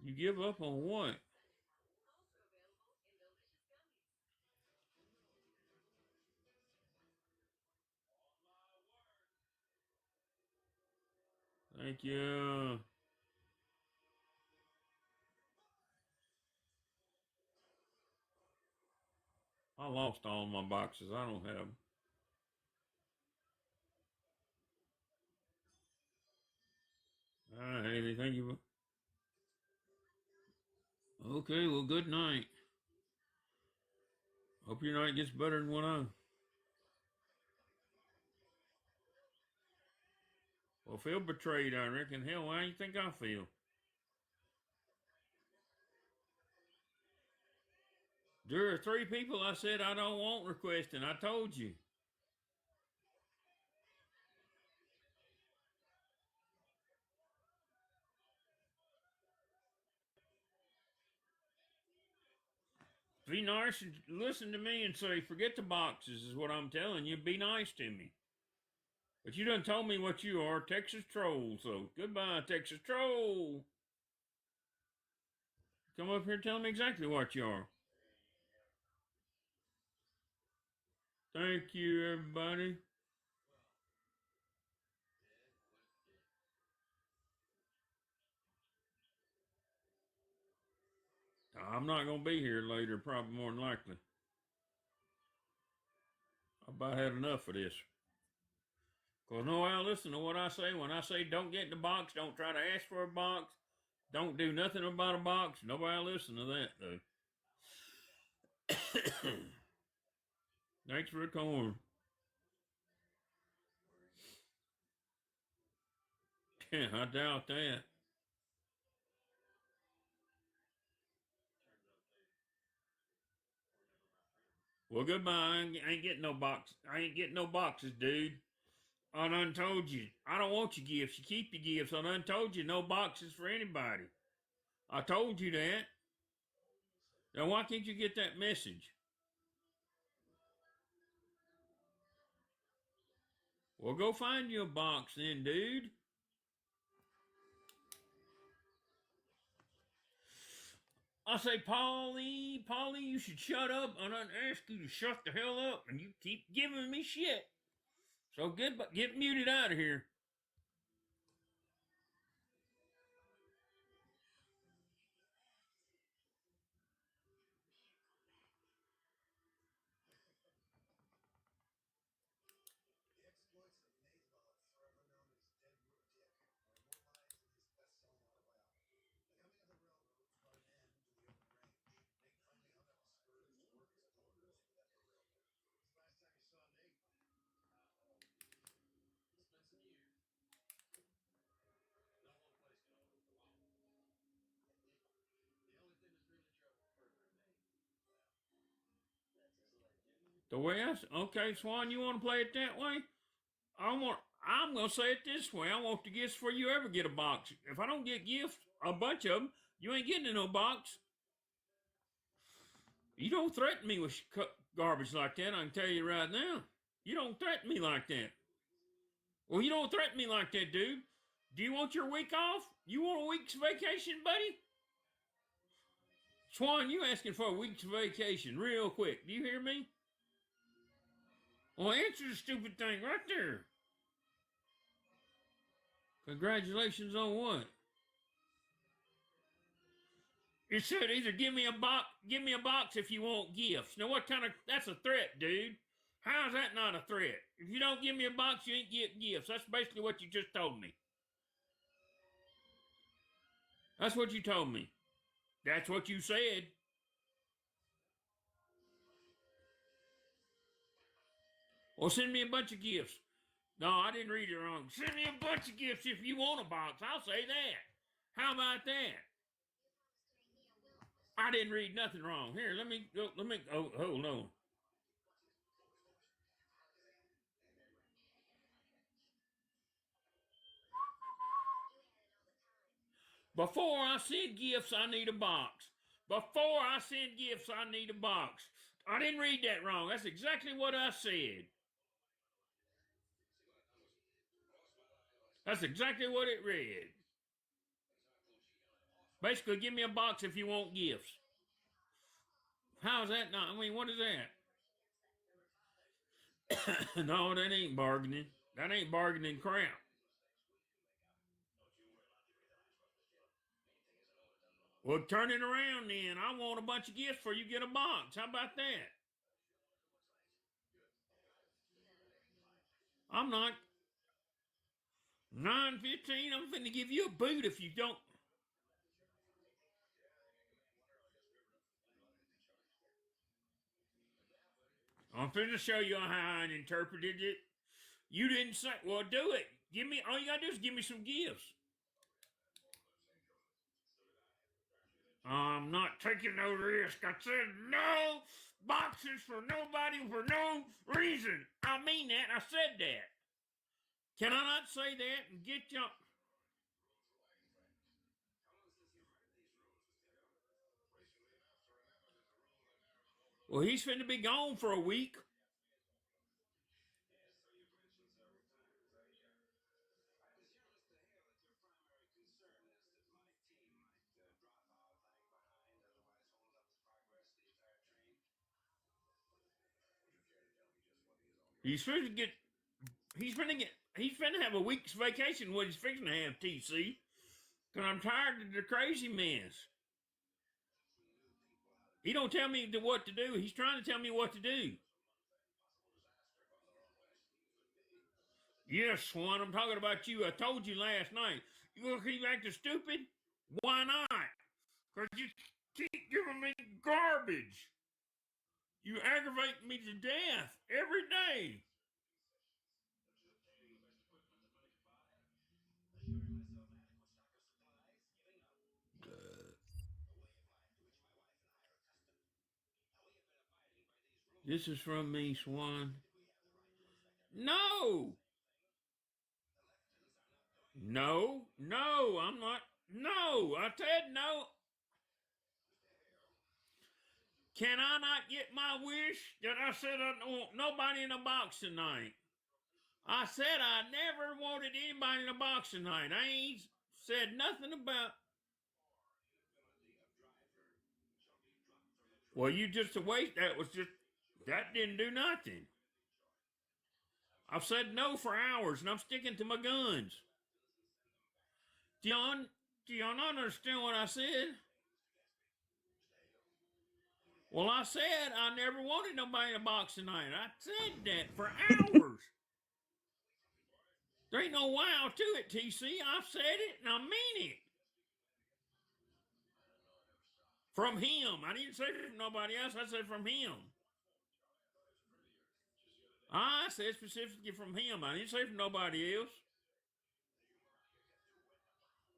You give up on what? Thank you. I lost all my boxes. I don't have them. All right, Haley. Thank you. Okay, well, good night. Hope your night gets better than what I. Well, feel betrayed, I reckon. Hell, how you think I feel? There are three people I said I don't want requesting. I told you. Be nice and listen to me and say, forget the boxes, is what I'm telling you. Be nice to me. But you done told me what you are, Texas Troll. So goodbye, Texas Troll. Come up here and tell me exactly what you are. Thank you, everybody. I'm not going to be here later, probably more than likely. I about had enough of this. Because no, I'll listen to what I say. When I say don't get in the box, don't try to ask for a box, don't do nothing about a box, nobody will listen to that, though. Thanks for the corn. Yeah, I doubt that. Well, goodbye. I ain't getting no box. I ain't getting no boxes, dude. I done told you. I don't want your gifts. You keep your gifts. I done told you no boxes for anybody. I told you that. Now, why can't you get that message? Well, go find you a box then, dude. I say, Polly, you should shut up. I done asked you to shut the hell up, and you keep giving me shit. So get muted out of here. The way okay, Swan, you want to play it that way? I'm gonna say it this way. I want the gifts before you ever get a box. If I don't get gifts, a bunch of them, you ain't getting in no box. You don't threaten me with garbage like that. I can tell you right now. You don't threaten me like that. Well, you don't threaten me like that, dude. Do you want your week off? You want a week's vacation, buddy? Swan, you asking for a week's vacation real quick. Do you hear me? Well, answer the stupid thing right there. Congratulations on what? It said either give me a box if you want gifts. Now what kind of that's a threat, dude. How is that not a threat? If you don't give me a box, you ain't get gifts. That's basically what you just told me. That's what you told me. That's what you said. Well, send me a bunch of gifts. No, I didn't read it wrong. Send me a bunch of gifts if you want a box. I'll say that. How about that? I didn't read nothing wrong. Here, let me go. Hold on. Before I send gifts, I need a box. Before I send gifts, I need a box. I didn't read that wrong. That's exactly what I said. That's exactly what it read. Basically, give me a box if you want gifts. How's that not? I mean, what is that? No, that ain't bargaining. That ain't bargaining crap. Well, turn it around then. I want a bunch of gifts for you get a box. How about that? I'm not 9:15. I'm finna give you a boot if you don't. I'm finna show you how I interpreted it. You didn't say. Well, do it. Give me. All you gotta do is give me some gifts. I'm not taking no risk. I said no boxes for nobody for no reason. I mean that. I said that. Can I not say that and get you? Well, he's finna be gone for a week. He's supposed to get. He's finna get. He's finna have a week's vacation. What he's fixing to have, TC. Cause I'm tired of the crazy mess. He don't tell me what to do. He's trying to tell me what to do. Yes, Swan, I'm talking about you. I told you last night. You gonna keep acting stupid? Why not? Because you keep giving me garbage. You aggravate me to death every day. This is from me, Swan. No! No, no, I'm not. No, I said no. Can I not get my wish that I said I don't want nobody in a box tonight? I said I never wanted anybody in a box tonight. I ain't said nothing about. Well, you just a waste. That was just. That didn't do nothing. I've said no for hours and I'm sticking to my guns. Do y'all not understand what I said? Well, I said I never wanted nobody in a box tonight. I said that for hours. There ain't no wow to it, TC. I've said it and I mean it. From him. I didn't say it from nobody else. I said from him. I said specifically from him. I didn't say from nobody else.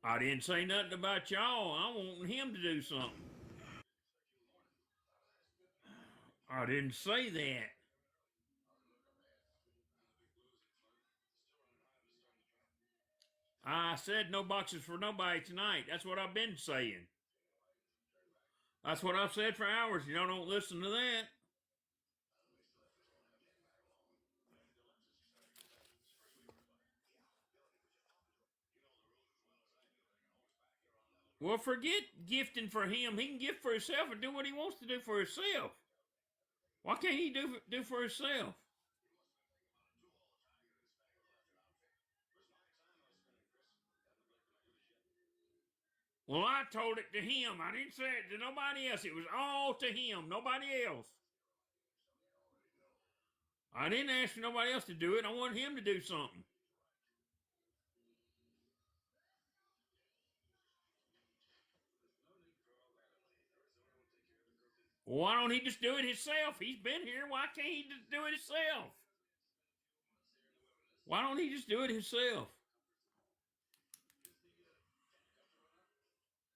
I didn't say nothing about y'all. I want him to do something. I didn't say that. I said no boxes for nobody tonight. That's what I've been saying. That's what I've said for hours. Y'all don't listen to that. Well, forget gifting for him. He can gift for himself and do what he wants to do for himself. Why can't he do for himself? Well, I told it to him. I didn't say it to nobody else. It was all to him, nobody else. I didn't ask nobody else to do it. I wanted him to do something. Well, why don't he just do it himself? He's been here. Why can't he just do it himself? Why don't he just do it himself?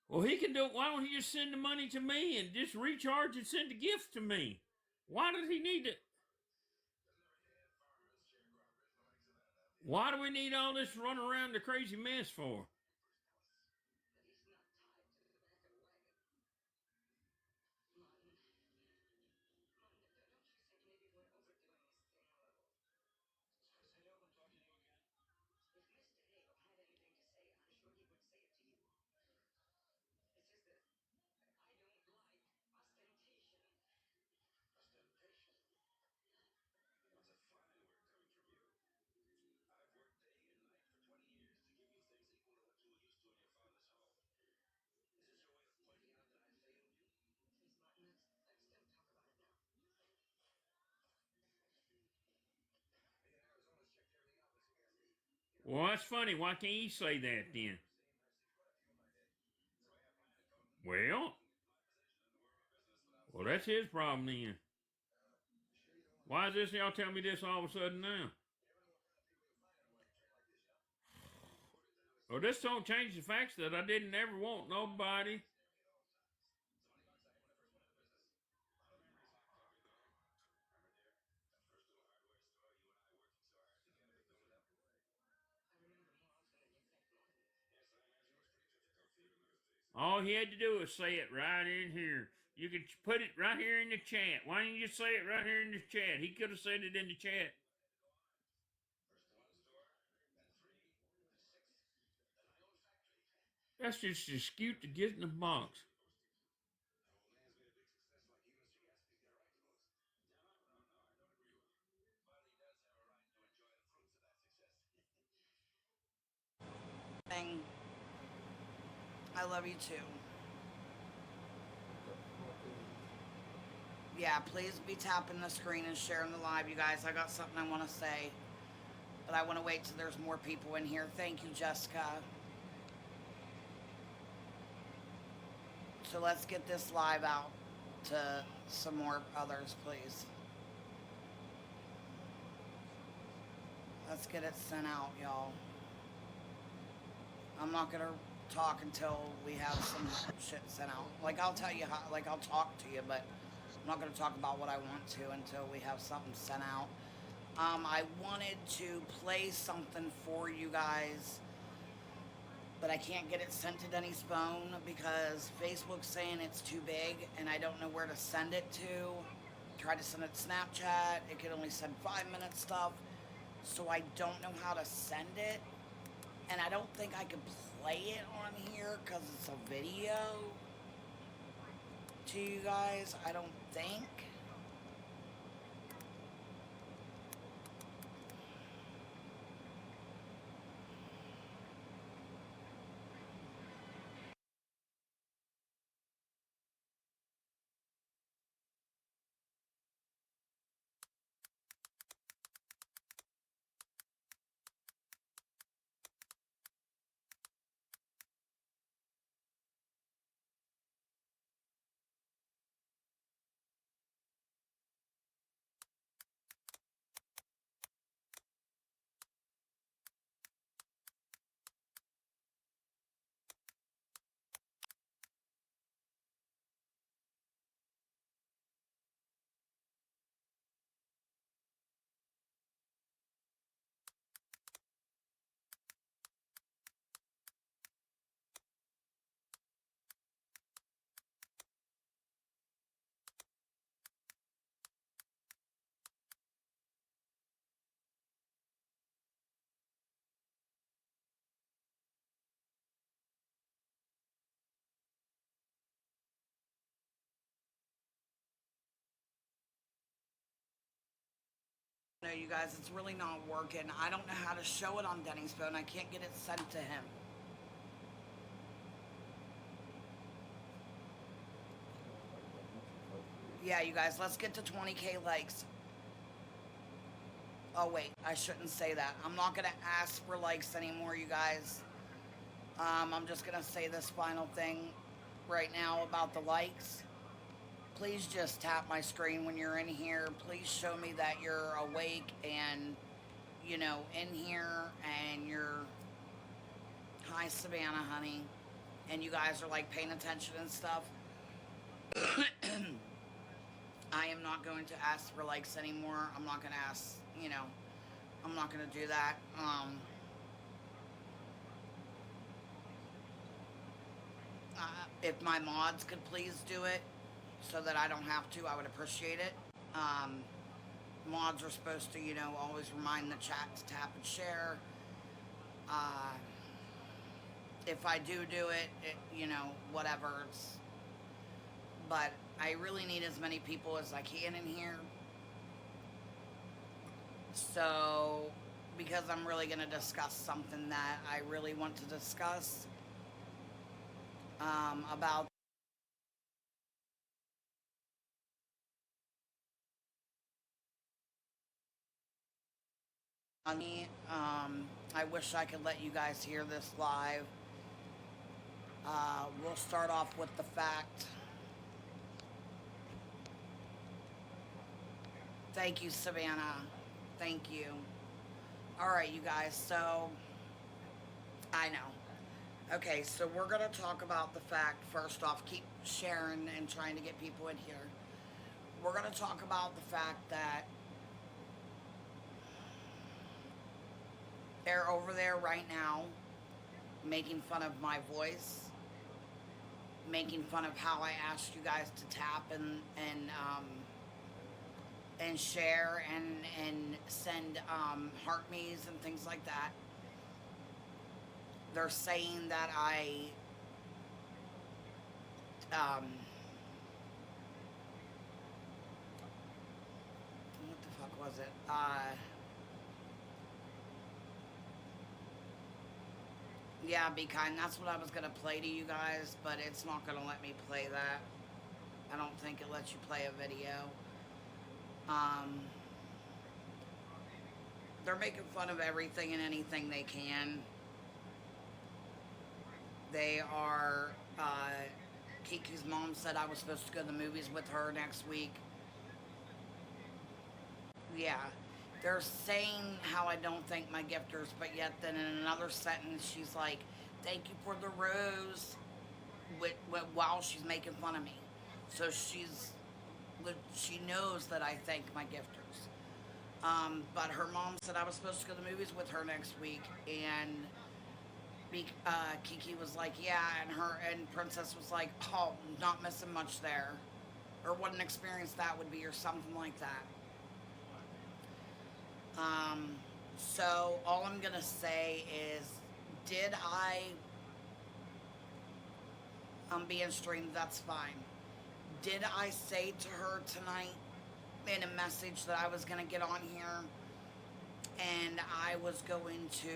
Well, he can do it. Why don't he just send the money to me and just recharge and send the gifts to me? Why does he need it? Why do we need all this run around the crazy mess for? Well, that's funny. Why can't you say that then? Well, well, that's his problem then. Why is this y'all tell me this all of a sudden now? Well, this don't change the facts that I didn't ever want nobody. All he had to do was say it right in here. You could put it right here in the chat. Why didn't you just say it right here in the chat? He could have said it in the chat. That's just an excuse to get in the box. Thing. I love you too. Yeah, please be tapping the screen and sharing the live, you guys. I got something I want to say, but I want to wait till there's more people in here. Thank you, Jessica. So let's get this live out to some more others, please. Let's get it sent out, y'all. I'm not gonna talk until we have some shit sent out. Like I'll tell you how, like I'll talk to you, but I'm not gonna talk about what I want to until we have something sent out. I wanted to play something for you guys, but I can't get it sent to Denny's phone because Facebook's saying it's too big and I don't know where to send it to. Tried to send it to Snapchat, it could only send 5-minute stuff, so I don't know how to send it. And I don't think I can play it on here because it's a video to you guys. I don't think. No, you guys, it's really not working. I don't know how to show it on Denny's phone. I can't get it sent to him. Yeah, you guys, let's get to 20K likes. Oh, wait, I shouldn't say that. I'm not going to ask for likes anymore, you guys. I'm just going to say this final thing right now about the likes. Please just tap my screen when you're in here. Please show me that you're awake and, you know, in here and you're, hi, Savannah, honey. And you guys are like paying attention and stuff. I am not going to ask for likes anymore. I'm not going to ask, you know, I'm not going to do that. If my mods could please do it so that I don't have to, I would appreciate it. Mods are supposed to, you know, always remind the chat to tap and share. If I do it, you know, whatever. But I really need as many people as I can in here. So, because I'm really going to discuss something that I really want to discuss about me. I wish I could let you guys hear this live. We'll start off with the fact. Thank you, Savannah. Thank you. All right, you guys. So, I know. Okay, so we're going to talk about the fact, first off, keep sharing and trying to get people in here. We're going to talk about the fact that they're over there right now making fun of my voice, making fun of how I asked you guys to tap and share and send heart me's and things like that. They're saying that what the fuck was it? Yeah, be kind. That's what I was gonna play to you guys, but it's not gonna let me play that. I don't think it lets you play a video. They're making fun of everything and anything they can. They are, Kiki's mom said I was supposed to go to the movies with her next week. Yeah. They're saying how I don't thank my gifters, but yet then in another sentence she's like, thank you for the rose, while she's making fun of me. So she knows that I thank my gifters. But her mom said I was supposed to go to the movies with her next week, and Kiki was like, yeah, and Princess was like, oh, not missing much there, or what an experience that would be, or something like that. So all I'm gonna say is, did I'm being streamed, that's fine. Did I say to her tonight in a message that I was gonna get on here and I was going to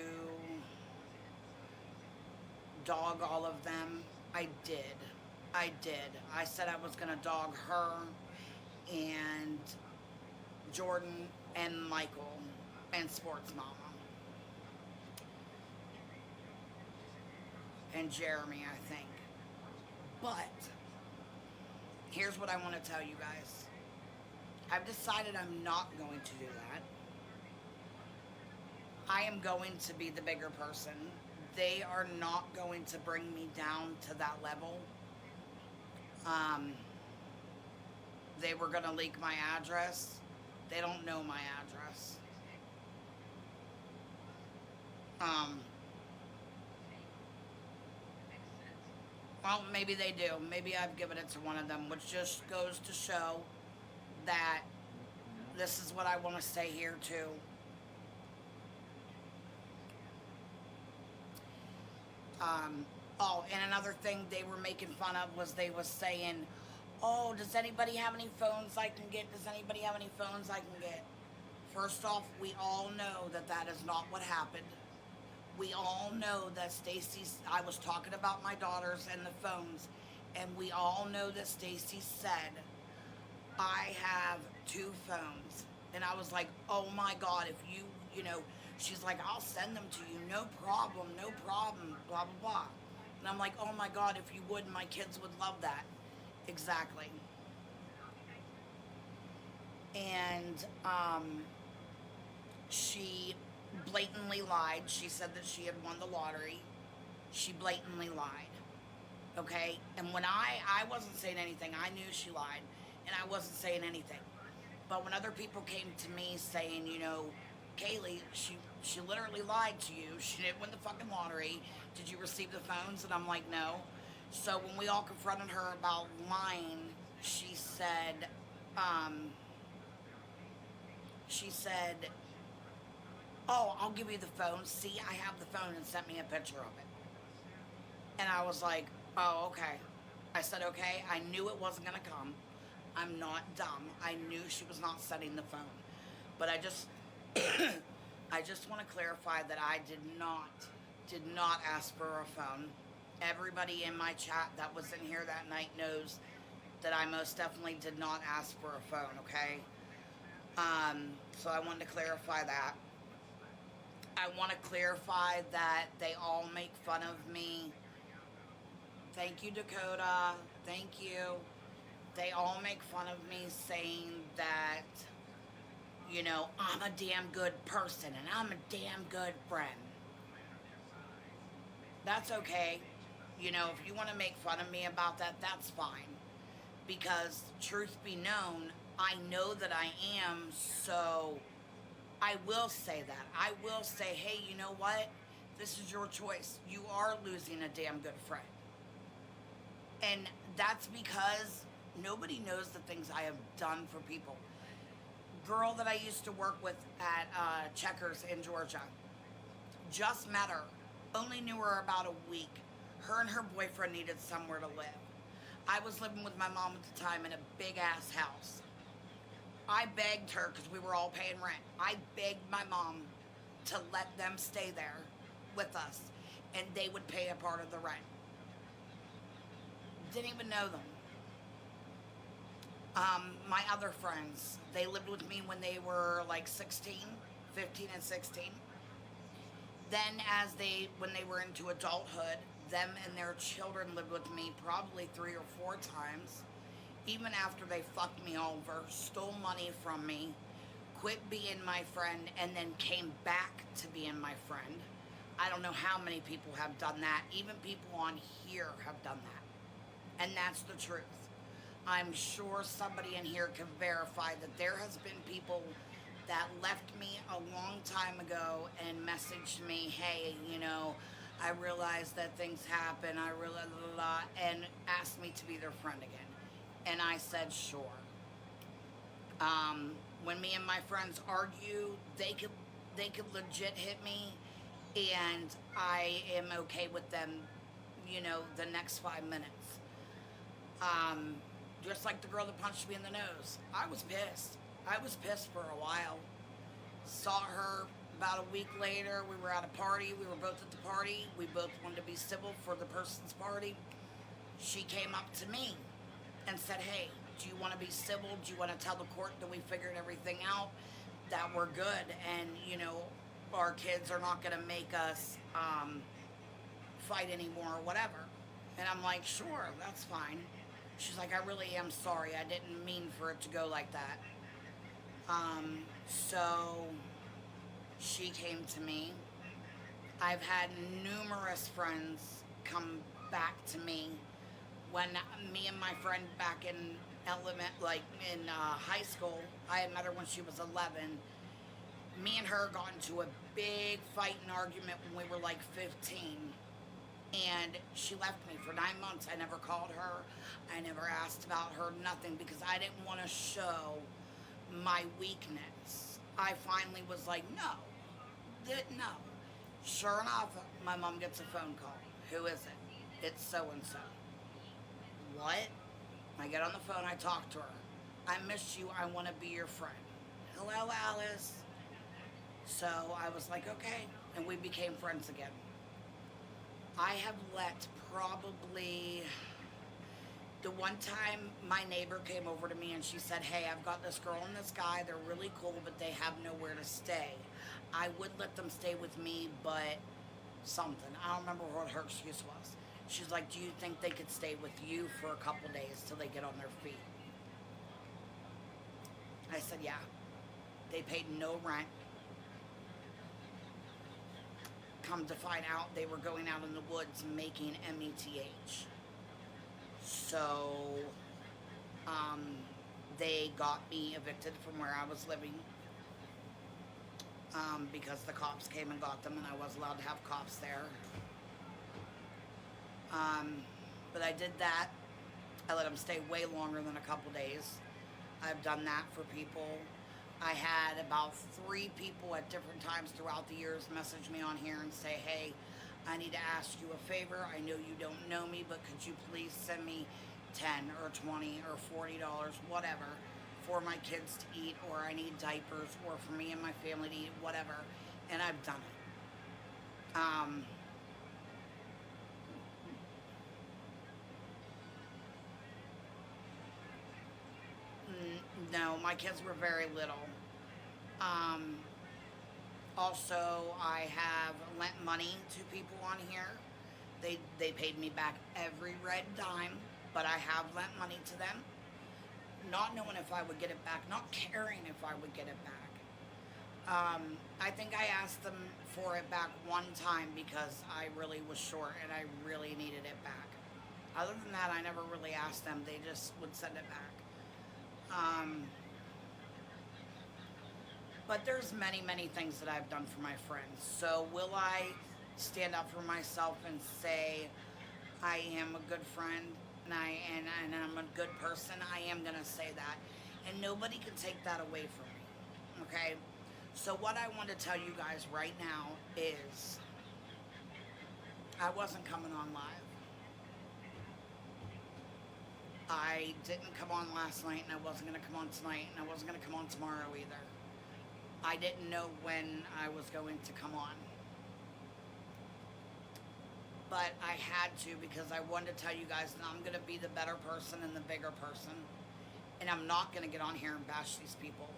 dog all of them? I did. I said I was gonna dog her and Jordan and Michael and Sports Mama and Jeremy, I think. But here's what I want to tell you guys. I've decided I'm not going to do that. I am going to be the bigger person. They are not going to bring me down to that level. They were going to leak my address. They don't know my address. Well, maybe they do. Maybe I've given it to one of them, which just goes to show that this is what I want to say here too. Oh, and another thing they were making fun of was they was saying, oh, does anybody have any phones I can get? Does anybody have any phones I can get? First off, we all know that that is not what happened. We all know that I was talking about my daughters and the phones, and we all know that Stacy said, I have 2 phones. And I was like, oh my God, if she's like, I'll send them to you, no problem, blah, blah, blah. And I'm like, oh my God, if you would, my kids would love that. Exactly. And she blatantly lied. She said that she had won the lottery. She blatantly lied. Okay? And when I wasn't saying anything, I knew she lied, and I wasn't saying anything. But when other people came to me saying, Kayleigh, she literally lied to you. She didn't win the fucking lottery. Did you receive the phones? And I'm like, no. So when we all confronted her about lying, she said, oh, I'll give you the phone. See, I have the phone, and sent me a picture of it. And I was like, oh, okay. I said, okay, I knew it wasn't going to come. I'm not dumb. I knew she was not sending the phone. But I just want to clarify that I did not ask for a phone. Everybody in my chat that was in here that night knows that I most definitely did not ask for a phone, okay? So I wanted to clarify that. I want to clarify that they all make fun of me. Thank you, Dakota. Thank you. They all make fun of me saying that, I'm a damn good person and I'm a damn good friend. That's okay. If you want to make fun of me about that, that's fine. Because, truth be known, I know that I am, so I will say that. I will say, hey, you know what? This is your choice. You are losing a damn good friend. And that's because nobody knows the things I have done for people. Girl that I used to work with at Checkers in Georgia, just met her. Only knew her about a week. Her and her boyfriend needed somewhere to live. I was living with my mom at the time in a big ass house. I begged her, because we were all paying rent, I begged my mom to let them stay there with us, and they would pay a part of the rent. Didn't even know them. My other friends, they lived with me when they were like 16, 15 and 16. Then when they were into adulthood, them and their children lived with me probably 3 or 4 times. Even after they fucked me over, stole money from me, quit being my friend, and then came back to being my friend. I don't know how many people have done that. Even people on here have done that. And that's the truth. I'm sure somebody in here can verify that there has been people that left me a long time ago and messaged me, hey, I realize that things happen, and asked me to be their friend again. And I said, sure. When me and my friends argue, they could legit hit me, and I am okay with them, the next 5 minutes. Just like the girl that punched me in the nose. I was pissed. I was pissed for a while. Saw her about a week later. We were at a party. We were both at the party. We both wanted to be civil for the person's party. She came up to me and said, hey, do you want to be civil? Do you want to tell the court that we figured everything out, that we're good, and, our kids are not going to make us fight anymore or whatever? And I'm like, sure, that's fine. She's like, I really am sorry. I didn't mean for it to go like that. So she came to me. I've had numerous friends come back to me. When me and my friend back in high school, I had met her when she was 11. Me and her got into a big fight and argument when we were like 15. And she left me for 9 months. I never called her. I never asked about her, nothing, because I didn't want to show my weakness. I finally was like, no. Sure enough, my mom gets a phone call. Who is it? It's so-and-so. What? I get on the phone, I talk to her. I miss you, I want to be your friend. Hello, Alice. So I was like, okay. And we became friends again. I have let probably... The one time my neighbor came over to me and she said, hey, I've got this girl and this guy. They're really cool, but they have nowhere to stay. I would let them stay with me, but something. I don't remember what her excuse was. She's like, do you think they could stay with you for a couple days till they get on their feet? I said, yeah. They paid no rent. Come to find out, they were going out in the woods making METH. So, they got me evicted from where I was living, because the cops came and got them, and I was allowed to have cops there. But I did that. I let them stay way longer than a couple days. I've done that for people. I had about 3 people at different times throughout the years message me on here and say, hey, I need to ask you a favor. I know you don't know me, but could you please send me $10 or $20 or $40, whatever, for my kids to eat, or I need diapers, or for me and my family to eat, whatever. And I've done it. No, my kids were very little. Also, I have lent money to people on here. They paid me back every red dime, but I have lent money to them, not knowing if I would get it back, not caring if I would get it back. I think I asked them for it back one time because I really was short and I really needed it back. Other than that, I never really asked them. They just would send it back. But there's many, many things that I've done for my friends. So will I stand up for myself and say I am a good friend and I'm a good person? I am gonna say that, and nobody can take that away from me. Okay. So what I want to tell you guys right now is I wasn't coming on live. I didn't come on last night, and I wasn't going to come on tonight, and I wasn't going to come on tomorrow either. I didn't know when I was going to come on. But I had to, because I wanted to tell you guys that I'm going to be the better person and the bigger person. And I'm not going to get on here and bash these people.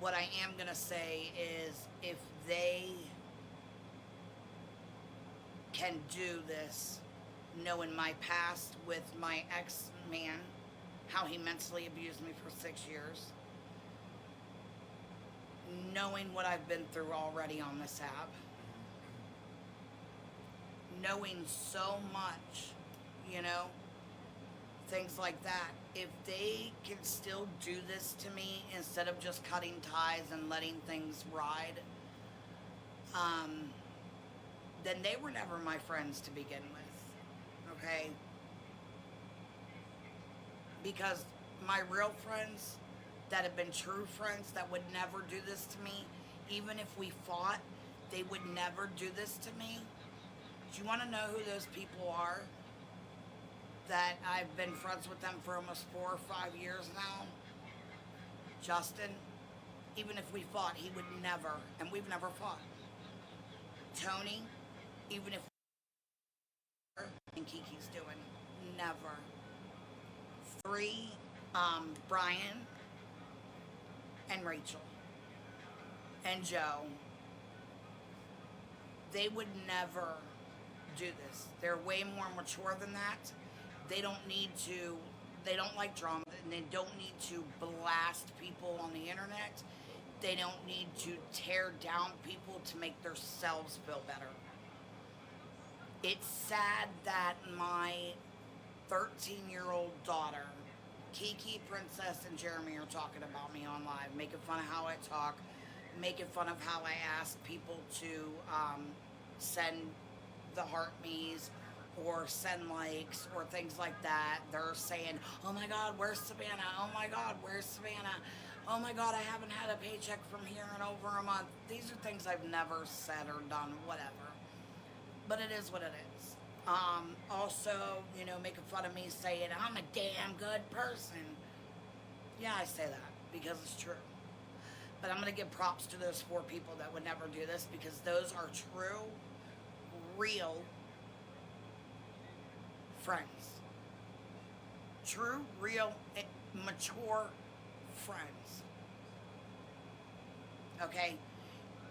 What I am going to say is if they can do this, knowing my past with my ex-man, how he mentally abused me for 6 years, knowing what I've been through already on this app, knowing so much, you know, things like that. If they can still do this to me instead of just cutting ties and letting things ride, then they were never my friends to begin with, okay? Because my real friends that have been true friends that would never do this to me, even if we fought, they would never do this to me. Do you want to know who those people are? That I've been friends with them for almost 4 or 5 years now. Justin, even if we fought, he would never, and we've never fought. Tony, even if and Kiki's doing, never. 3, Brian and Rachel and Joe, they would never do this. They're way more mature than that. They don't like drama, and they don't need to blast people on the internet. They don't need to tear down people to make themselves feel better. It's sad that my 13-year-old daughter, Kiki, Princess, and Jeremy are talking about me on live, making fun of how I talk, making fun of how I ask people to send the heart me's or send likes or things like that. They're saying, oh my God, where's Savannah? Oh my God, where's Savannah? Oh my God, I haven't had a paycheck from here in over a month. These are things I've never said or done, whatever. But it is what it is. Also, you know, making fun of me saying, I'm a damn good person. Yeah, I say that because it's true. But I'm going to give props to those 4 people that would never do this, because those are true, real friends. True, real, mature friends. Okay?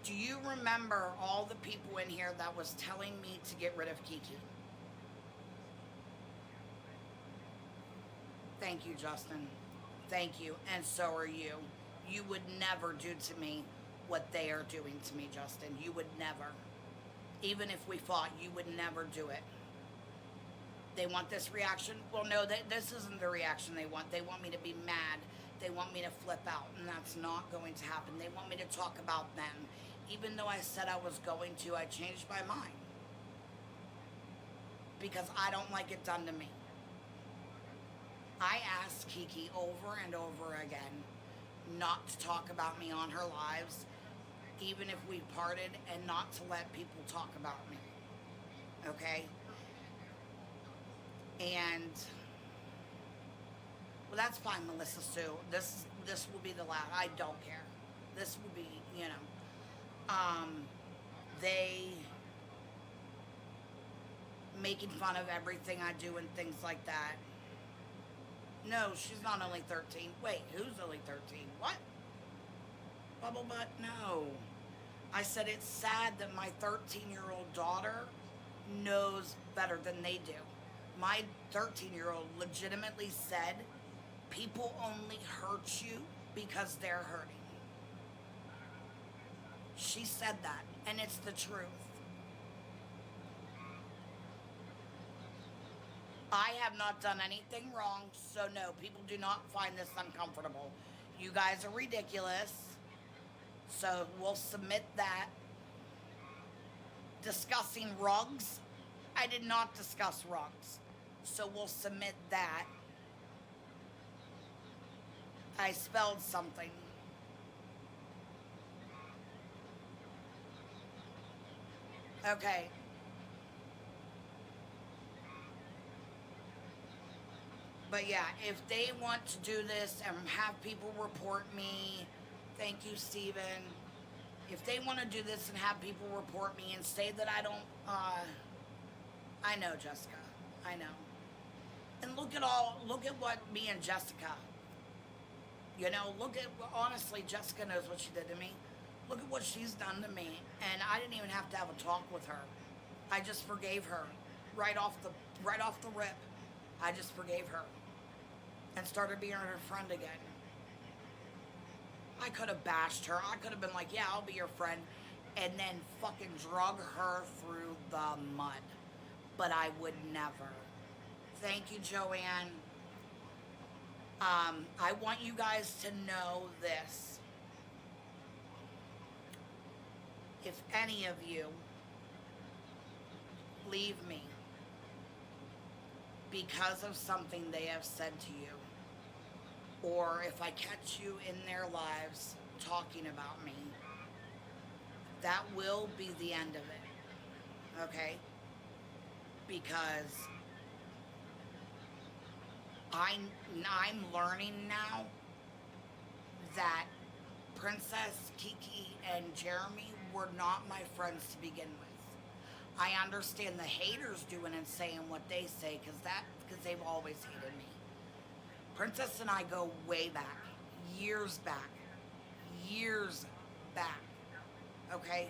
Do you remember all the people in here that was telling me to get rid of Kiki? Thank you, Justin. Thank you. And so are you. You would never do to me what they are doing to me, Justin. You would never. Even if we fought, you would never do it. They want this reaction? Well, no, this isn't the reaction they want. They want me to be mad. They want me to flip out, and that's not going to happen. They want me to talk about them. Even though I said I was going to, I changed my mind. Because I don't like it done to me. I asked Kiki over and over again not to talk about me on her lives, even if we parted, and not to let people talk about me. Okay? And, well, that's fine, Melissa Sue. This will be the last. I don't care. This will be, you know, they making fun of everything I do and things like that. No, she's not only 13. Wait, who's only 13? What? bubble butt? No. I said it's sad that my 13-year-old daughter knows better than they do. My 13-year-old legitimately said, people only hurt you because they're hurting. She said that, and it's the truth. I have not done anything wrong, so no, people do not find this uncomfortable. You guys are ridiculous, so we'll submit that. Discussing rugs, I did not discuss rugs, so we'll submit that. I spelled something. Okay. But yeah, if they want to do this and have people report me, thank you, Steven. If they want to do this and have people report me and say that I don't, I know, Jessica. I know. And look at what me and Jessica, honestly, Jessica knows what she did to me. Look at what she's done to me. And I didn't even have to have a talk with her. I just forgave her right off the rip. I just forgave her and started being her friend again. I could have bashed her. I could have been like, yeah, I'll be your friend, and then fucking drug her through the mud. But I would never. Thank you, Joanne. I want you guys to know this. If any of you leave me because of something they have said to you, or if I catch you in their lives talking about me, that will be the end of it, okay? Because I'm learning now that Princess, Kiki, and Jeremy were not my friends to begin with. I understand the haters doing and saying what they say because they've always hated me. Princess and I go way back, years back, okay?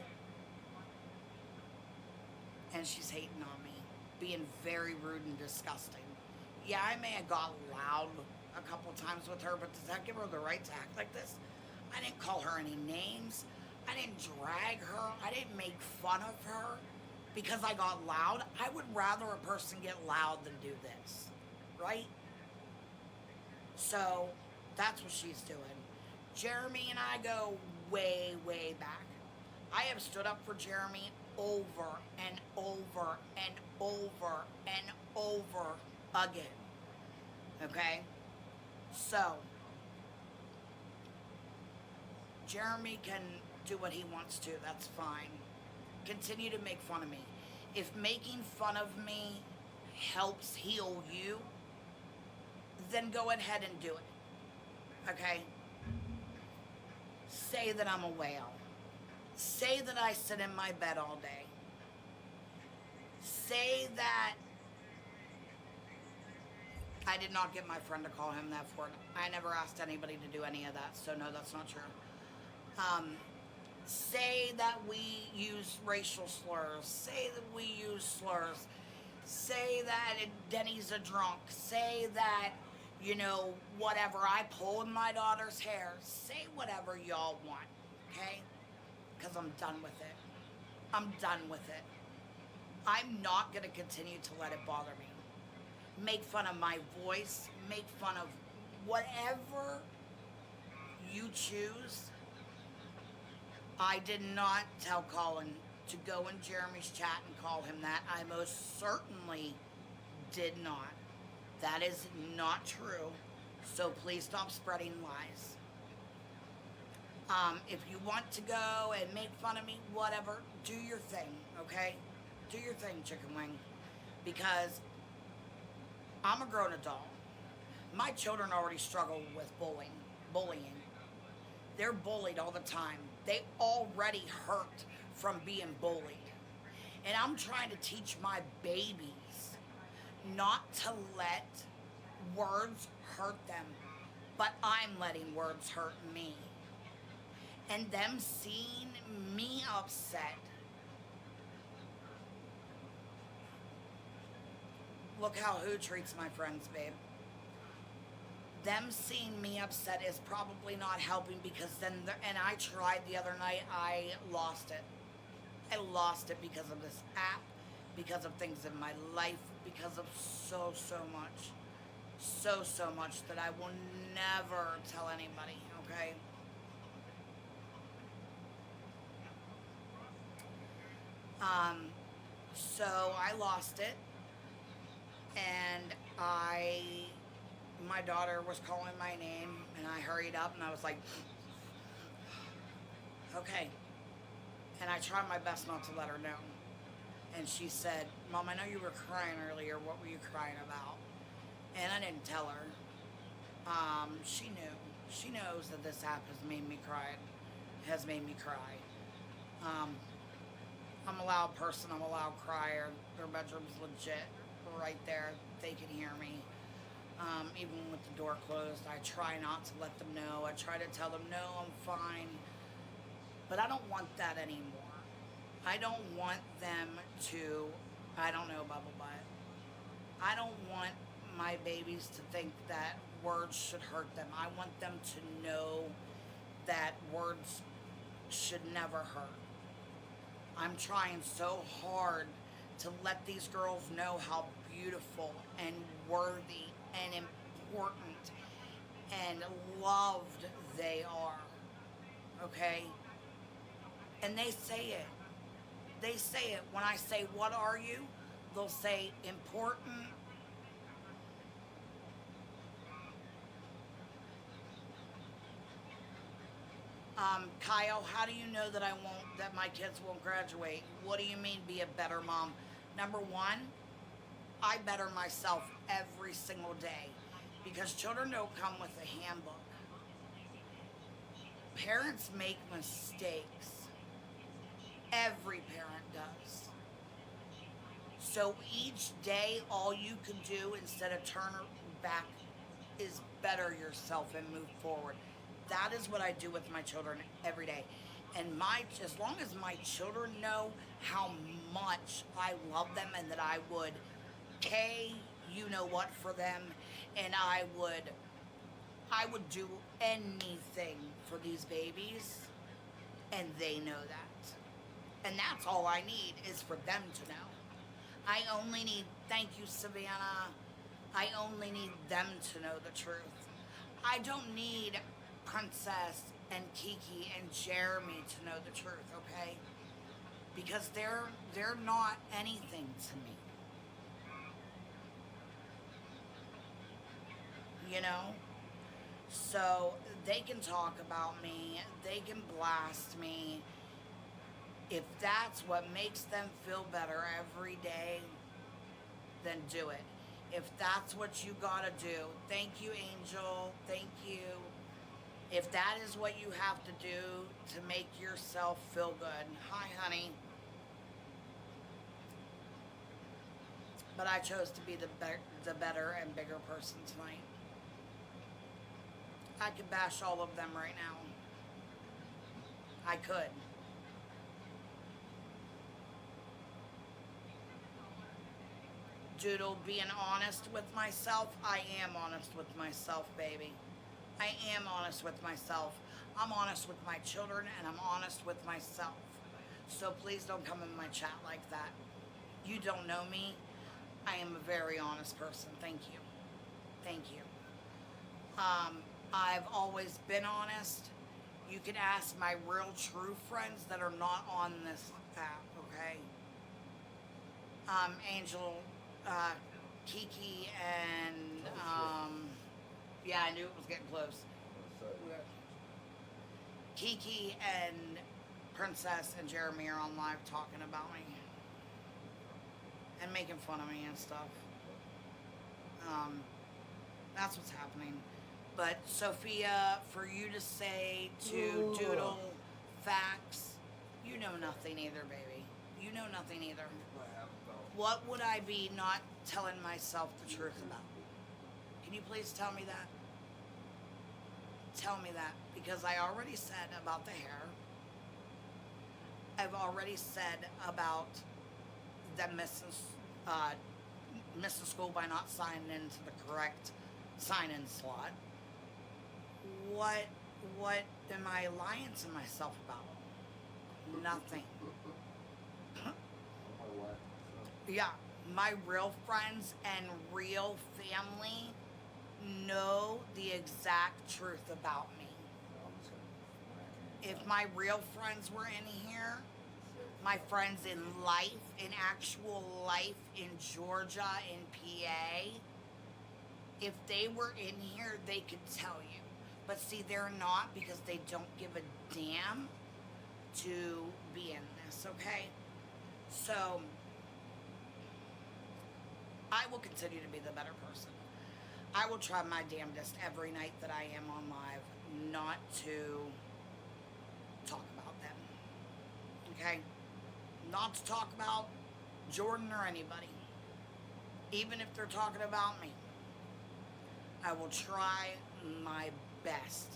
And she's hating on me, being very rude and disgusting. Yeah, I may have got loud a couple times with her, but does that give her the right to act like this? I didn't call her any names. I didn't drag her. I didn't make fun of her because I got loud. I would rather a person get loud than do this, right? So that's what she's doing. Jeremy and I go way, way back. I have stood up for Jeremy over and over and over and over again. Okay? So, Jeremy can do what he wants to. That's fine. Continue to make fun of me. If making fun of me helps heal you, then go ahead and do it. Okay? Say that I'm a whale. Say that I sit in my bed all day. Say that I did not get my friend to call him that for it. I never asked anybody to do any of that, so no, that's not true. Say that we use racial slurs. Say that we use slurs. Say that Denny's a drunk. Say that, whatever. I pulled my daughter's hair. Say whatever y'all want, okay? Because I'm done with it. I'm done with it. I'm not going to continue to let it bother me. Make fun of my voice. Make fun of whatever you choose. I did not tell Colin to go in Jeremy's chat and call him that. I most certainly did not. That is not true. So please stop spreading lies. If you want to go and make fun of me, whatever, do your thing, okay? Do your thing, chicken wing. Because I'm a grown adult. My children already struggle with bullying. They're bullied all the time. They already hurt from being bullied. And I'm trying to teach my babies not to let words hurt them. But I'm letting words hurt me. And them seeing me upset. Look how who treats my friends, babe. Them seeing me upset is probably not helping because and I tried the other night, I lost it. I lost it because of this app, because of things in my life, because of so much. So much that I will never tell anybody, okay? Um, so I lost it, and my daughter was calling my name, and I hurried up, and I was like, okay. And I tried my best not to let her know. And she said, Mom, I know you were crying earlier. What were you crying about? And I didn't tell her. She knew. She knows that this app has made me cry. Has made me cry. Um, I'm a loud person. I'm a loud crier. Their bedroom's legit right there. They can hear me. Even with the door closed, I try not to let them know. I try to tell them, no, I'm fine. But I don't want that anymore. I don't want them to, I don't know, Bubble Butt. I don't want my babies to think that words should hurt them. I want them to know that words should never hurt. I'm trying so hard to let these girls know how beautiful and worthy and important and loved they are. Okay? And they say it. They say it. When I say, what are you? They'll say, important. Kyle, how do you know that that my kids won't graduate? What do you mean be a better mom? Number one, I better myself every single day because children don't come with a handbook. Parents make mistakes. Every parent does. So each day, all you can do instead of turn back is better yourself and move forward. That is what I do with my children every day. And as long as my children know how much I love them and that I would pay you know what for them, and I would do anything for these babies, and they know that. And that's all I need is for them to know. I only need, thank you, Savannah. I only need them to know the truth. I don't need Princess and Kiki and Jeremy to know the truth, okay? Because they're not anything to me. You know? So they can talk about me, they can blast me. If that's what makes them feel better every day, then do it. If that's what you gotta do, thank you, Angel, thank you. If that is what you have to do to make yourself feel good, hi, honey. But I chose to be the better and bigger person tonight. I could bash all of them right now. I could. Doodle, being honest with myself, I am honest with myself, baby. I am honest with myself. I'm honest with my children, and I'm honest with myself. So please don't come in my chat like that. You don't know me. I am a very honest person. Thank you. Thank you. I've always been honest. You can ask my real true friends that are not on this app, okay? Angel, Kiki, and, yeah, I knew it was getting close. Kiki and Princess and Jeremy are on live talking about me. And making fun of me and stuff. That's what's happening. But Sophia, for you to say to Doodle facts, you know nothing either, baby. You know nothing either. What would I be not telling myself the truth about? Can you please tell me that? Tell me that. because I already said about the hair. I've already said about them missing school by not signing into the correct sign-in slot. What what am I lying to myself about? Nothing. Yeah, my real friends and real family know the exact truth about me. If my real friends were in here, my friends in life, in actual life in Georgia, in PA, if they were in here, they could tell you. But see, they're not because they don't give a damn to be in this, okay? So, I will continue to be the better person. I will try my damnedest every night that I am on live not to talk about them, okay? Not to talk about Jordan or anybody. Even if they're talking about me, I will try my best.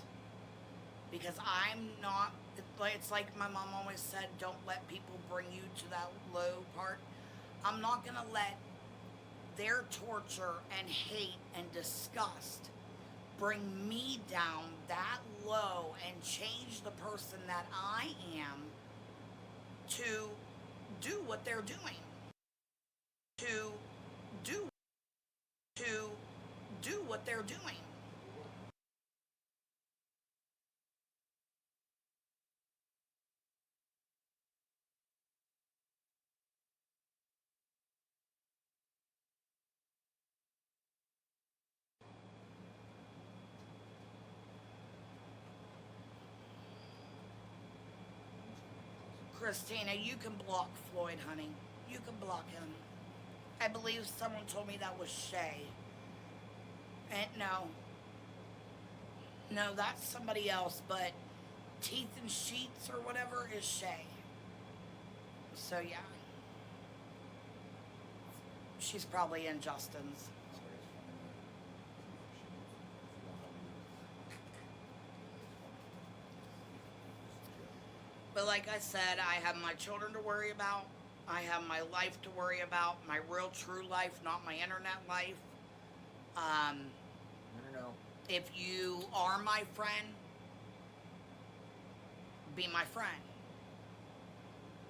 Because I'm not, it's like my mom always said, don't let people bring you to that low part. I'm not going to let their torture and hate and disgust bring me down that low and change the person that I am to do what they're doing. To do to do what they're doing. Christina, you can block Floyd, honey. You can block him. I believe someone told me that was Shay. And no, that's somebody else, but Teeth and Sheets or whatever is Shay. So yeah. She's probably in Justin's. But like I said, I have my children to worry about. I have my life to worry about. My real true life, not my internet life. No. If you are my friend, be my friend.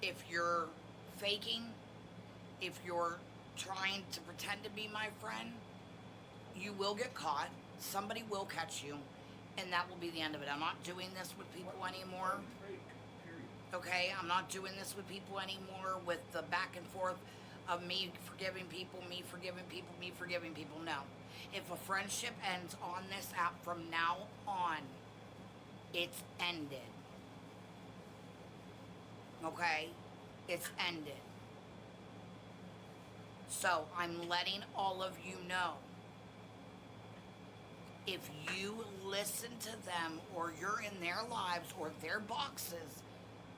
If you're faking, if you're trying to pretend to be my friend, you will get caught. Somebody will catch you, and that will be the end of it. I'm not doing this with people anymore. Okay, I'm not doing this with people anymore with the back and forth of me forgiving people, me forgiving people, me forgiving people. No. If a friendship ends on this app from now on, it's ended. Okay? It's ended. So I'm letting all of you know. If you listen to them or you're in their lives or their boxes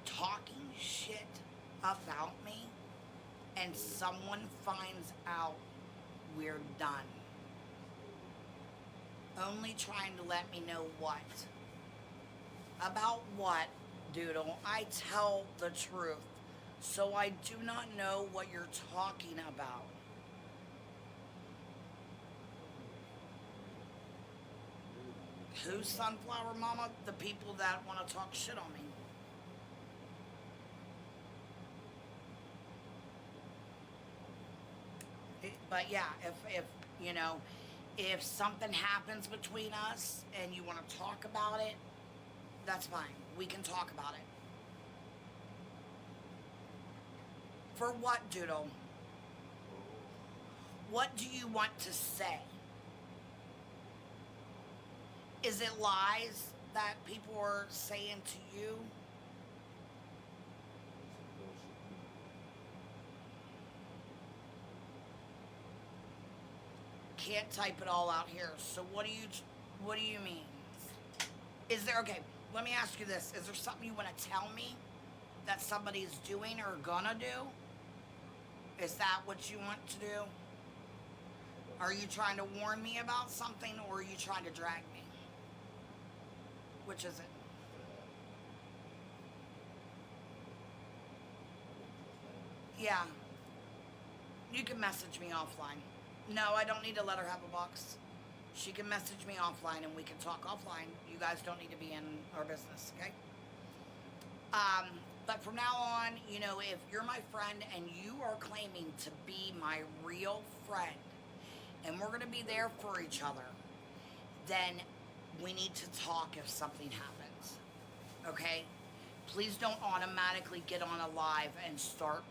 talking shit about me and someone finds out, we're done. Only trying to let me know what. About what, Doodle? I tell the truth. So I do not know what you're talking about. Who's Sunflower Mama? The people that want to talk shit on me. But yeah, if something happens between us and you want to talk about it, that's fine. We can talk about it. For what, Doodle? What do you want to say? Is it lies that people are saying to you? Can't type it all out here. So what do you mean? Is there, okay, let me ask you this. Is there something you want to tell me that somebody's doing or gonna do? Is that what you want to do? Are you trying to warn me about something or are you trying to drag me? Which is it? Yeah. You can message me offline. No, I don't need to let her have a box. She can message me offline and we can talk offline. You guys don't need to be in our business, okay? But from now on, you know, if you're my friend and you are claiming to be my real friend and we're going to be there for each other, then we need to talk if something happens, okay? Please don't automatically get on a live and start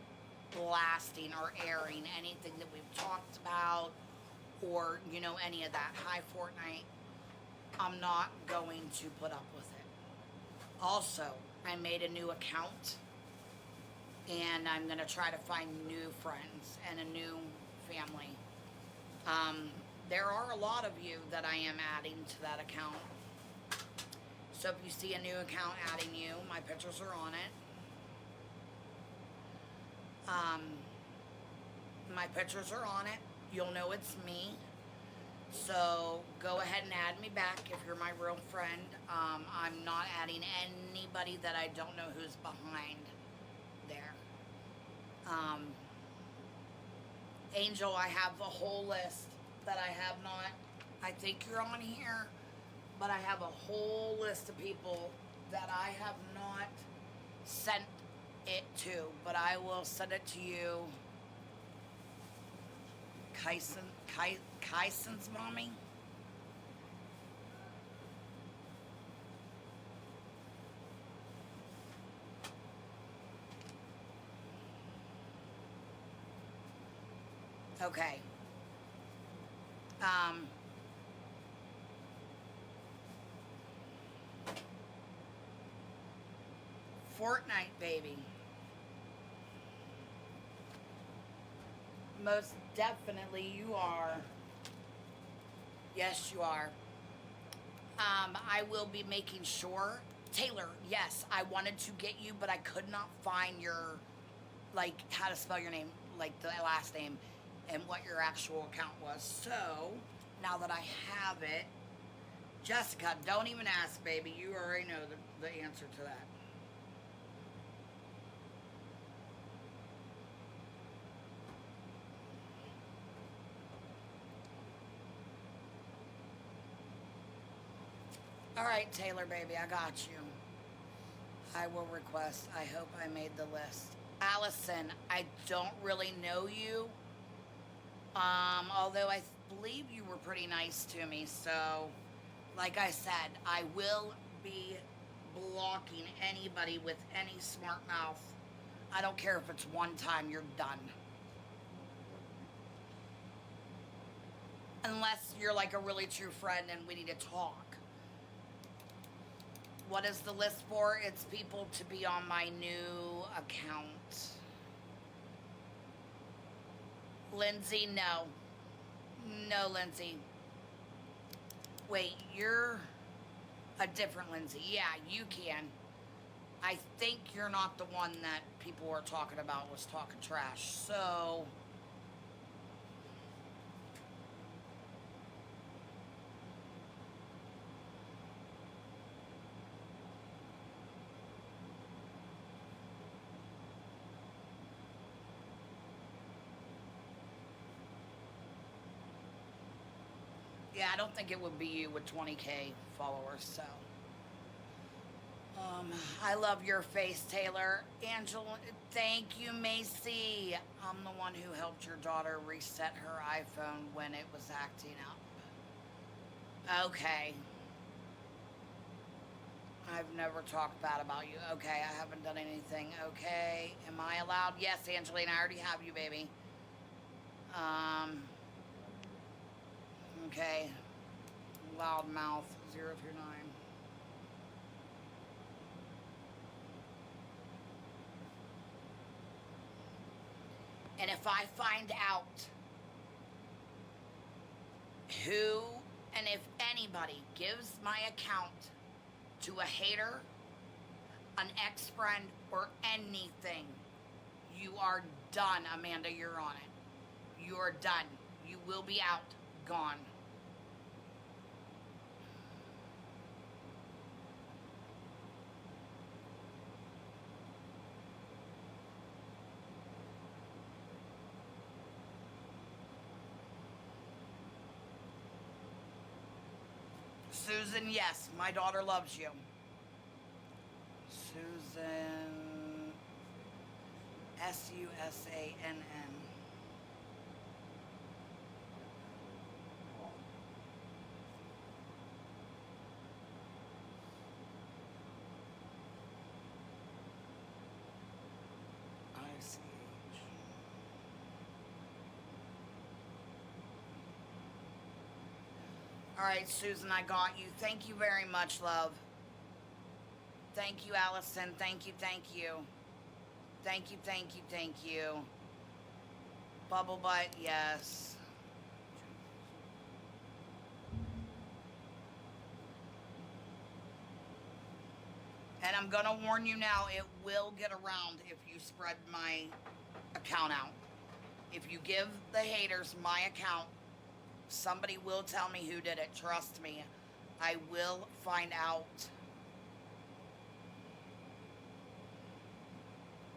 blasting or airing anything that we've talked about or, you know, any of that. Hi, Fortnite. I'm not going to put up with it. Also, I made a new account and I'm going to try to find new friends and a new family. There are a lot of you that I am adding to that account. So if you see a new account adding you, my pictures are on it. My pictures are on it. You'll know it's me. So go ahead and add me back if you're my real friend. I'm not adding anybody that I don't know who's behind there. Angel, I have a whole list that I have not. I think you're on here, but I have a whole list of people that I have not sent it to, but I will send it to you. Kyson's mommy? Okay. Fortnite, baby. Most definitely you are. Yes, you are. I will be making sure. Taylor, yes, I wanted to get you, but I could not find your, like, how to spell your name, like the last name, and what your actual account was. So, now that I have it, Jessica, don't even ask, baby. You already know the answer to that. All right, Taylor, baby, I got you. I will request. I hope I made the list. Allison, I don't really know you. Although I believe you were pretty nice to me. So, like I said, I will be blocking anybody with any smart mouth. I don't care if it's one time, you're done. Unless you're like a really true friend and we need to talk. What is the list for? It's people to be on my new account. Lindsay, no. No, Lindsay. Wait, you're a different Lindsay. Yeah, you can. I think you're not the one that people were talking about was talking trash. So... yeah, I don't think it would be you with 20K followers, so. I love your face, Taylor. Angela, thank you, Macy. I'm the one who helped your daughter reset her iPhone when it was acting up. Okay. I've never talked bad about you. Okay, I haven't done anything. Okay, am I allowed? Yes, Angelina, I already have you, baby. Okay. Loudmouth 029. And if I find out who and if anybody gives my account to a hater, an ex-friend, or anything, you are done, Amanda. You're on it. You are done. You will be out. Gone. Susan, yes, my daughter loves you. Susan, Susann. ICH. All right, Susan, I got you. Thank you very much, love. Thank you, Allison. Thank you, thank you. Thank you, thank you, thank you. Bubble butt, yes. And I'm gonna warn you now, it will get around if you spread my account out. If you give the haters my account, somebody will tell me who did it. Trust me. I will find out.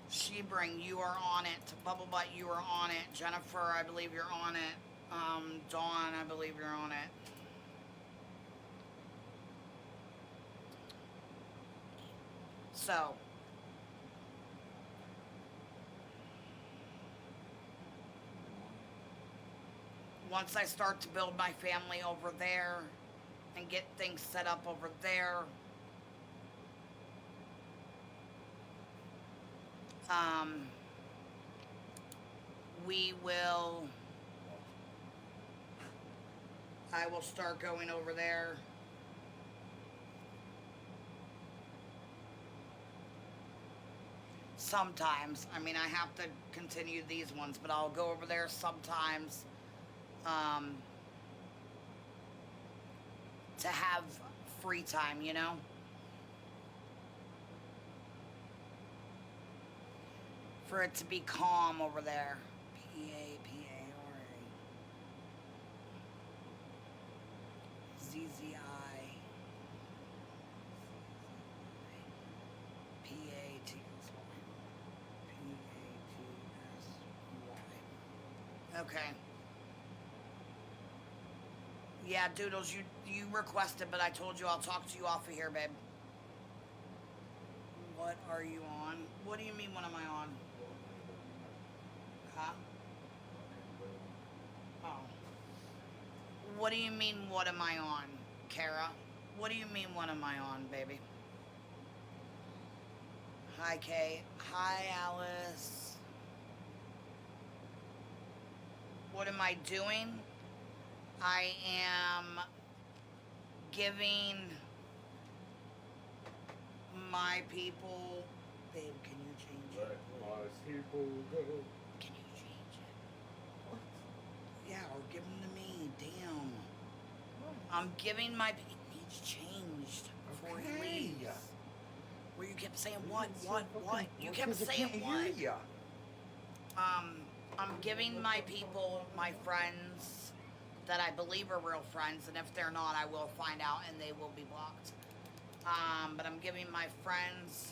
Shebring, you are on it. Bubblebutt, you are on it. Jennifer, I believe you're on it. Dawn, I believe you're on it. So, once I start to build my family over there and get things set up over there, I will start going over there. Sometimes. I mean, I have to continue these ones, but I'll go over there sometimes to have free time, you know? For it to be calm over there. P-A-P-A-R-A. Z-Z-I. P-A-T-S-Y. P-A-T-S-Y. Okay. Yeah, Doodles, you requested, but I told you I'll talk to you off of here, babe. What are you on? What do you mean, what am I on? Huh? Oh. What do you mean, what am I on, Kara? What do you mean, what am I on, baby? Hi, Kay. Hi, Alice. What am I doing? I am giving my people... Babe, can you change it? Let my people go. Can you change it? What? Yeah, or give them to me. Damn. I'm giving my... It needs changed before he leaves. Where you kept saying what? You kept saying what? I'm giving my people, my friends, that I believe are real friends, and if they're not, I will find out and they will be blocked. But I'm giving my friends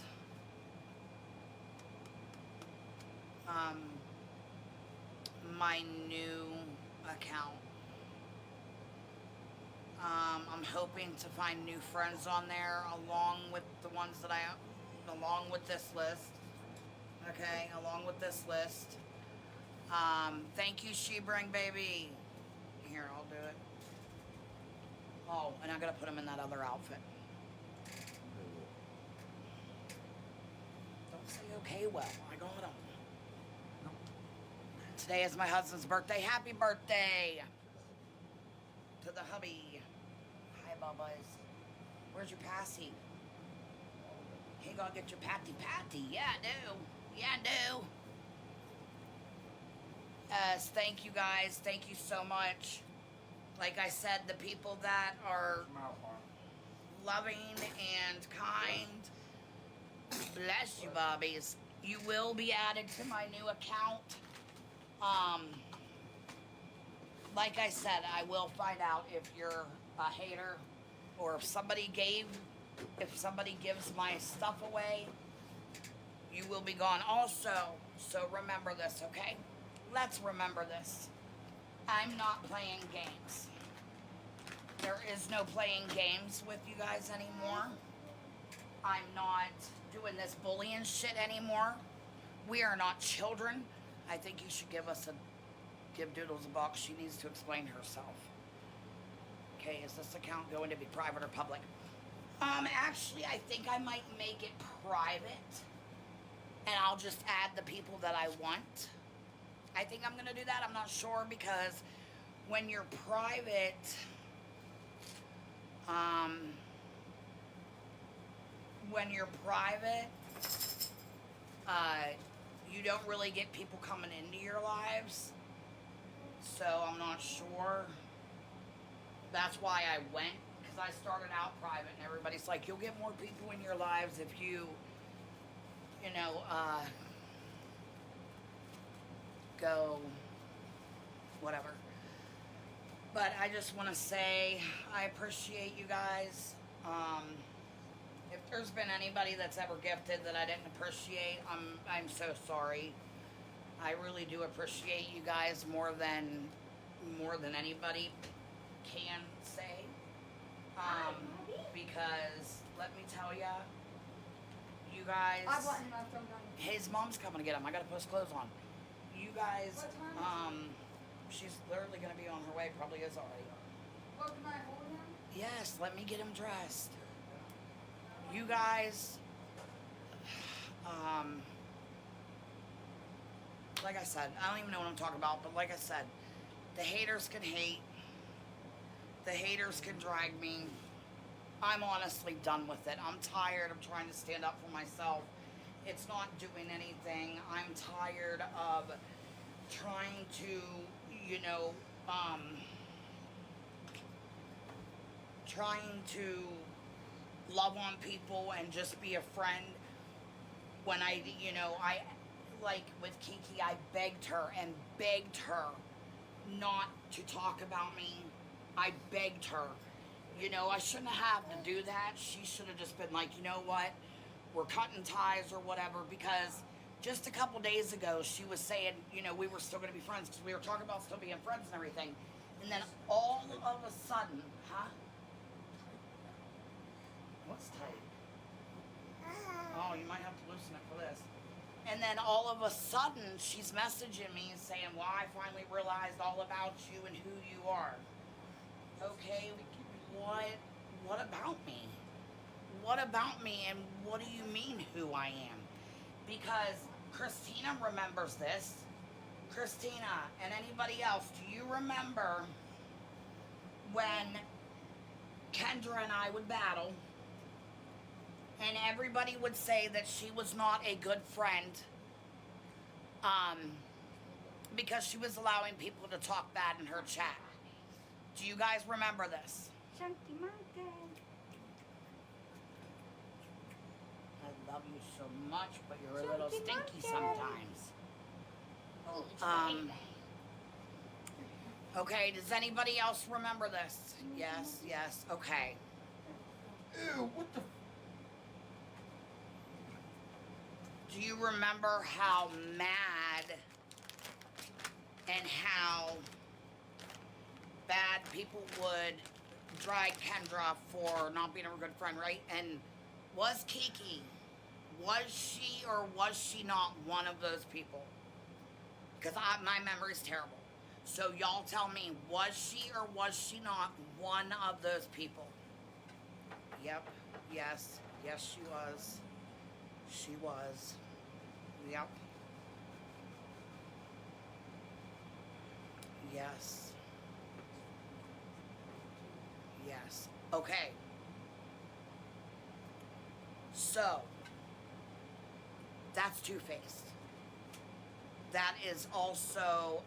my new account. I'm hoping to find new friends on there along with the ones that along with this list. Okay, along with this list. Thank you, Shebring, baby. Here, I'll do it. Oh, and I gotta put him in that other outfit. Don't say okay, well, I got him. Today is my husband's birthday. Happy birthday to the hubby. Hi, Bubba's. Where's your passy? Hey, go get your patty. Yeah, I do. Yeah, I do. Thank you guys. Thank you so much. Like I said, the people that are loving and kind, bless you, Bobbies. You will be added to my new account. Like I said, I will find out if you're a hater or if somebody gives my stuff away, you will be gone also. So remember this, okay? Let's remember this. I'm not playing games. There is no playing games with you guys anymore. I'm not doing this bullying shit anymore. We are not children. I think you should give Doodles a box. She needs to explain herself. Okay, is this account going to be private or public? Actually, I think I might make it private. And I'll just add the people that I want. I think I'm going to do that. I'm not sure because when you're private, you don't really get people coming into your lives. So I'm not sure. That's why I went, because I started out private and everybody's like, you'll get more people in your lives if you go whatever. But I just want to say I appreciate you guys. If there's been anybody that's ever gifted that I didn't appreciate, I'm so sorry. I really do appreciate you guys more than anybody can say. Because let me tell you, you guys. His mom's coming to get him. I gotta put his clothes on. You guys. She's literally gonna be on her way. Probably is already. Well, can I hold him? Yes. Let me get him dressed. You guys. Like I said, I don't even know what I'm talking about, but like I said, the haters can hate. The haters can drag me. I'm honestly done with it. I'm tired of trying to stand up for myself. It's not doing anything. I'm tired of trying to, trying to love on people and just be a friend. When I like with Kiki, I begged her not to talk about me. I begged her. I shouldn't have to do that. She should have just been like, you know what? We're cutting ties or whatever, because just a couple days ago, she was saying, we were still going to be friends because we were talking about still being friends and everything. And then all of a sudden, What's tight? Oh, you might have to loosen it for this. And then all of a sudden, she's messaging me saying, well, I finally realized all about you and who you are. Okay, what about me? What about me, and what do you mean who I am? Because Christina remembers this. Christina and anybody else, do you remember when Kendra and I would battle and everybody would say that she was not a good friend because she was allowing people to talk bad in her chat? Do you guys remember this? Chunky monkey. I love you so much, but you're a little Chunky stinky monkey. sometimes. Okay, does anybody else remember this? Yes, okay. Ew, what the? Do you remember how mad and how bad people would drag Kendra for not being a good friend, right? And was Kiki, was she or was she not one of those people? Because my memory's terrible. So y'all tell me, was she or was she not one of those people? Yep, yes, she was. She was. Yep. Yes. Yes. Okay. So, that's two-faced. That is also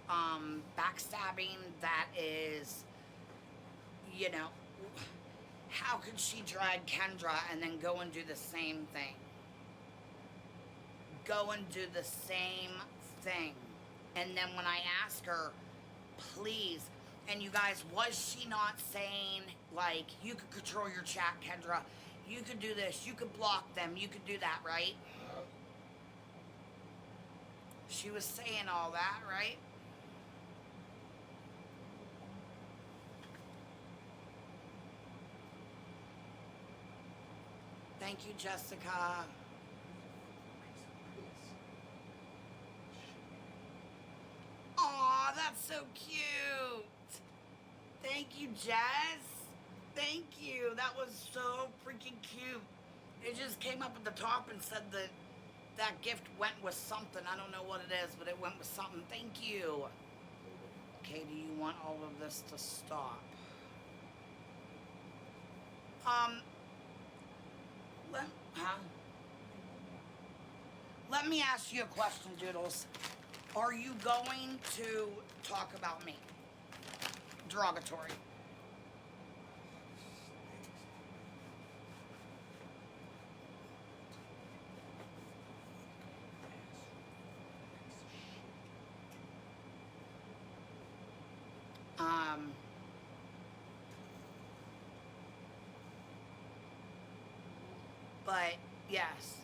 backstabbing. That is, how could she drag Kendra and then go and do the same thing? Go and do the same thing. And then when I ask her, please, and you guys, was she not saying, like, you could control your chat, Kendra, you could do this, you could block them, you could do that, right? She was saying all that, right? Thank you, Jessica. Aw, that's so cute. Thank you, Jess. Thank you. That was so freaking cute. It just came up at the top and said that that gift went with something. I don't know what it is, but it went with something. Thank you. Okay, do you want all of this to stop? Um, huh? Let me ask you a question, Doodles. Are you going to talk about me? Derogatory. Um, but yes,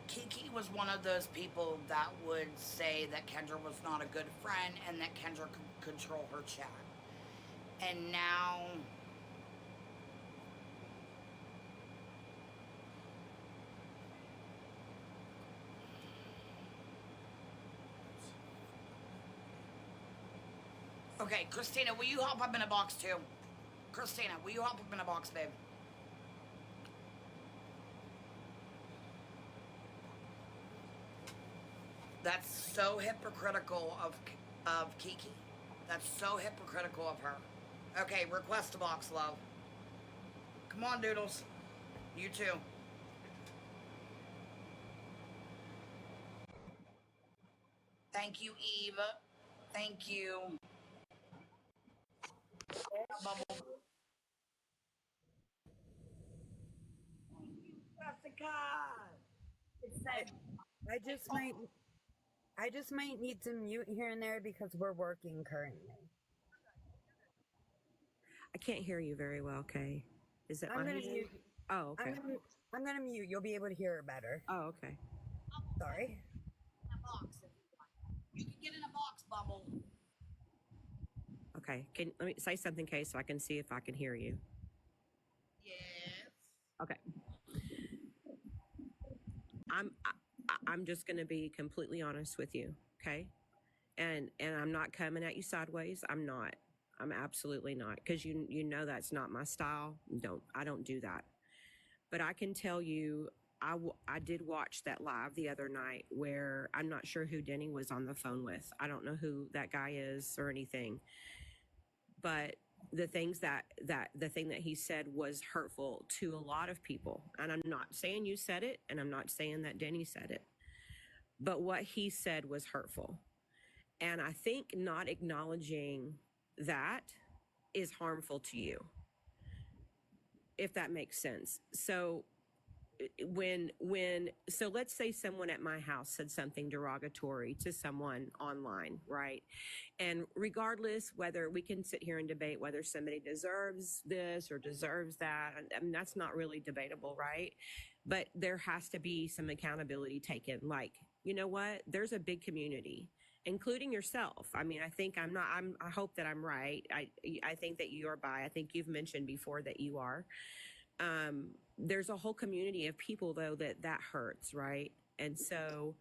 Kiki was one of those people that would say that Kendra was not a good friend and that Kendra could control her chat. And now, okay, Christina, will you hop up in a box too? Christina, will you hop up in a box, babe? That's so hypocritical of Kiki. That's so hypocritical of her. Okay, request a box, love. Come on, Doodles. You too. Thank you, Eva. Thank you. Bubble. Jessica. It I, said, I just might I just might need to mute here and there because we're working currently. I can't hear you very well, Kay. Is it I'm my gonna hand? mute. Oh, I'm okay. gonna I'm gonna mute. You'll be able to hear it better. Oh, okay. Sorry. in a box if you want. You can get in a box, Bubble. Okay. Let me say something, Kay, so I can see if I can hear you. Yes. Okay. I'm just going to be completely honest with you, okay? And I'm not coming at you sideways. I'm not. I'm absolutely not, because you know that's not my style. I don't do that. But I can tell you, I did watch that live the other night where I'm not sure who Denny was on the phone with. I don't know who that guy is or anything. But the thing that he said was hurtful to a lot of people. And I'm not saying you said it, and I'm not saying that Denny said it. But what he said was hurtful. And I think not acknowledging that is harmful to you, if that makes sense. So so let's say someone at my house said something derogatory to someone online, right? And regardless whether we can sit here and debate whether somebody deserves this or deserves that, I mean, that's not really debatable, right? But there has to be some accountability taken. Like, you know what? There's a big community, including yourself. I mean, I hope that I'm right. I think that you are bi. I think you've mentioned before that you are. There's a whole community of people though that hurts, right? And so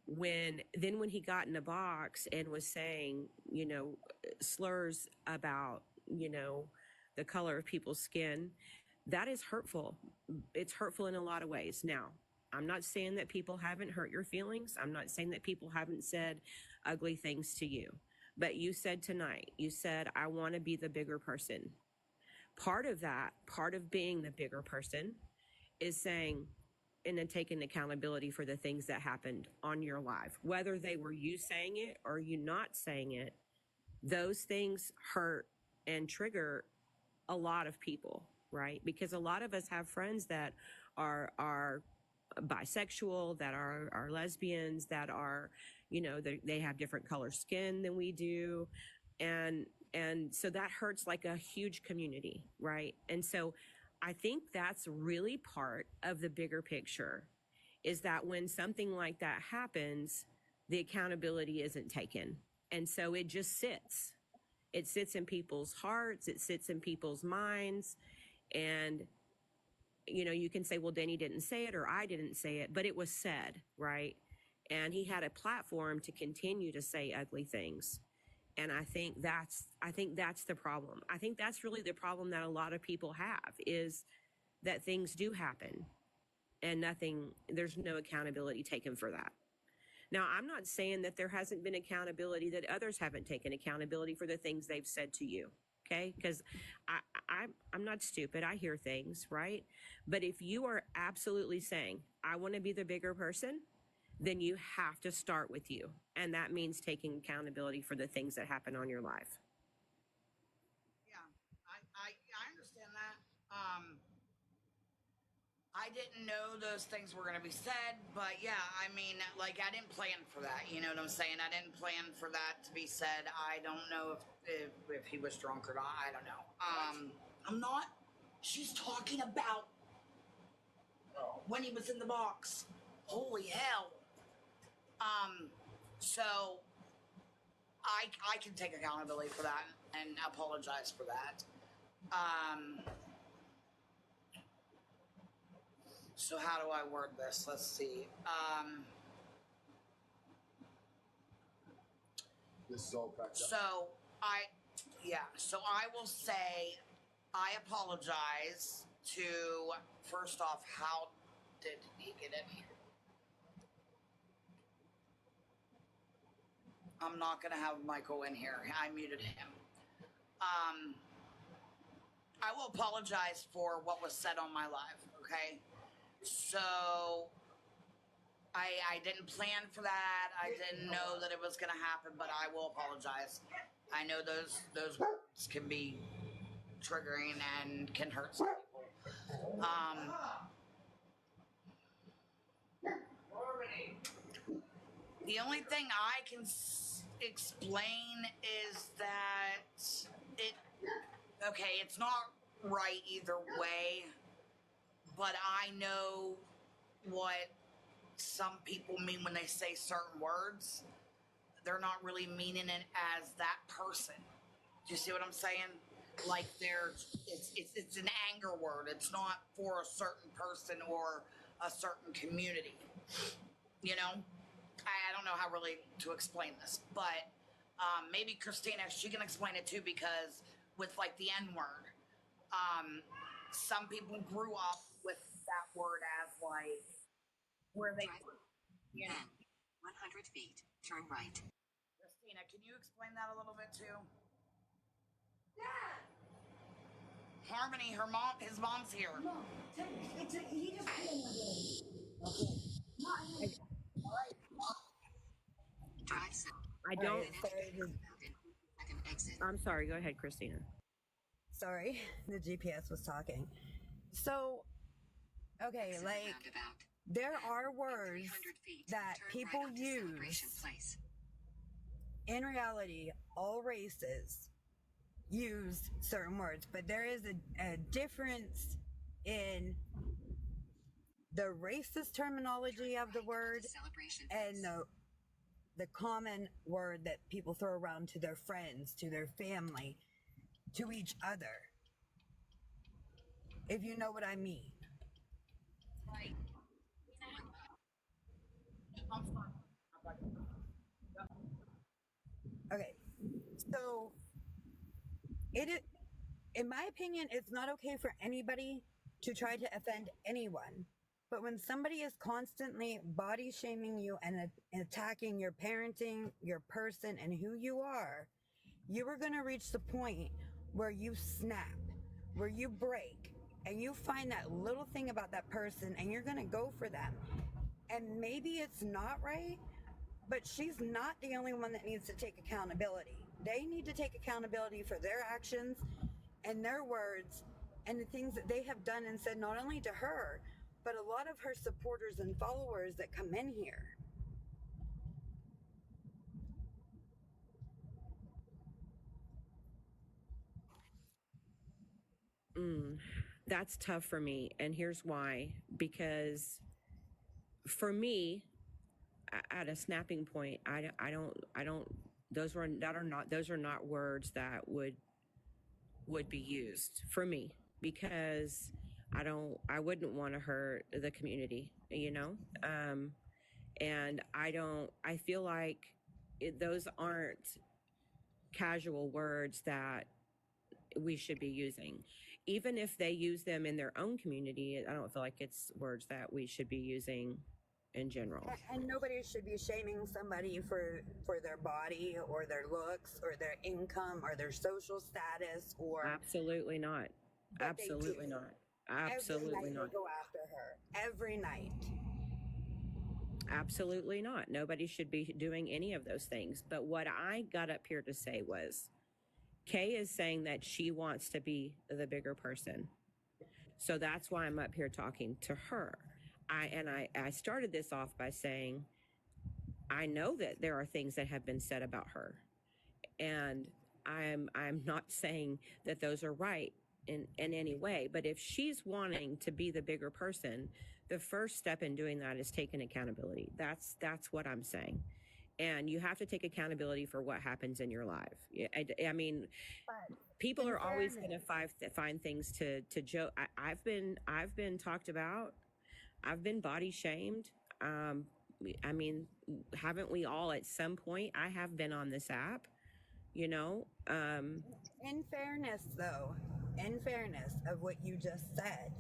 when he got in a box and was saying, slurs about, the color of people's skin, that is hurtful. It's hurtful in a lot of ways. Now, I'm not saying that people haven't hurt your feelings. I'm not saying that people haven't said ugly things to you. But you said tonight, I want to be the bigger person. Part of being the bigger person is saying and then taking accountability for the things that happened on your life, whether they were you saying it or you not saying it. Those things hurt and trigger a lot of people, right? Because a lot of us have friends that are bisexual, that are lesbians, that are, they have different color skin than we do. And so that hurts like a huge community, right? And so I think that's really part of the bigger picture, is that when something like that happens, the accountability isn't taken. And so it just sits. It sits in people's hearts, it sits in people's minds, and you can say, well, Denny didn't say it or I didn't say it, but it was said, right? And he had a platform to continue to say ugly things. And I think that's the problem. I think that's really the problem that a lot of people have, is that things do happen and there's no accountability taken for that. Now, I'm not saying that there hasn't been accountability, that others haven't taken accountability for the things they've said to you. Okay, because I'm not stupid. I hear things, right? But if you are absolutely saying, I want to be the bigger person, then you have to start with you. And that means taking accountability for the things that happen on your life. Yeah, I understand that. I didn't know those things were going to be said, but yeah, I mean, like, I didn't plan for that. You know what I'm saying? I didn't plan for that to be said. I don't know if he was drunk or not. I don't know. I'm not. She's talking about when he was in the box. Holy hell. So I can take accountability for that and apologize for that. So how do I word this? Let's see. This is all packed up. So I will say I apologize to, first off, how did he get in here? I'm not going to have Michael in here. I muted him. I will apologize for what was said on my live, okay? So I didn't plan for that. I didn't know that it was going to happen, but I will apologize. I know those words can be triggering and can hurt some people. The only thing I can explain is that it's not right either way, but I know what some people mean when they say certain words. They're not really meaning it as that person. Do you see what I'm saying? Like, it's an anger word. It's not for a certain person or a certain community. You know? I don't know how really to explain this, but maybe Christina, she can explain it too, because with like the N word, some people grew up with that word as like where they, you know. 100 feet, turn right. Christina, can you explain that a little bit too? Dad! Harmony, his mom's here. No, he just put in the okay. Not him. Drive south. I don't. Exit. I'm sorry. Go ahead, Christina. Sorry, the GPS was talking. So, okay, Exit like, roundabout. there are words 300 feet, that turn people right onto Celebration use. Place. In reality, all races use certain words, but there is a difference in the racist terminology of the word and the common word that people throw around to their friends, to their family, to each other. If you know what I mean. Like, Okay, so in my opinion, it's not okay for anybody to try to offend anyone. But when somebody is constantly body shaming you and attacking your parenting, your person, and who you are going to reach the point where you snap, where you break, and you find that little thing about that person and you're going to go for them. And maybe it's not right, but she's not the only one that needs to take accountability. They need to take accountability for their actions and their words and the things that they have done and said, not only to her, but a lot of her supporters and followers that come in here. That's tough for me. And here's why. Because for me, at a snapping point, I don't, those are not words that would be used for me, because I wouldn't want to hurt the community, you know? And I feel like those aren't casual words that we should be using. Even if they use them in their own community, I don't feel like it's words that we should be using in general. And nobody should be shaming somebody for their body or their looks or their income or their social status or Absolutely not. what they Absolutely do. not. Every Absolutely night not. they go after her. Every night. Absolutely not. Nobody should be doing any of those things. But what I got up here to say was, Kay is saying that she wants to be the bigger person. So that's why I'm up here talking to her. I started this off by saying, I know that there are things that have been said about her. And I'm not saying that those are right in any way. But if she's wanting to be the bigger person, the first step in doing that is taking accountability. That's what I'm saying. And you have to take accountability for what happens in your life. I mean, But people in are always going fairness, to find things to joke. I've been talked about. I've been body shamed. I mean, haven't we all at some point? I have been on this app, you know. in fairness though, in fairness of what you just said,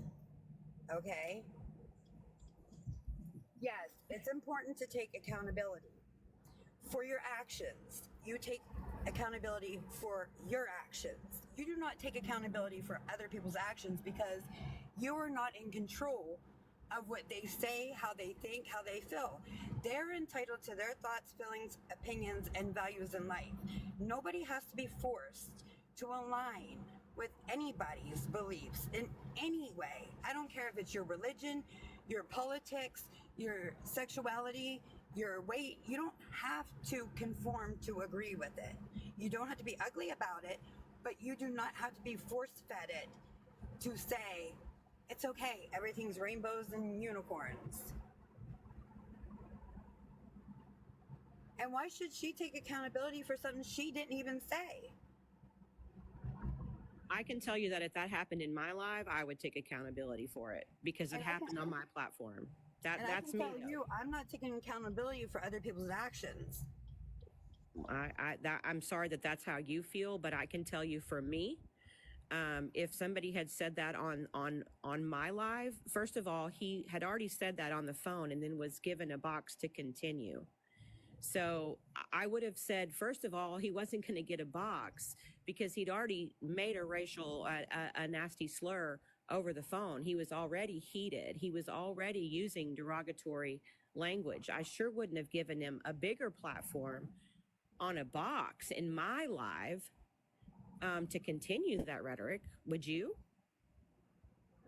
okay? Yes, it's important to take accountability for your actions. You take accountability for your actions. You do not take accountability for other people's actions because you are not in control of what they say, how they think, how they feel. They're entitled to their thoughts, feelings, opinions, and values in life. Nobody has to be forced to align with anybody's beliefs in any way. I don't care if it's your religion, your politics, your sexuality, your weight. You don't have to conform to agree with it. You don't have to be ugly about it, but you do not have to be force fed it to say, it's okay, everything's rainbows and unicorns. And why should she take accountability for something she didn't even say? I can tell you that if that happened in my life, I would take accountability for it because it And I happened can, on my platform. and I That's can me tell though. you, I'm not taking accountability for other people's actions. I'm sorry that that's how you feel, but I can tell you for me, if somebody had said that on my live, first of all, he had already said that on the phone and then was given a box to continue. So I would have said, first of all, he wasn't going to get a box because he'd already made a nasty slur over the phone. He was already heated. He was already using derogatory language. I sure wouldn't have given him a bigger platform on a box in my live to continue that rhetoric. Would you?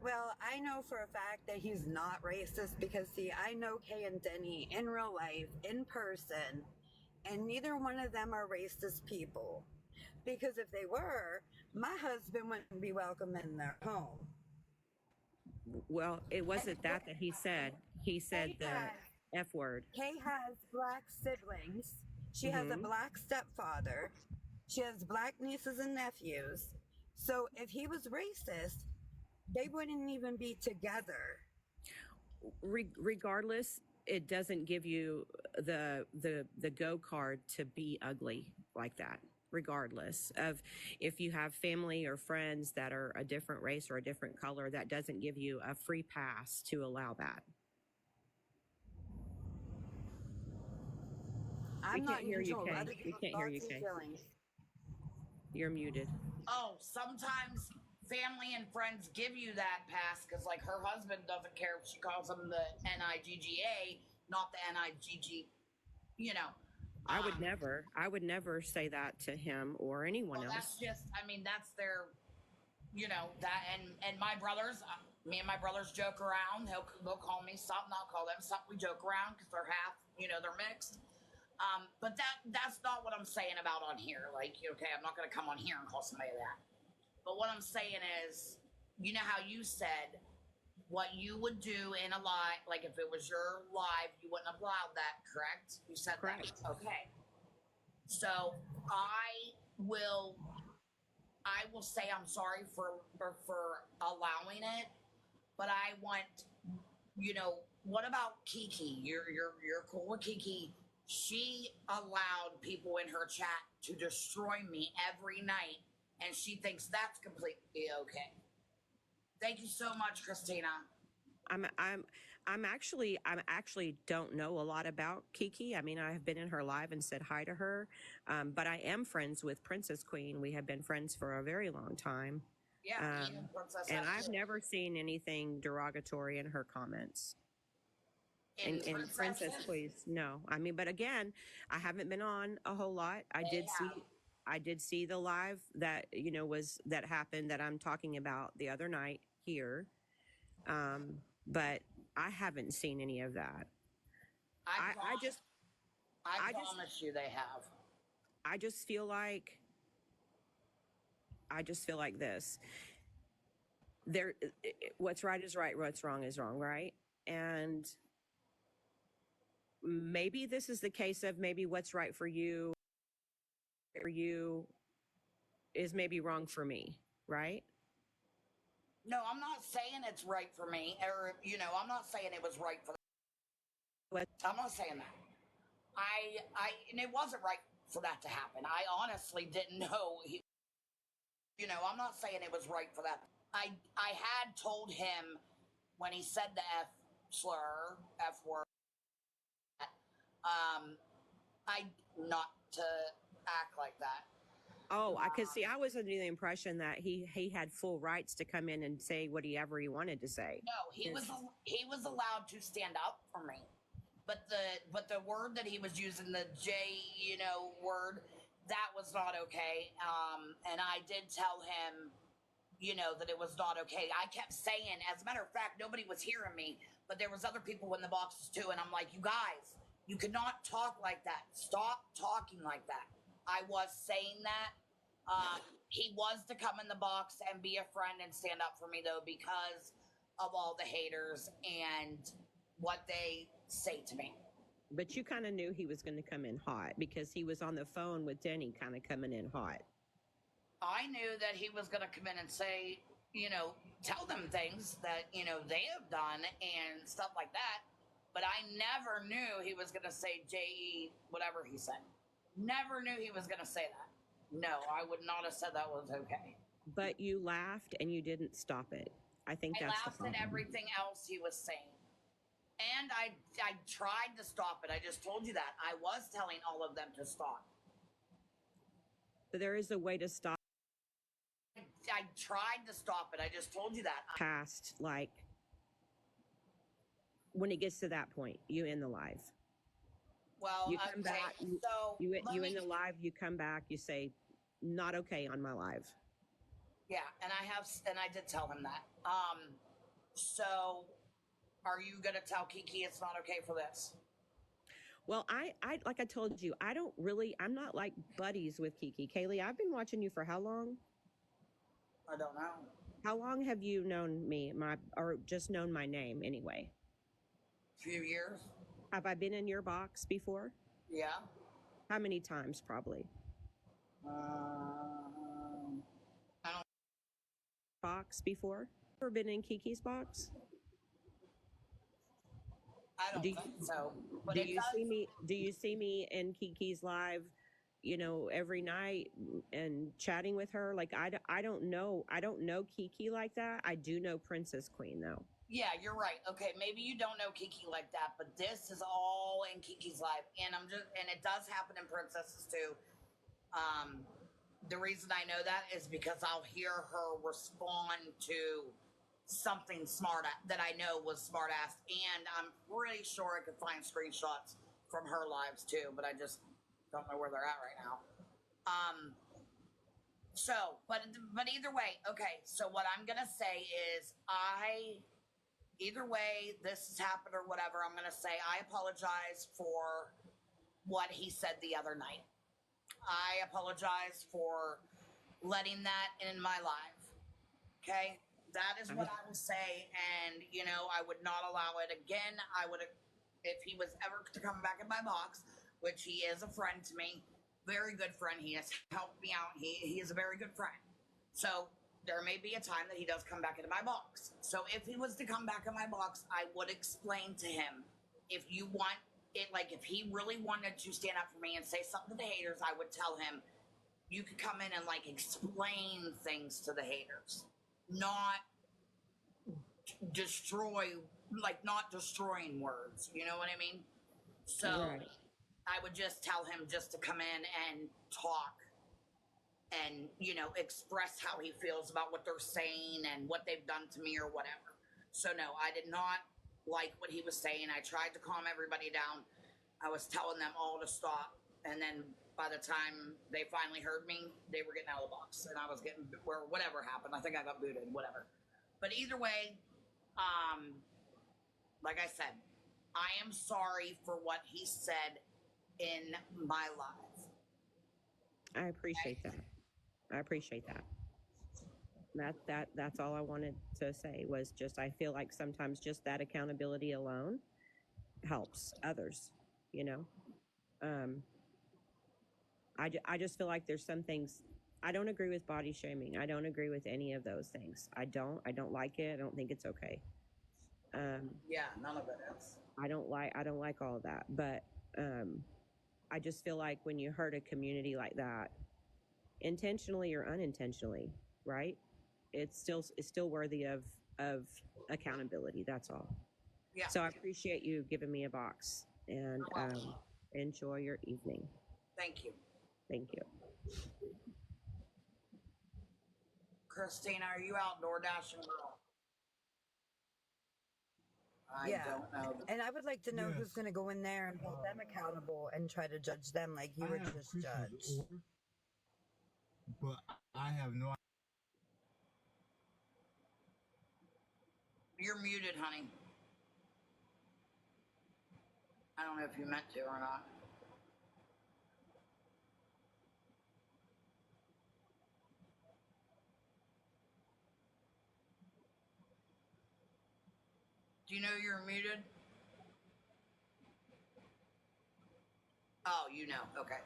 Well, I know for a fact that he's not racist because, see, I know Kay and Denny in real life, in person, and neither one of them are racist people. Because if they were, my husband wouldn't be welcome in their home. Well, it wasn't that he said. He said Kay the F word. has black siblings. She has a Mm-hmm. black stepfather. She has black nieces and nephews. So if he was racist, they wouldn't even be together. Regardless, it doesn't give you the go card to be ugly like that. Regardless of if you have family or friends that are a different race or a different color, that doesn't give you a free pass to allow that. We I'm not can't in hear you, control of Kay. other We people's can't hear you, thoughts and Kay. feelings. You're muted. Oh, sometimes family and friends give you that pass because, like, her husband doesn't care if she calls him the NIGGA, not the NIGG, you know. I would never say that to him or anyone Well, else. that's just, I mean, that's their, you know, that, and my brothers, me and my brothers joke around. They'll call me something, I'll call them something. We joke around because they're half, you know, they're mixed. But that's not what I'm saying about on here. Like, okay, I'm not going to come on here and call somebody that. But what I'm saying is, you know how you said what you would do in a live, like if it was your live, you wouldn't have allowed that, correct? You said Correct. that. Okay. So I will say I'm sorry for allowing it. but I want, what about Kiki? You're cool with Kiki. She allowed people in her chat to destroy me every night, and she thinks that's completely okay. Thank you so much, Christina. I'm actually don't know a lot about Kiki. I mean, I have been in her live and said hi to her, but I am friends with Princess Queen. We have been friends for a very long time. Yeah, me and Princess And have I've too. never seen anything derogatory in her comments. In And Princess, Princesses, please, no. I mean, but again, I haven't been on a whole lot. they have. I did see the live that that happened that I'm talking about the other night here. But I haven't seen any of that. I I, I promise. just I I just promise you, they have. I just feel like this. There, what's right is right, what's wrong is wrong, right? And maybe this is the case of maybe what's right for you is maybe wrong for me, right? No, I'm not saying it's right for me, or I'm not saying it was right for. What I'm not saying that. And it wasn't right for that to happen. I honestly didn't know. I'm not saying it was right for that. I had told him when he said the F word, um, I not to act like that. Oh, I could see. I was under the impression that he had full rights to come in and say whatever he wanted to say. No, he was allowed to stand up for me, but the word that he was using, the J, word, that was not okay. And I did tell him, that it was not okay. I kept saying, as a matter of fact, nobody was hearing me, but there was other people in the boxes too, and I'm like, you guys, you cannot talk like that. Stop talking like that. I was saying that. He was to come in the box and be a friend and stand up for me though, because of all the haters and what they say to me. But you kind of knew he was going to come in hot because he was on the phone with Denny, kind of coming in hot. I knew that he was going to come in and say, tell them things that, they have done and stuff like that. But I never knew he was going to say J.E., whatever he said. Never knew he was going to say that. No, I would not have said that was okay. But you laughed and you didn't stop it. I think I that's the laughed at problem. everything else he was saying. And I tried to stop it. I just told you that. I was telling all of them to stop. But there is a way to stop I tried to stop it. I just told you that. past, like, when it gets to that point, you end the live. Well, You come okay, back, so you in the live, you come back, you say, not okay on my live. Yeah, and I did tell him that. So are you gonna tell Kiki it's not okay for this? Well, I like I told you, I'm not like buddies with Kiki. Kayleigh, I've been watching you for how long? I don't know. How long have you known me, or just known my name anyway? Few years. Have I been in your box before? Yeah. How many times, probably? I don't. Box before? Ever been in Kiki's box? I don't Do you, think so. But do it you see does. me? Do you see me in Kiki's live? Every night and chatting with her. Like I don't know Kiki like that. I do know Princess Queen though. Yeah, you're right. Okay, maybe you don't know Kiki like that, but this is all in Kiki's life, and it does happen in Princesses too. The reason I know that is because I'll hear her respond to something smart that I know was smart ass, and I'm pretty sure I could find screenshots from her lives too, but I just don't know where they're at right now. So, but either way, okay. So what I'm gonna say is, either way this has happened or whatever, I'm gonna say I apologize for what he said the other night. I apologize for letting that in my life. Okay? That is what I will say. And, I would not allow it again. I would, if he was ever to come back in my box, which he is a friend to me, very good friend. He has helped me out. He is a very good friend. So there may be a time that he does come back into my box. So if he was to come back in my box, I would explain to him, if you want it, like if he really wanted to stand up for me and say something to the haters, I would tell him, you could come in and like explain things to the haters, not destroy, like not destroying words. You know what I mean? So Right. I would just tell him just to come in and talk and, you know, express how he feels about what they're saying and what they've done to me or whatever. So no, I did not like what he was saying. I tried to calm everybody down. I was telling them all to stop, and then by the time they finally heard me, they were getting out of the box, and I was getting, or whatever happened. I think I got booted, whatever. But either way, like I said, I am sorry for what he said in my life. I appreciate that. I appreciate that. That's all I wanted to say was just I feel like sometimes just that accountability alone helps others, you know. I just feel like there's some things I don't agree with body shaming. I don't agree with any of those things. I don't like it. I don't think it's okay. Yeah, none of it is. I don't like all of that, but I just feel like when you hurt a community like that, intentionally or unintentionally, right? It's still worthy of accountability. That's all. Yeah. So I appreciate you giving me a box, and enjoy your evening. Thank you. Thank you. Christina, are you outdoor dashing, girl? I Yeah. don't know. And I would like to know Yes. who's going to go in there and hold them accountable and try to judge them like you I were have just Chris's judged. order, but I have no. You're muted, honey. I don't know if you meant to or not. Do you know you're muted? Oh, you know. Okay.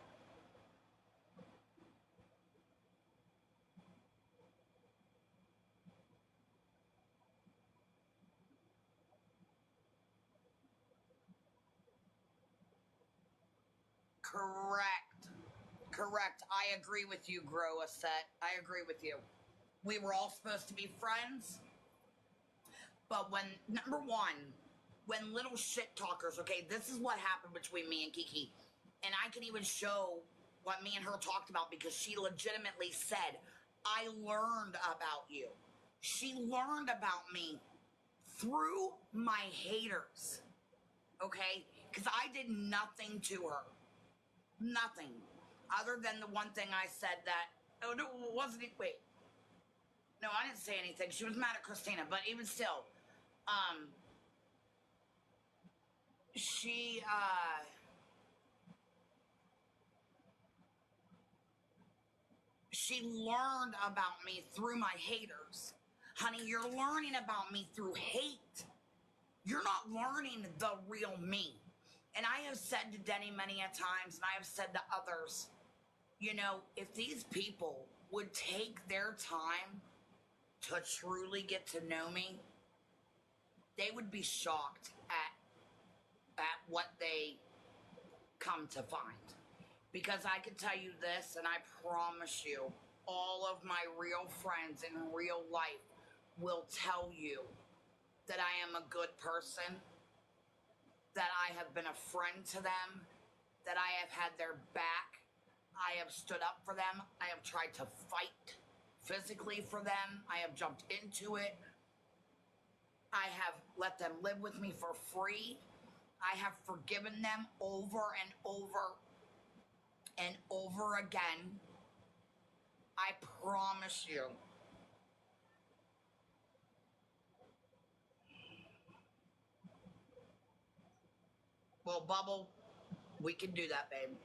Correct. Correct. I agree with you, Grow a Set. I agree with you. We were all supposed to be friends, but when, number one, when little shit talkers, okay, this is what happened between me and Kiki. And I can even show what me and her talked about because she legitimately said, I learned about you. She learned about me through my haters, okay? Because I did nothing to her. Nothing. Other than the one thing I said that, oh, no, wasn't it? Wait. No, I didn't say anything. She was mad at Christina, but even still, she, she learned about me through my haters. Honey, you're learning about me through hate. You're not learning the real me. And I have said to Denny many a times, and I have said to others, you know, if these people would take their time to truly get to know me, they would be shocked at what they come to find. Because I can tell you this, and I promise you, all of my real friends in real life will tell you that I am a good person, that I have been a friend to them, that I have had their back, I have stood up for them, I have tried to fight physically for them, I have jumped into it, I have let them live with me for free, I have forgiven them over and over and over again. I promise you. Well, Bubble, we can do that, babe.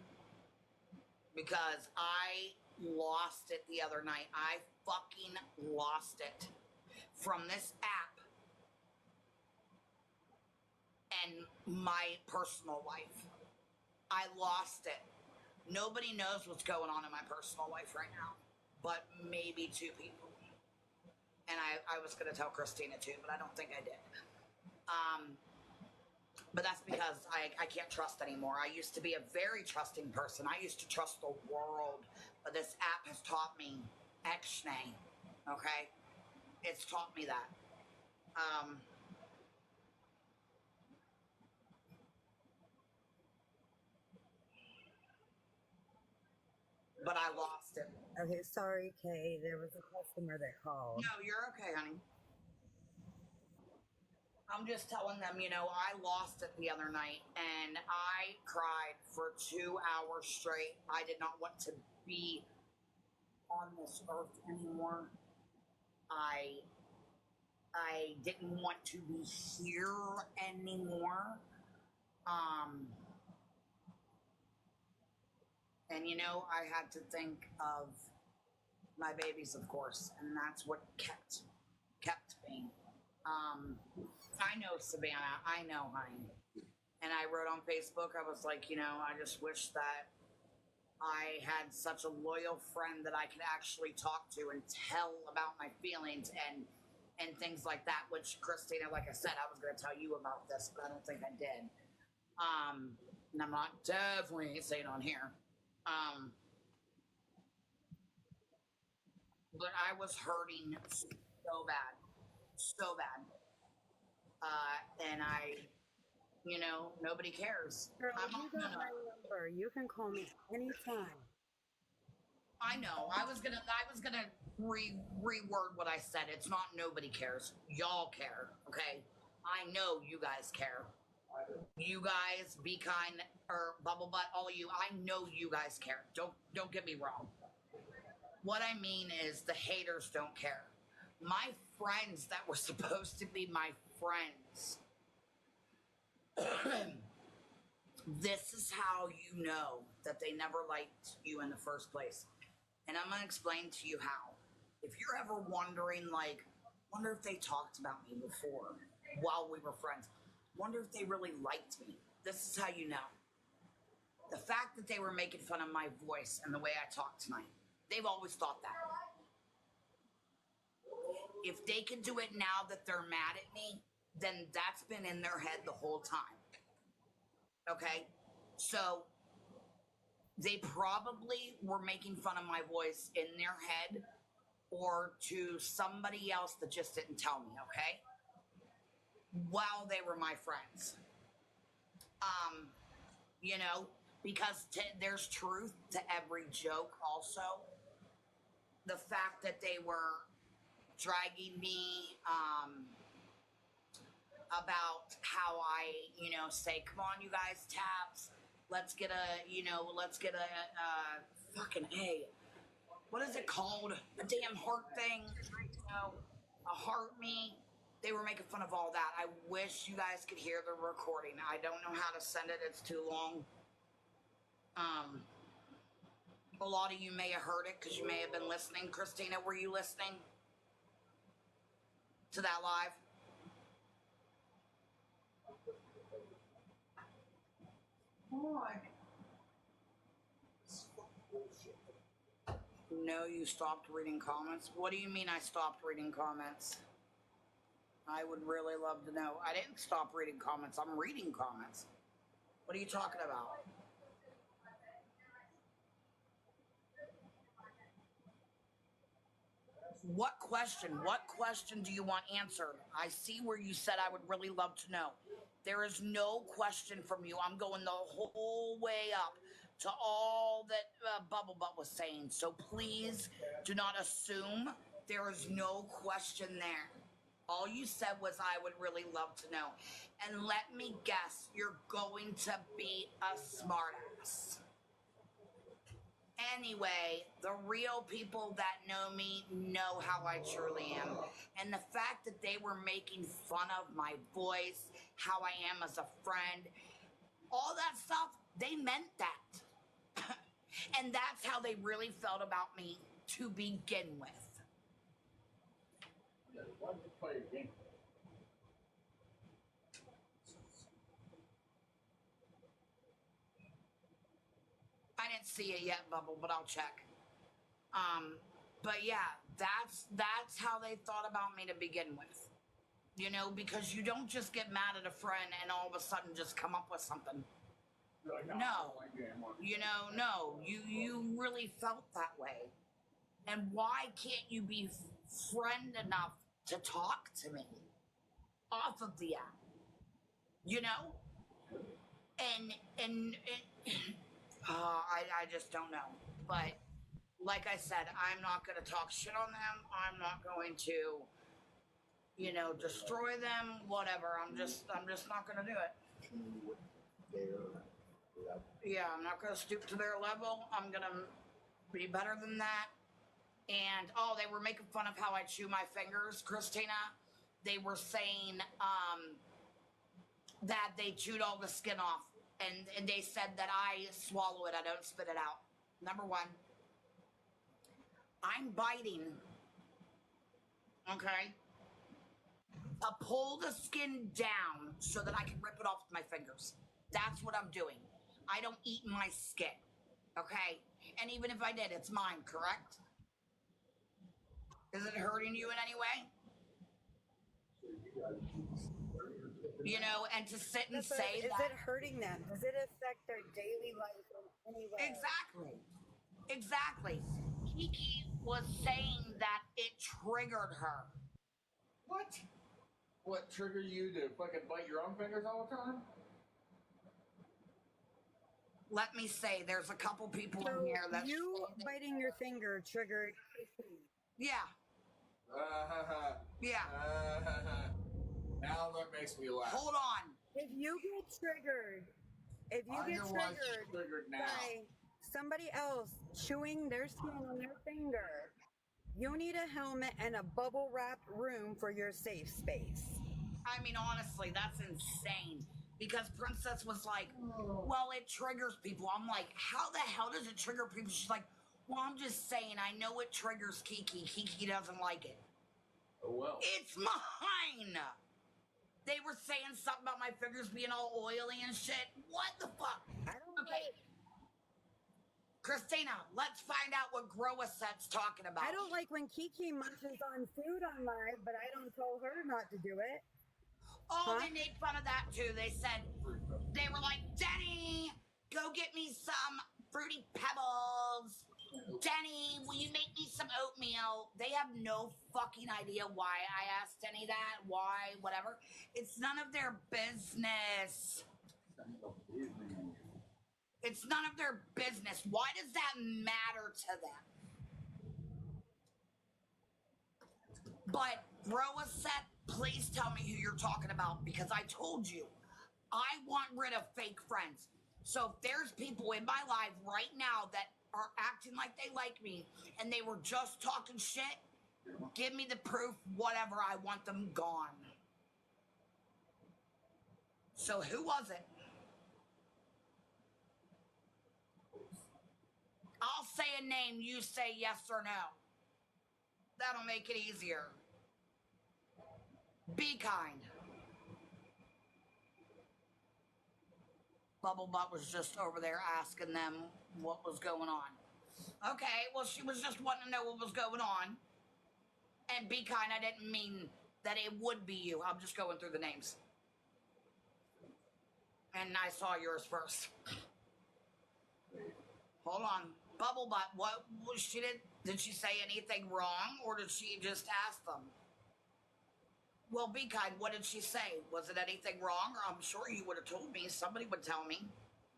Because I lost it the other night. I fucking lost it. From this app and my personal life. I lost it. Nobody knows what's going on in my personal life right now, but maybe two people. And I was going to tell Christina too, but I don't think I did. But that's because I can't trust anymore. I used to be a very trusting person. I used to trust the world, but this app has taught me X-nay, okay? It's taught me that. But I lost it. Okay, sorry, Kay. There was a customer that called. No, you're okay, honey. I'm just telling them, I lost it the other night and I cried for 2 hours straight. I did not want to be on this earth anymore. I didn't want to be here anymore. And I had to think of my babies, of course, and that's what kept me. I know, Savannah. I know, honey. And I wrote on Facebook, I was like, I just wish that I had such a loyal friend that I could actually talk to and tell about my feelings and things like that, which Christina, like I said, I was going to tell you about this, but I don't think I did. And I'm not definitely saying on here. But I was hurting so bad. And nobody cares. Girl, you got my number. You can call me anytime. I know. I was gonna reword what I said. It's not nobody cares. Y'all care, okay? I know you guys care. You guys, Be Kind or Bubble Butt, all of you. I know you guys care. Don't get me wrong. What I mean is the haters don't care. My friends that were supposed to be my friends. This is how you know that they never liked you in the first place. And I'm going to explain to you how. If you're ever wondering, wonder if they talked about me before while we were friends. Wonder if they really liked me. This is how you know. The fact that they were making fun of my voice and the way I talk tonight. They've always thought that. If they can do it now that they're mad at me, then that's been in their head the whole time. Okay? So, they probably were making fun of my voice in their head or to somebody else that just didn't tell me, okay? While they were my friends. Because there's truth to every joke also. The fact that they were dragging me about how I, say, come on, you guys, taps. Let's get a fucking A. What is it called? A damn heart thing. A heart me. They were making fun of all that. I wish you guys could hear the recording. I don't know how to send it. It's too long. A lot of you may have heard it because you may have been listening. Christina, were you listening to that live? No, you stopped reading comments? What do you mean I stopped reading comments? I would really love to know. I didn't stop reading comments. I'm reading comments. What are you talking about? What question do you want answered? I see where you said I would really love to know. There is no question from you. I'm going the whole way up to all that Bubble Butt was saying. So please do not assume there is no question there. All you said was I would really love to know. And let me guess, you're going to be a smartass. Anyway, the real people that know me know how I truly am. And the fact that they were making fun of my voice, how I am as a friend, all that stuff, they meant that. And that's how they really felt about me to begin with. Why did you play a game? I didn't see it yet, Bubble, but I'll check. But yeah, That's how they thought about me to begin with. You know, because you don't just get mad at a friend and all of a sudden just come up with something. No. You know, no. You really felt that way. And why can't you be friend enough to talk to me off of the app? You know? And I just don't know. But like I said, I'm not going to talk shit on them. I'm not going to, you know, destroy them. Whatever. I'm just not going to do it. Yeah, I'm not going to stoop to their level. I'm going to be better than that. And oh, they were making fun of how I chew my fingers, Christina. They were saying that they chewed all the skin off, and they said that I swallow it. I don't spit it out. Number one, I'm biting. Okay. To pull the skin down so that I can rip it off with my fingers. That's what I'm doing. I don't eat my skin. Okay? And even if I did, it's mine, correct? Is it hurting you in any way? You know, and to sit and say Is that. it hurting them? Does it affect their daily life in any way? Exactly. Kiki was saying that it triggered her. What? What triggered you to fucking bite your own fingers all the time? Let me say, there's a couple people So in here that you biting your finger triggered. yeah. Yeah. Now that makes me laugh. Hold on. If you get triggered, by somebody else chewing their skin on their finger, you need a helmet and a bubble wrapped room for your safe space. I mean, honestly, that's insane. Because Princess was like, well, it triggers people. I'm like, how the hell does it trigger people? She's like, well, I'm just saying, I know it triggers Kiki. Kiki doesn't like it. Oh, well. It's mine. They were saying something about my fingers being all oily and shit. What the fuck? I don't Okay. Christina, let's find out what Growaset's talking about. I don't like when Kiki munches on food on live, but I don't tell her not to do it. Oh, they made fun of that too. They said, they were like, Denny, go get me some Fruity Pebbles. Denny, will you make me some oatmeal? They have no fucking idea why I asked Denny that, why, whatever. It's none of their business. It's none of their business. Why does that matter to them? But Growaset, please tell me who you're talking about, because I told you, I want rid of fake friends. So if there's people in my life right now that are acting like they like me and they were just talking shit, give me the proof, whatever, I want them gone. So who was it? I'll say a name, you say yes or no. That'll make it easier. Be kind. Bubble Butt was just over there asking them what was going on. Okay, well, she was just wanting to know what was going on. And Be Kind, I didn't mean that it would be you. I'm just going through the names. And I saw yours first. Hold on. Bubble Butt, what was she did she say anything wrong, or did she just ask them? Well, Be Kind, what did she say? Was it anything wrong? Or I'm sure you would have told me. Somebody would tell me.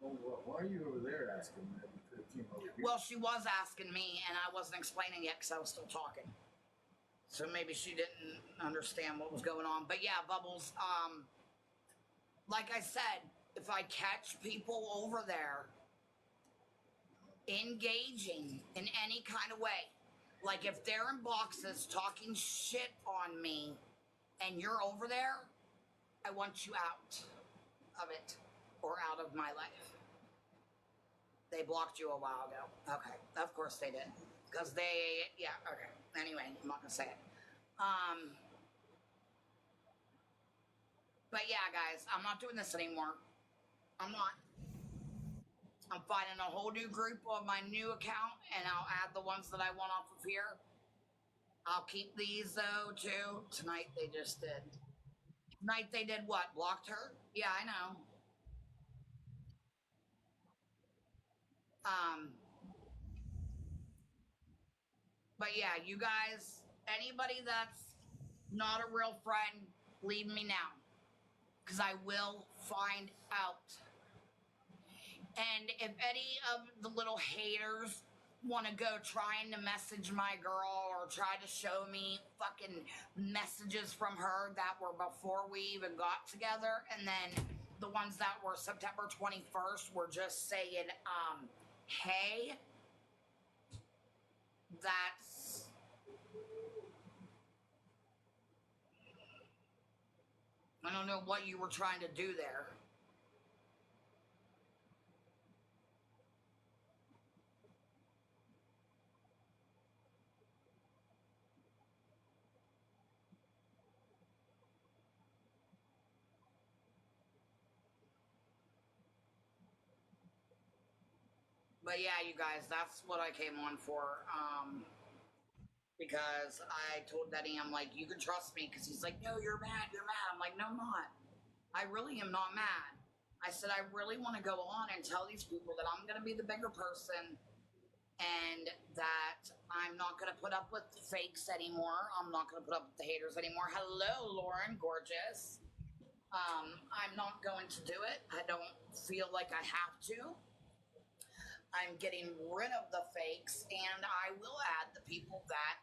Well, why are you over there asking that? Well, she was asking me, and I wasn't explaining yet because I was still talking. So maybe she didn't understand what was going on. But yeah, Bubbles, like I said, if I catch people over there engaging in any kind of way, like if they're in boxes talking shit on me and you're over there, I want you out of it or out of my life. They blocked you a while ago. Okay, of course they did. Because yeah, okay. Anyway, I'm not going to say it. But yeah, guys, I'm not doing this anymore. I'm not. I'm finding a whole new group on my new account, and I'll add the ones that I want off of here. I'll keep these though too. Tonight they just did. Tonight they did what? Blocked her? Yeah, I know. Um, but yeah, you guys, anybody that's not a real friend, leave me now. Because I will find out. And if any of the little haters want to go trying to message my girl or try to show me fucking messages from her that were before we even got together, and then the ones that were September 21st were just saying, hey, that's I don't know what you were trying to do there. But yeah, you guys, that's what I came on for. Because I told Denny, I'm like, you can trust me, because he's like, no, you're mad, you're mad. I'm like, no, I'm not. I really am not mad. I said, I really want to go on and tell these people that I'm going to be the bigger person and that I'm not going to put up with the fakes anymore. I'm not going to put up with the haters anymore. Hello, Lauren, gorgeous. I'm not going to do it. I don't feel like I have to. I'm getting rid of the fakes, and I will add the people that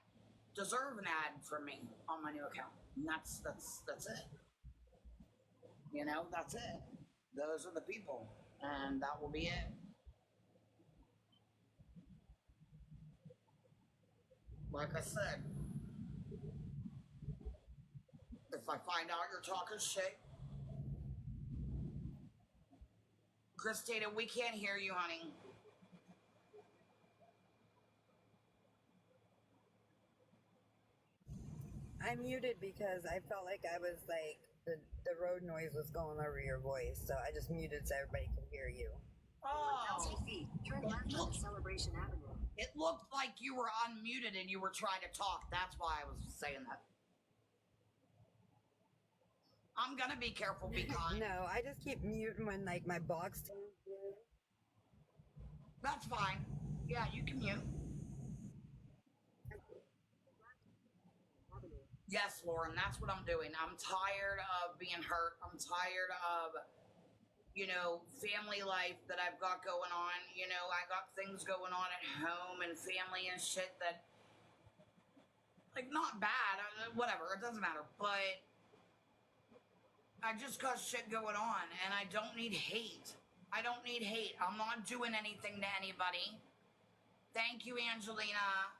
deserve an ad from me on my new account. And that's it. You know, that's it. Those are the people, and that will be it. Like I said, if I find out you're talking shit, Christina, we can't hear you, honey. I muted because I felt like I was like the road noise was going over your voice, so I just muted so everybody could hear you. Oh, 1,000 feet, turn left on Celebration Avenue. it looked like you were unmuted and you were trying to talk. That's why I was saying that. I'm gonna be careful, be kind. No, I just keep muting when like my box. That's fine. Yeah, you can mute. Yes, Lauren, that's what I'm doing. I'm tired of being hurt. I'm tired of, family life that I've got going on. I got things going on at home and family and shit that, like, not bad, whatever, it doesn't matter. But I just got shit going on and I don't need hate. I don't need hate. I'm not doing anything to anybody. Thank you, Angelina.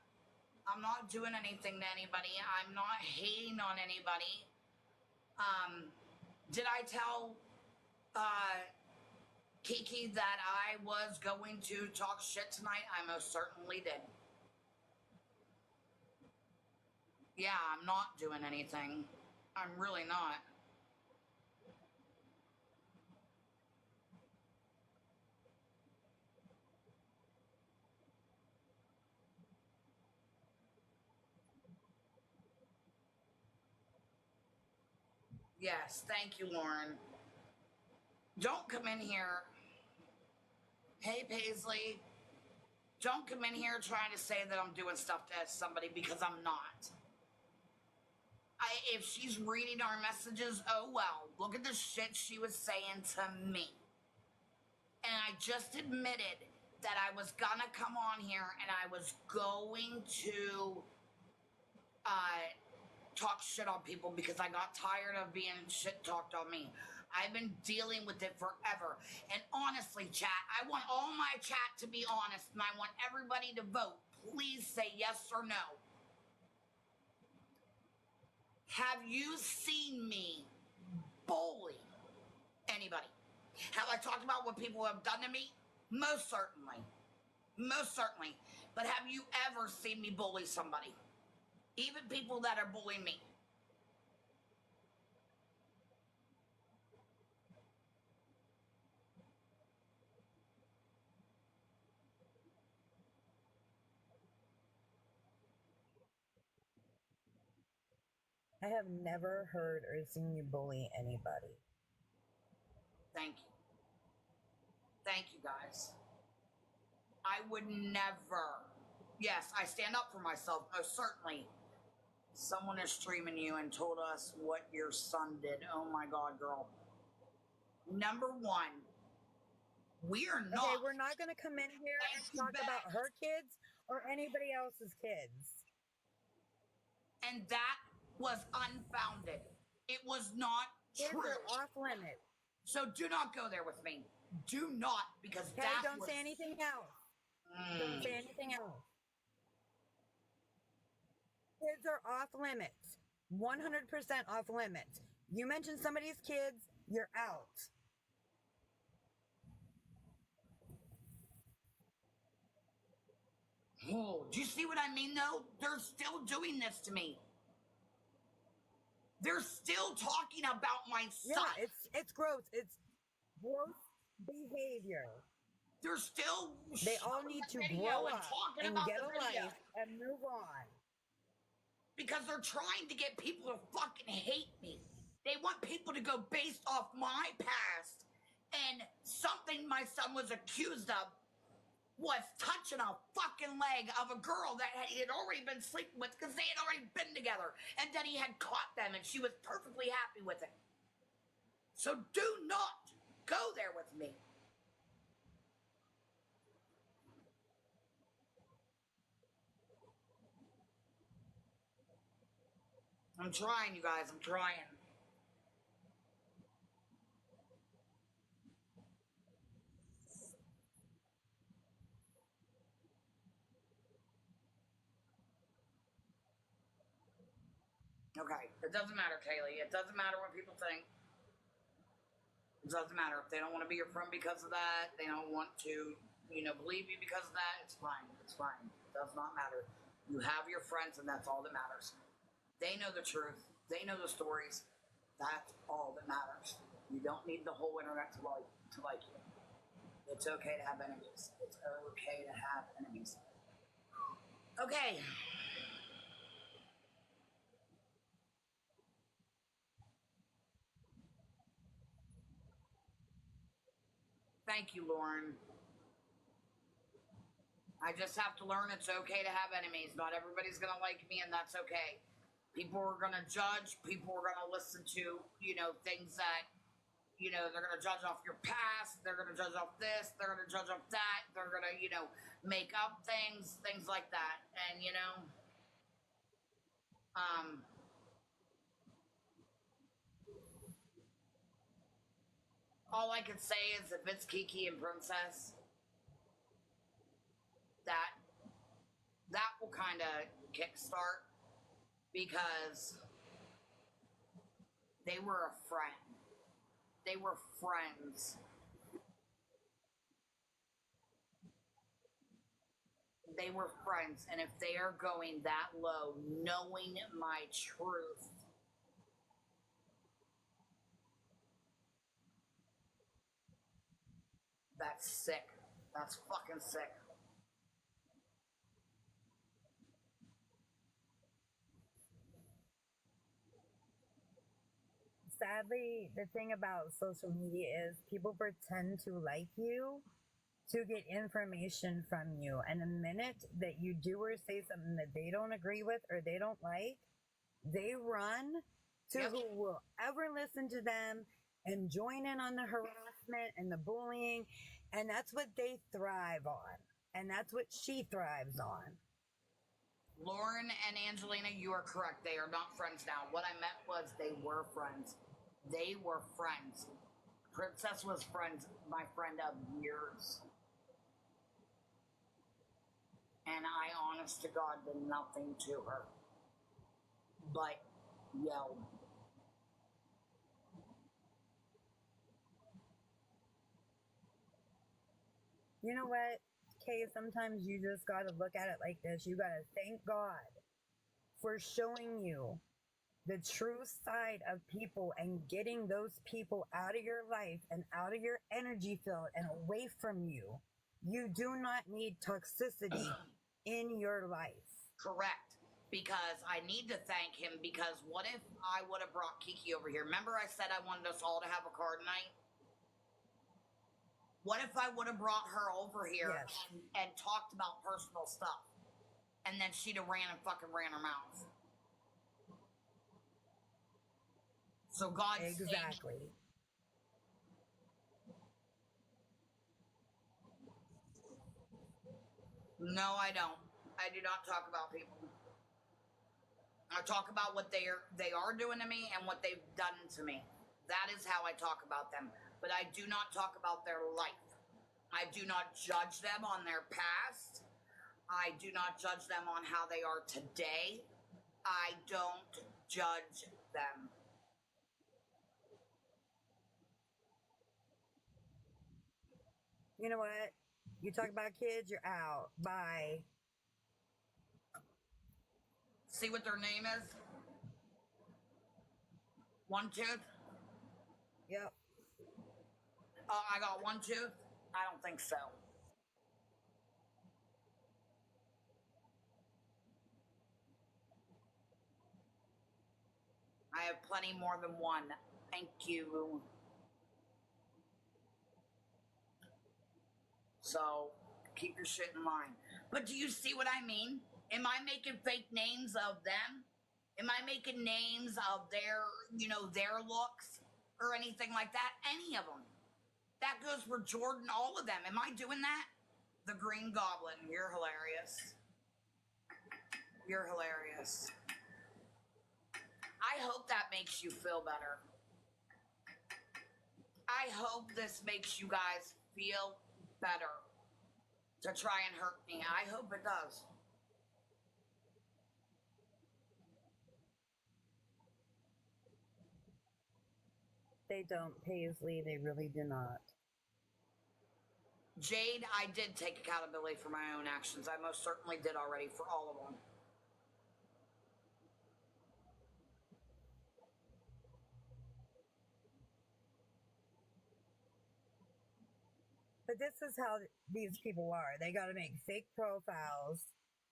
I'm not doing anything to anybody. I'm not hating on anybody. Did I tell Kiki that I was going to talk shit tonight? I most certainly did. Yeah, I'm not doing anything. I'm really not. Yes, thank you, Lauren. Don't come in here. Hey, Paisley. Don't come in here trying to say that I'm doing stuff to somebody, because I'm not. If she's reading our messages, oh well. Look at the shit she was saying to me. And I just admitted that I was gonna come on here and I was going to talk shit on people because I got tired of being shit talked on me. I've been dealing with it forever. And honestly, chat, I want all my chat to be honest, and I want everybody to vote. Please say yes or no. Have you seen me bully anybody? Have I talked about what people have done to me? Most certainly. Most certainly. But have you ever seen me bully somebody? Even people that are bullying me. I have never heard or seen you bully anybody. Thank you. Thank you, guys. I would never. Yes, I stand up for myself, most certainly. Someone is streaming you and told us what your son did. Oh my God, girl. Number one, we are not. Okay, we're not going to come in here and Thank you, talk about Beth. her kids or anybody else's kids. And that was unfounded. It was not Kids true. are off limits. So do not go there with me. Do not, because Okay, that don't was. say anything else. Don't say anything else. Kids are off limits. 100% off limits. You mention somebody's kids, you're out. Oh, do you see what I mean, though? They're still doing this to me. They're still talking about my son. Yeah, it's gross. It's gross behavior. They're still. They all need to grow up and get a video. life and move on. Because they're trying to get people to fucking hate me. They want people to go based off my past, and something my son was accused of was touching a fucking leg of a girl that he had already been sleeping with because they had already been together, and then he had caught them and she was perfectly happy with it. So do not go there with me. I'm trying, you guys. I'm trying. Okay, it doesn't matter, Kayleigh. It doesn't matter what people think. It doesn't matter. If they don't want to be your friend because of that, they don't want to, believe you because of that, it's fine. It's fine. It does not matter. You have your friends, and that's all that matters. They know the truth. They know the stories. That's all that matters. You don't need the whole internet to like you. It's okay to have enemies. It's okay to have enemies. Okay. Thank you, Lauren. I just have to learn it's okay to have enemies. Not everybody's going to like me, and that's okay. People are going to judge. People are going to listen to, things that, they're going to judge off your past. They're going to judge off this. They're going to judge off that. They're going to, make up things like that. And, all I can say is if it's Kiki and Princess, that will kind of kickstart because they were a friend. They were friends. They were friends, and if they are going that low, knowing my truth, that's sick. That's fucking sick. Sadly, the thing about social media is people pretend to like you to get information from you. And the minute that you do or say something that they don't agree with or they don't like, they run to who will ever listen to them and join in on the harassment and the bullying. And that's what they thrive on. And that's what she thrives on. Lauren and Angelina, you are correct. They are not friends now. What I meant was they were friends. They were friends. Princess was my friend of years. And I, honest to God, did nothing to her. But yelled. You know what, Kay, sometimes you just gotta look at it like this. You gotta thank God for showing you the true side of people and getting those people out of your life and out of your energy field and away from you. You do not need toxicity in your life. Correct. because I need to thank him because what if I would have brought Kiki over here? Remember I said I wanted us all to have a card night? What if I would have brought her over here Yes. and talked about personal stuff? And then she'd have ran her mouth. So God saved me. Exactly. No, I don't. I do not talk about people. I talk about what they are doing to me and what they've done to me. That is how I talk about them. But I do not talk about their life. I do not judge them on their past. I do not judge them on how they are today. I don't judge them. You know what? You talk about kids, you're out. Bye. See what their name is? One Tooth? Yep. I got One Tooth? I don't think so. I have plenty more than one. Thank you. So, keep your shit in line. But do you see what I mean? Am I making fake names of them? Am I making names of their, their looks or anything like that? Any of them. That goes for Jordan, all of them. Am I doing that? The Green Goblin, you're hilarious. You're hilarious. I hope that makes you feel better. I hope this makes you guys feel better to try and hurt me. I hope it does. They don't, Paisley. They really do not. Jade, I did take accountability for my own actions. I most certainly did already for all of them. But this is how these people are. They got to make fake profiles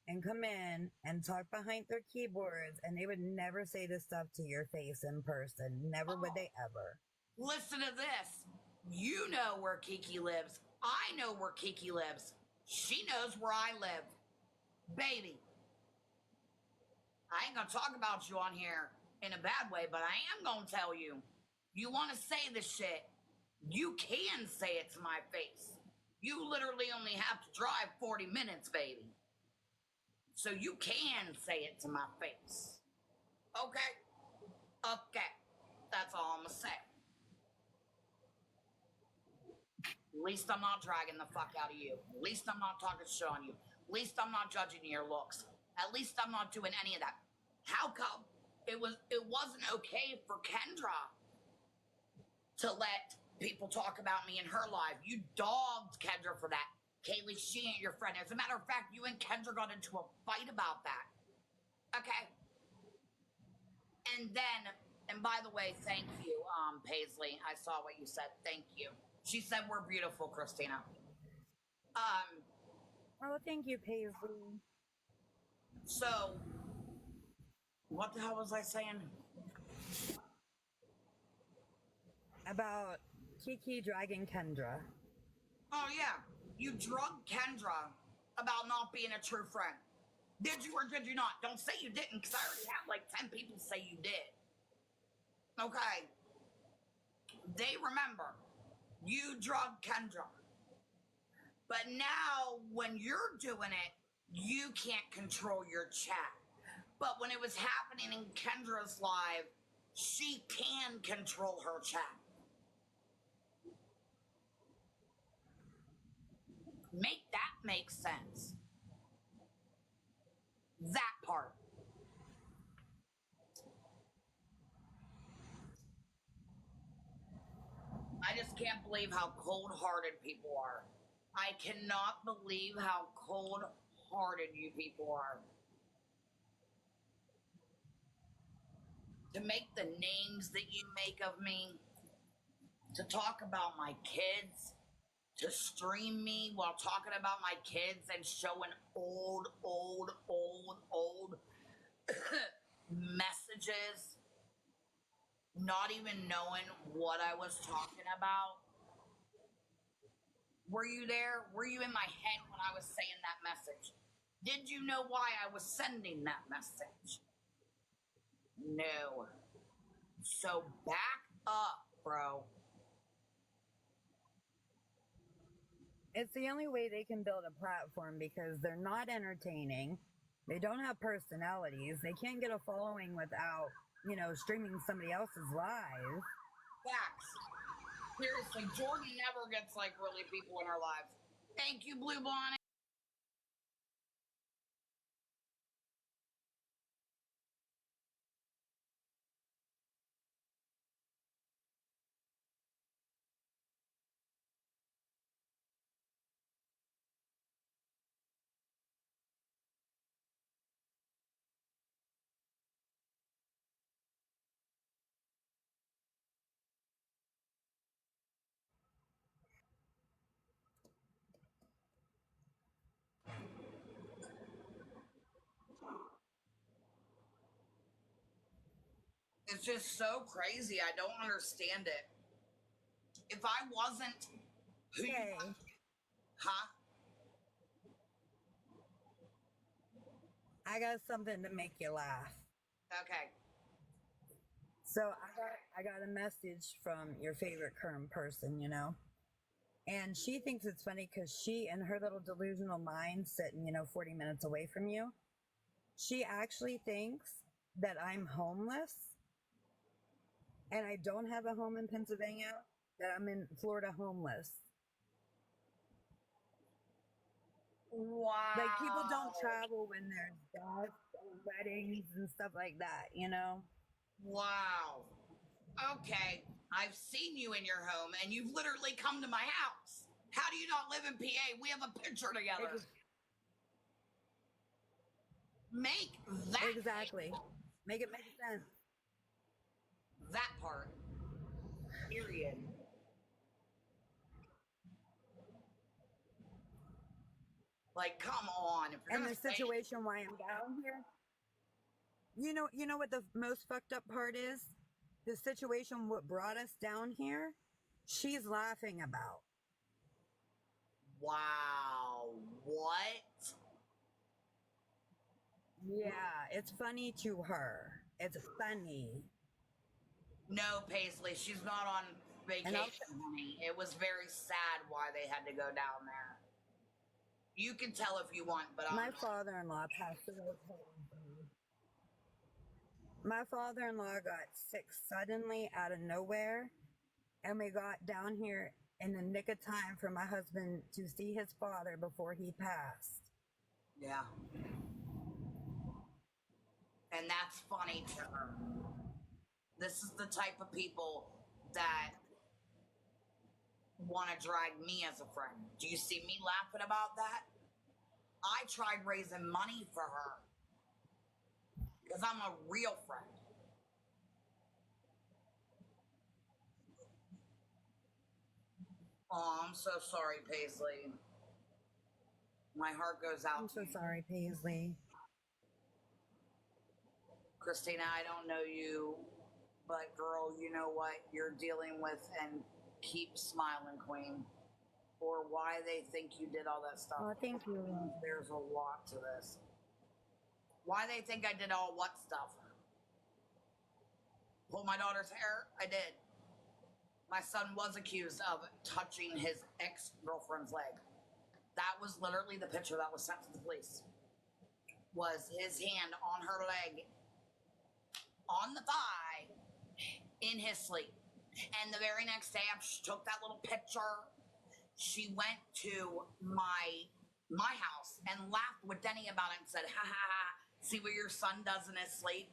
and come in and talk behind their keyboards, and they would never say this stuff to your face in person. Never would they ever. Listen to this. You know where Kiki lives. I know where Kiki lives. She knows where I live. Baby. I ain't gonna talk about you on here in a bad way, but I am gonna tell you. You wanna say this shit, you can say it to my face. You literally only have to drive 40 minutes, baby. So you can say it to my face. Okay? Okay. That's all I'm gonna say. At least I'm not dragging the fuck out of you. At least I'm not talking shit on you. At least I'm not judging your looks. At least I'm not doing any of that. How come it wasn't okay for Kendra to let people talk about me in her life? You dogged Kendra for that. Kayleigh, she ain't your friend. As a matter of fact, you and Kendra got into a fight about that. Okay. And then, and by the way, thank you, Paisley. I saw what you said. Thank you. She said we're beautiful, Christina. Oh, thank you, Paisley. So, what the hell was I saying? About Kiki dragging Kendra. Oh, yeah. You drugged Kendra about not being a true friend. Did you or did you not? Don't say you didn't, because I already have like 10 people say you did. Okay. They remember. You drugged Kendra. But now, when you're doing it, you can't control your chat. But when it was happening in Kendra's live, she can control her chat. Make that make sense. That part. I just can't believe how cold-hearted people are. I cannot believe how cold-hearted you people are. To make the names that you make of me, to talk about my kids, to stream me while talking about my kids and showing old messages, not even knowing what I was talking about. Were you there? Were you in my head when I was saying that message? Did you know why I was sending that message? No. So back up, bro. It's the only way they can build a platform because they're not entertaining. They don't have personalities. They can't get a following without, streaming somebody else's live. Facts. Seriously, Jordan never gets like really people in our lives. Thank you, Blue Bonnet. It's just so crazy. I don't understand it. If I wasn't who you Hey, are, huh? I got something to make you laugh. Okay. So I got a message from your favorite current person, and she thinks it's funny because she and her little delusional mind sitting, 40 minutes away from you, she actually thinks that I'm homeless and I don't have a home in Pennsylvania, that I'm in Florida homeless. Wow. Like, people don't travel when there's deaths or weddings and stuff like that, Wow. Okay. I've seen you in your home and you've literally come to my house. How do you not live in PA? We have a picture together. Make that Exactly. Make it make sense. that part. Period. Like, come on. If you're And gonna the say situation why I'm down here, you know what the most fucked up part is? The situation what brought us down here, she's laughing about. wow, what? Yeah, it's funny to her. It's funny. No, Paisley, she's not on And I'll, vacation, honey. It was very sad why they had to go down there. You can tell if you want, but my I'm father-in-law passed away. My father-in-law got sick suddenly out of nowhere, and we got down here in the nick of time for my husband to see his father before he passed. yeah. And that's funny to her. This is the type of people that want to drag me as a friend. Do you see me laughing about that? I tried raising money for her because I'm a real friend. Oh, I'm so sorry, Paisley. My heart goes I'm out to so you. sorry, Paisley. Christina, I don't know you, but girl, you know what you're dealing with, and keep smiling, Queen. Or why they think you did all that stuff. Oh, thank you. There's a lot to this. Why they think I did all what stuff? Pull my daughter's hair? I did. My son was accused of touching his ex-girlfriend's leg. That was literally the picture that was sent to the police. Was his hand on her leg, on the thigh, in his sleep. And the very next day, she took that little picture. She went to my house and laughed with Denny about it and said, ha ha ha, see what your son does in his sleep?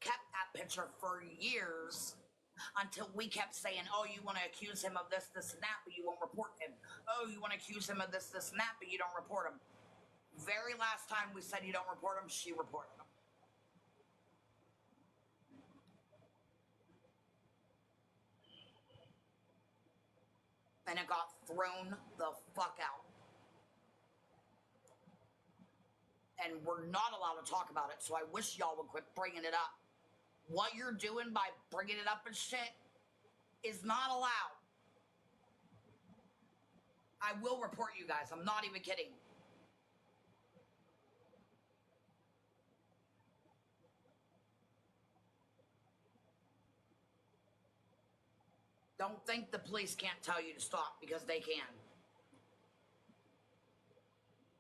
Kept that picture for years until we kept saying, oh, you want to accuse him of this, this, and that, but you won't report him. Oh, you want to accuse him of this, this, and that, but you don't report him. Very last time we said you don't report him, she reported him. And it got thrown the fuck out. And we're not allowed to talk about it, so I wish y'all would quit bringing it up. what you're doing by bringing it up and shit is not allowed. I will report you guys. I'm not even kidding. Don't think the police can't tell you to stop, because they can.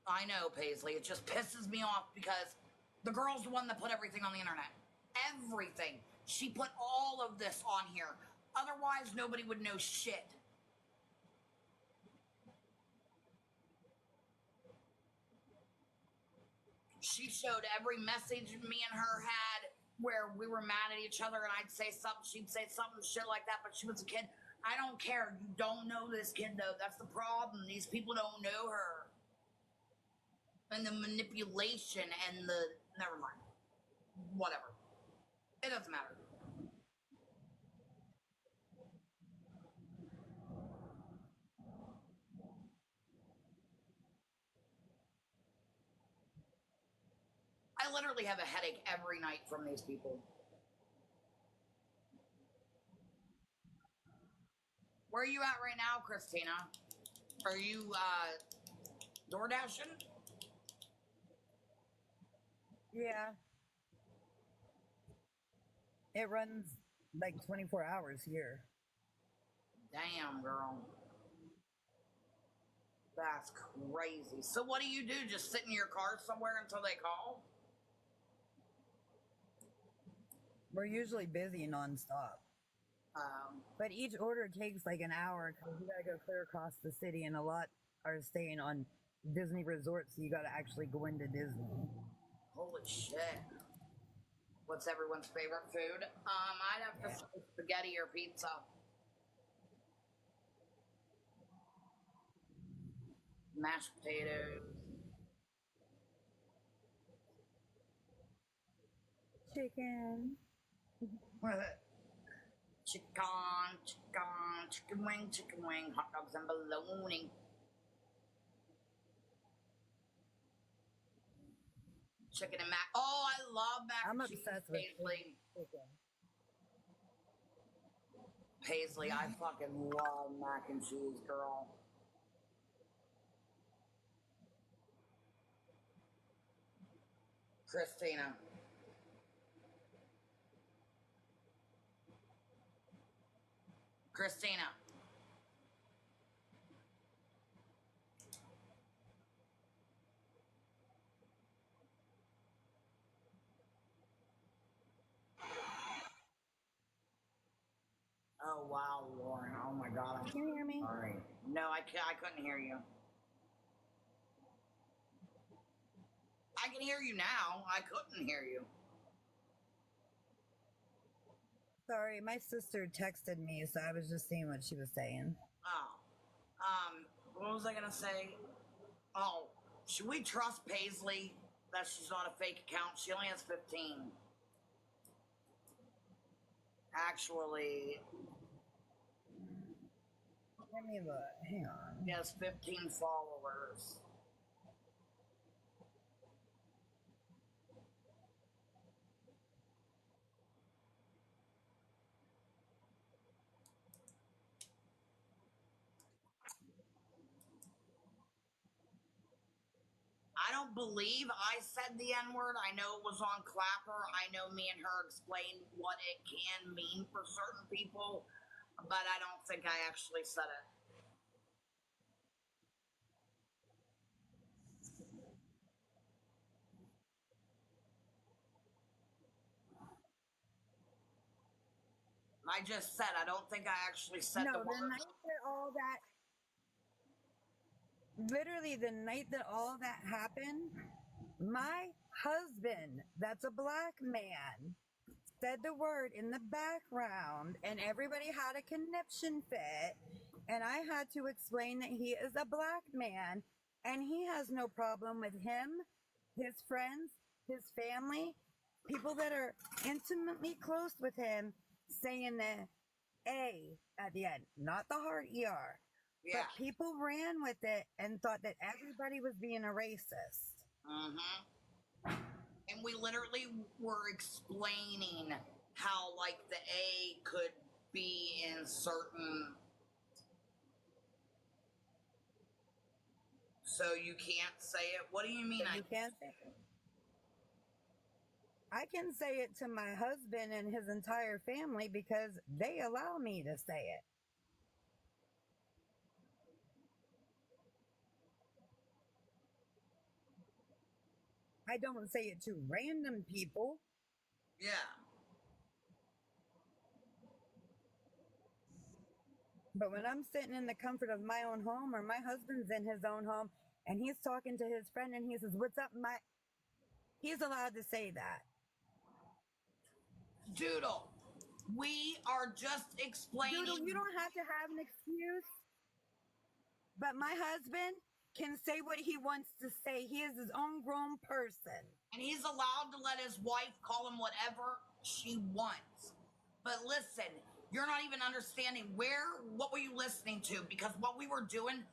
I know, Paisley. It just pisses me off because the girl's the one that put everything on the internet. Everything. She put all of this on here. Otherwise, nobody would know shit. She showed every message me and her had where we were mad at each other, and I'd say something, she'd say something, shit like that, but she was a kid. I don't care. You don't know this kid, though. That's the problem. These people don't know her. And the manipulation and the... Never mind. Whatever. It doesn't matter. I literally have a headache every night from these people. Where are you at right now, Christina? Are you, door dashing? Yeah. It runs like 24 hours here. Damn, girl. That's crazy. So what do? Just sit in your car somewhere until they call? We're usually busy nonstop. But each order takes like an hour because you gotta go clear across the city, and a lot are staying on Disney resorts, so you gotta actually go into Disney. Holy shit. What's everyone's favorite food? I'd have to say spaghetti or pizza. Mashed potatoes. Chicken. Chicken wing, hot dogs and bologna. Chicken and mac. Oh, I love mac I'm and cheese, obsessed with Paisley. chicken. Paisley, I fucking love mac and cheese, girl. Christina. Christina. Oh, wow, Lauren. Oh, my God. I'm Can you hear me? sorry. No, I couldn't hear you. I can hear you now. I couldn't hear you. Sorry, my sister texted me, so I was just seeing what she was saying. Oh. What was I gonna say? Oh, should we trust Paisley that she's not a fake account? She only has 15. Actually, Let me look. Hang on. she has 15 followers. I don't believe I said the N-word. I know it was on Clapper. I know me and her explained what it can mean for certain people, but I don't think I actually said it. I just said I don't think I actually said No, the the word. night that all that, literally the night that all that happened, my husband, that's a black man, said the word in the background, and everybody had a conniption fit, and I had to explain that he is a black man, and he has no problem with him, his friends, his family, people that are intimately close with him, saying the A at the end, not the hard ER. Yeah. But people ran with it and thought that everybody was being a racist. Mm-hmm. And we literally were explaining how like the A could be in certain. So you can't say it. What do you mean? You can't say it. I can say it to my husband and his entire family because they allow me to say it. I don't say it to random people. Yeah. But when I'm sitting in the comfort of my own home, or my husband's in his own home and he's talking to his friend and he says, "What's up, my?" He's allowed to say that. Doodle, we are just explaining. Doodle, you don't have to have an excuse. But my husband can say what he wants to say. He is his own grown person. And he's allowed to let his wife call him whatever she wants. But listen, you're not even understanding what were you listening to? Because what we were doing,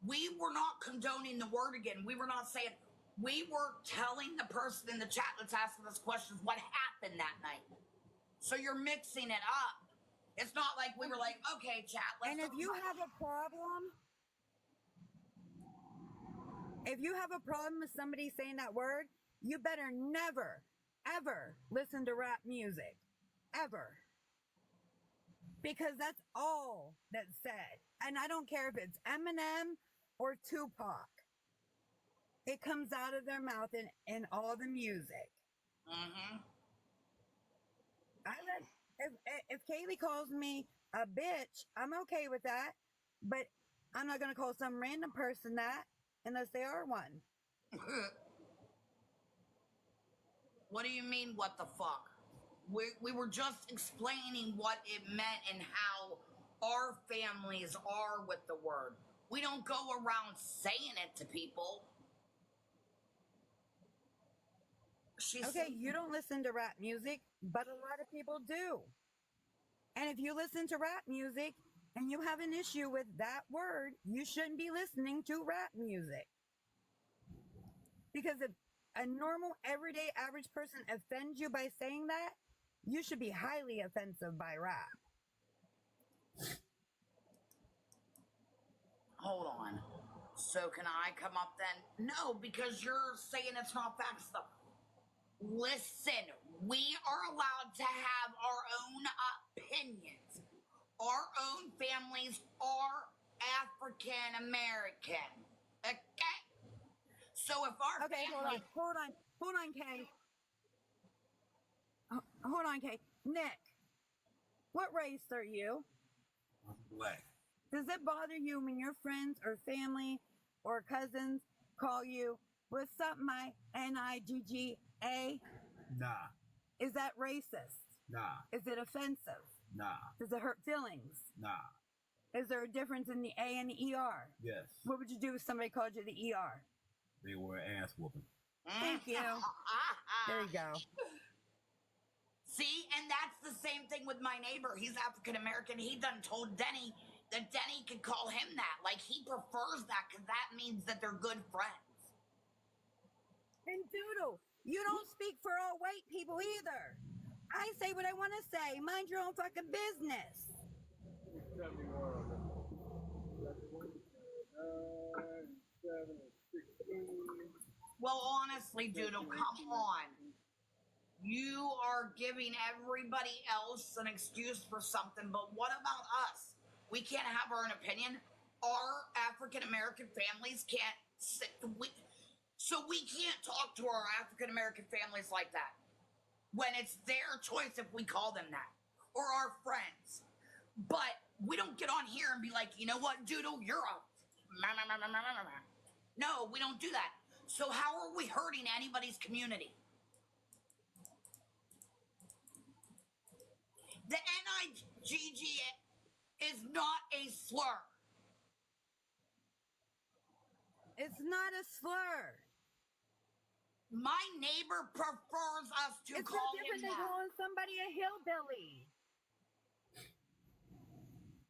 we were not condoning the word again. We were not saying, we were telling the person in the chat that's asking us questions what happened that night. So you're mixing it up. It's not like we were like, okay, chat, let's. And if you have a problem, with somebody saying that word, you better never, ever listen to rap music. Ever. Because that's all that's said. And I don't care if it's Eminem or Tupac. It comes out of their mouth in all the music. Mm-hmm. If Kayleigh calls me a bitch, I'm okay with that. But I'm not going to call some random person that unless they are one. What do you mean, what the fuck? We were just explaining what it meant and how our families are with the word. We don't go around saying it to people. Okay, you don't listen to rap music, but a lot of people do. And if you listen to rap music and you have an issue with that word, you shouldn't be listening to rap music. Because if a normal, everyday, average person offends you by saying that, you should be highly offensive by rap. Hold on. So can I come up then? No, because you're saying it's not fact stuff. Listen, we are allowed to have our own opinions. Our own families are African American. Okay? So if our family... Hold on, Kay. Hold on, Kay. Nick, what race are you? I'm black. Does it bother you when your friends or family or cousins call you, "What's up, my Nigga"? Nah. Is that racist? Nah. Is it offensive? Nah. Does it hurt feelings? Nah. Is there a difference in the A and the ER? Yes. What would you do if somebody called you the ER? They were ass whooping. Thank you. There you go. See, and that's the same thing with my neighbor. He's African American. He done told Denny that Denny could call him that. Like, he prefers that because that means that they're good friends. And Doodle, you don't speak for all white people either. I say what I want to say. Mind your own fucking business. Well, honestly, Doodle, come on. You are giving everybody else an excuse for something, but what about us? We can't have our own opinion. Our African American families can't sit. So we can't talk to our African American families like that when it's their choice if we call them that, or our friends. But we don't get on here and be like, you know what, Doodle, you're a... No, we don't do that. So how are we hurting anybody's community? The N-I-G-G is not a slur. It's not a slur. My neighbor prefers us to it's call no different him than that. calling somebody a hillbilly.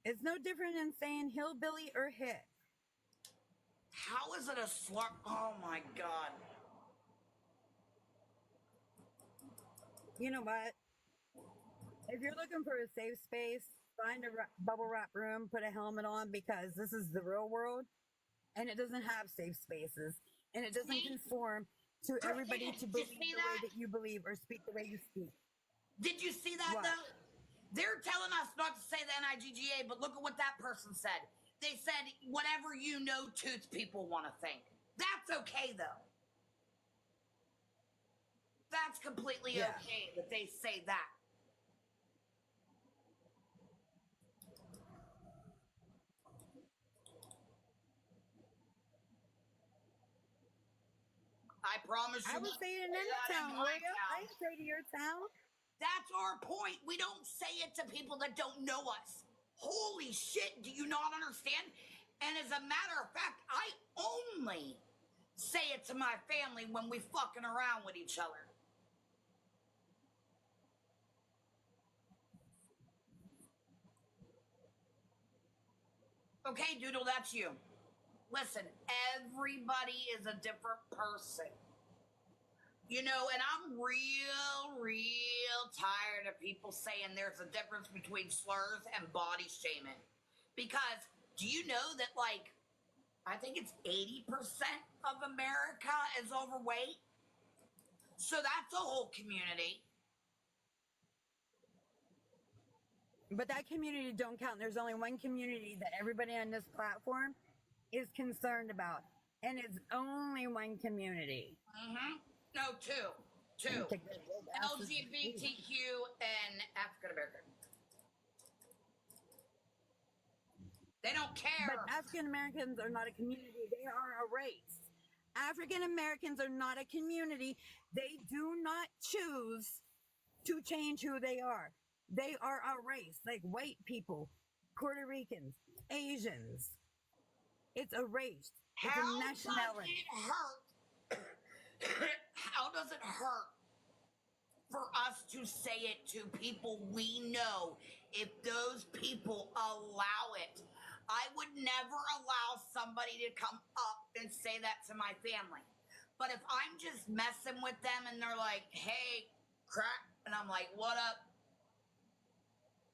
It's no different than saying hillbilly or hick. How is it a slur? Oh my God. You know what? If you're looking for a safe space, find a bubble wrap room, put a helmet on, because this is the real world and it doesn't have safe spaces and it doesn't conform to everybody to Did you believe see the way that? that you believe or speak the way you speak. Did you see that What? though? They're telling us not to say the NIGGA, but look at what that person said. They said whatever you know toots people want to think. That's okay though. That's completely Yeah. okay that they say that. I promise you I would won't say it in say any that in town, my William. I town. didn't say to your town. That's our point. We don't say it to people that don't know us. Holy shit, do you not understand? And as a matter of fact, I only say it to my family when we fucking around with each other. Okay, Doodle, that's you. Listen, everybody is a different person. You know, and I'm real tired of people saying there's a difference between slurs and body shaming. Because do you know that, like, I think it's 80% of America is overweight? So that's a whole community. But that community don't count. There's only one community that everybody on this platform is concerned about. And it's only one community. Mm-hmm. No, two. LGBTQ and African American. They don't care. But African Americans are not a community, they are a race. African Americans are not a community. They do not choose to change who they are. They are a race, like white people, Puerto Ricans, Asians. It's a race. It's a How does nationality. it hurt? How does it hurt for us to say it to people we know if those people allow it? I would never allow somebody to come up and say that to my family. But if I'm just messing with them and they're like, hey, crack, and I'm like, what up?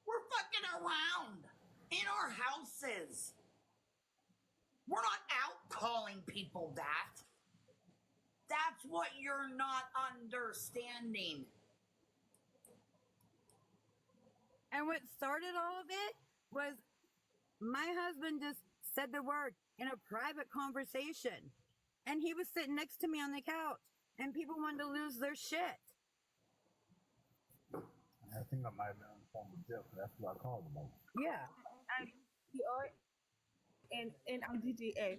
We're fucking around in our houses. We're not out calling people that. That's what you're not understanding. And what started all of it was my husband just said the word in a private conversation. And he was sitting next to me on the couch, and people wanted to lose their shit. I think I might have been on the phone with Jeff. That's what I called him. Yeah. And NIGGA.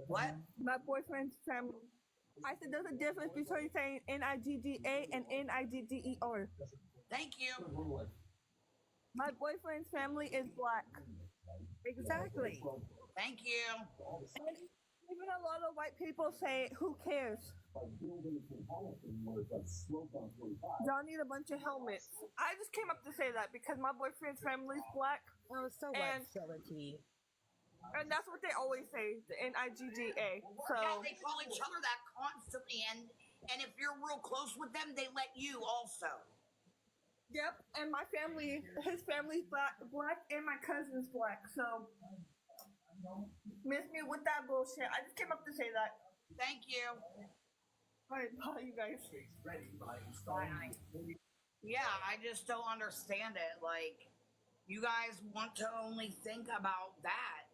What? My boyfriend's family. I said there's a difference between saying NIGGA and NIGGER. Thank you. My boyfriend's family is black. Exactly. Thank you. And even a lot of white people say, who cares? Y'all need a bunch of helmets. I just came up to say that because my boyfriend's family's black. Oh, so And- what, Phility? And that's what they always say, the NIGGA. So Yeah, they call each other that constantly, and if you're real close with them, they let you also. yep, and my family, his family's black, and my cousin's black. So miss me with that bullshit. I just came up to say that. Thank you. All right, bye, you guys. Yeah, I just don't understand it. Like, you guys want to only think about that.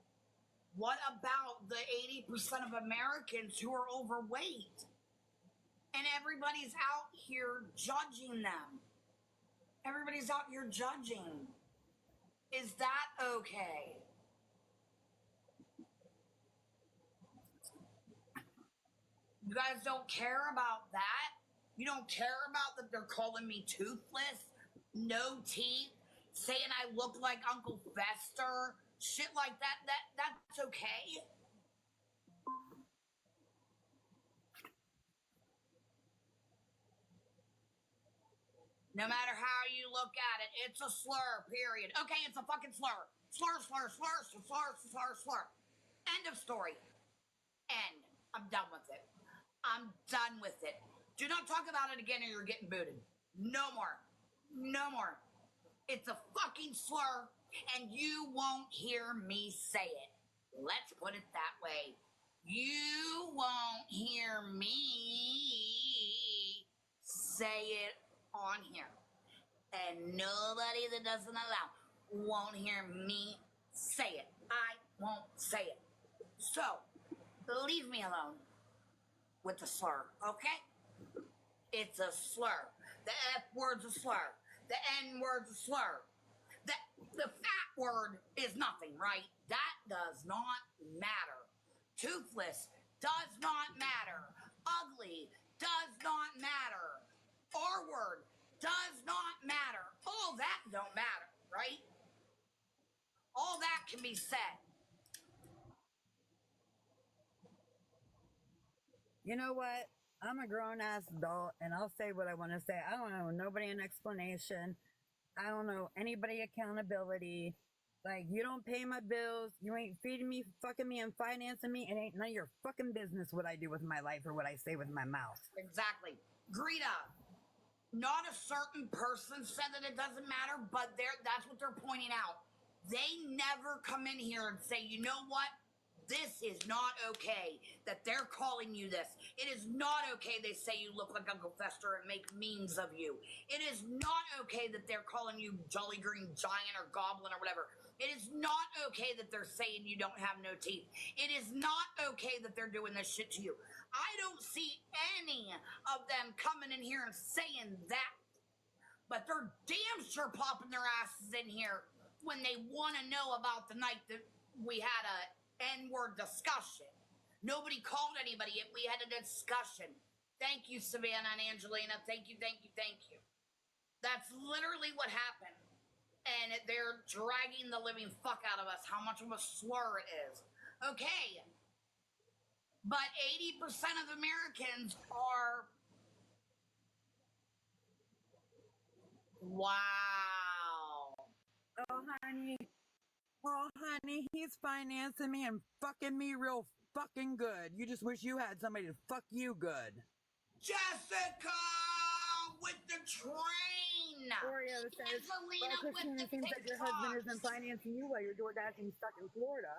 What about the 80% of Americans who are overweight? And everybody's out here judging them. Everybody's out here judging. Is that okay? You guys don't care about that? You don't care about that they're calling me toothless, no teeth, saying I look like Uncle Fester, shit like that. That's okay? No matter how you look at it, it's a slur, period. Okay, it's a fucking slur. Slur. End of story. End. I'm done with it. I'm done with it. Do not talk about it again or you're getting booted. No more. No more. It's a fucking slur, and you won't hear me say it. Let's put it that way. You won't hear me say it on here. And nobody that doesn't allow won't hear me say it. I won't say it. So, leave me alone with the slur, okay? It's a slur. The F word's a slur. The N word's a slur. The fat word is nothing, right? That does not matter. Toothless does not matter. Ugly does not matter. R word does not matter. All that don't matter, right? All that can be said. You know what? I'm a grown ass adult and I'll say what I want to say. I don't owe nobody an explanation. I don't know anybody accountability. Like, you don't pay my bills. You ain't feeding me, fucking me, and financing me. It ain't none of your fucking business what I do with my life or what I say with my mouth. Exactly. Greta, not a certain person said that it doesn't matter, but that's what they're pointing out. They never come in here and say, you know what? This is not okay that they're calling you this. It is not okay they say you look like Uncle Fester and make memes of you. It is not okay that they're calling you Jolly Green Giant or Goblin or whatever. It is not okay that they're saying you don't have no teeth. It is not okay that they're doing this shit to you. I don't see any of them coming in here and saying that. But they're damn sure popping their asses in here when they want to know about the night that we had a N-word discussion. Nobody called anybody. We had a discussion. Thank you, Savannah and Angelina. Thank you, thank you, thank you. That's literally what happened. And they're dragging the living fuck out of us, how much of a slur it is. Okay. But 80% of Americans are... Wow. Oh, honey, he's financing me and fucking me real fucking good. You just wish you had somebody to fuck you good. Jessica with the train. Oreo says, well, Christina, it seems like your husband isn't financing you while you're door dashing stuck in Florida.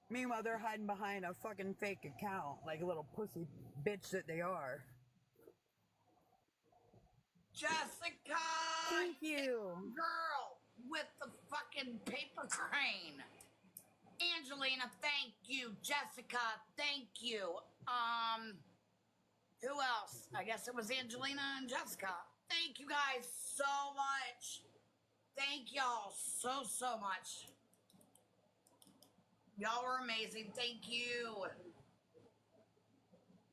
Meanwhile, they're hiding behind a fucking fake account like a little pussy bitch that they are. Jessica! Thank you. Girl with the fucking paper crane. Angelina, thank you. Jessica, thank you. Who else? I guess it was Angelina and Jessica. Thank you guys so much. Thank y'all so much. Y'all were amazing. Thank you.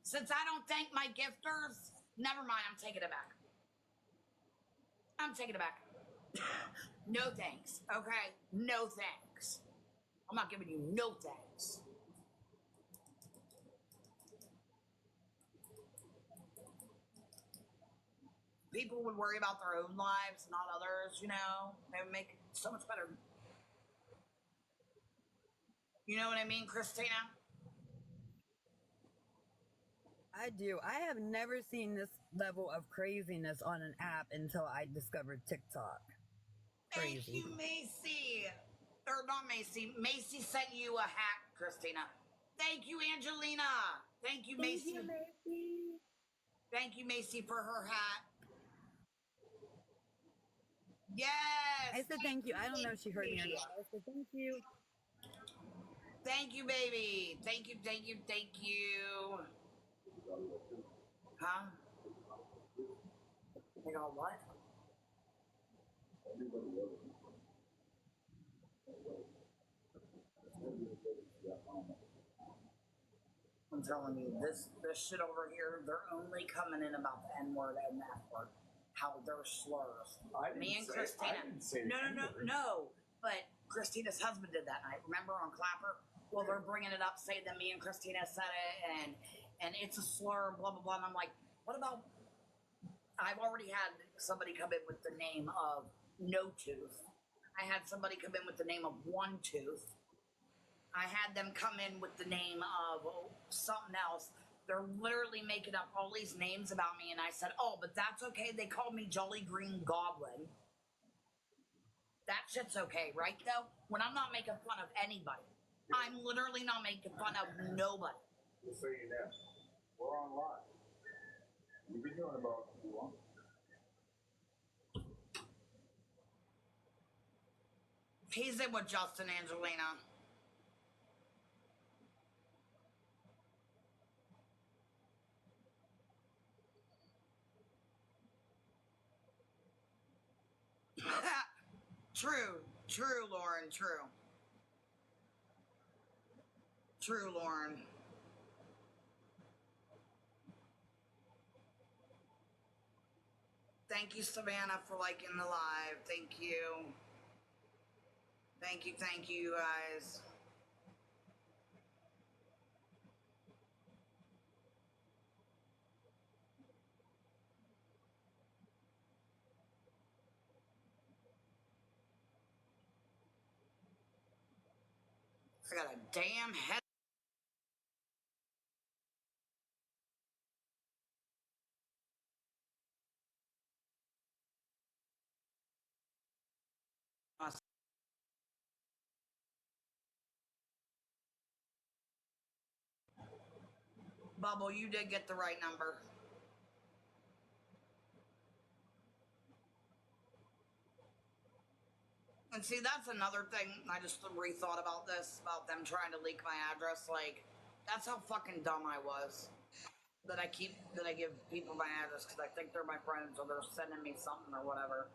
Since I don't thank my gifters, never mind, I'm taking it back. I'm taking it back. No thanks, okay? No thanks. I'm not giving you no thanks. People would worry about their own lives, not others, you know? They would make it so much better. You know what I mean, Christina? I do. I have never seen this level of craziness on an app until I discovered TikTok. Crazy. Thank you, Macy. Or not Macy. Macy sent you a hat, Christina. Thank you, Angelina. Thank you, Macy. Thank you, Macy. Thank you, Macy, for her hat. Yes. I said thank you. I don't know if she heard me or not. I said thank you. Thank you, baby. Thank you, thank you, thank you. Huh? They got what? I'm telling you, this shit over here, they're only coming in about the N-word and the F-word. How they're slurs. Me and Christina. No. But Christina's husband did that night. Remember on Clapper? Well, they're bringing it up, saying that me and Christina said it, and it's a slur, blah, blah, blah. And I'm like, what about... I've already had somebody come in with the name of No Tooth. I had somebody come in with the name of One Tooth. I had them come in with the name of something else. They're literally making up all these names about me, and I said, oh, but that's okay. They called me Jolly Green Goblin. That shit's okay, right, though? When I'm not making fun of anybody. I'm literally not making fun of nobody. Just so you know, we're on live. You've been doing about too long. He's in with Justin Angelina. True, Lauren, true. True, Lauren. Thank you, Savannah, for liking the live. Thank you. Thank you, you guys. I got a damn head. Bubble, you did get the right number. And see, that's another thing. I just rethought about this, about them trying to leak my address. Like, that's how fucking dumb I was. That I give people my address because I think they're my friends or they're sending me something or whatever.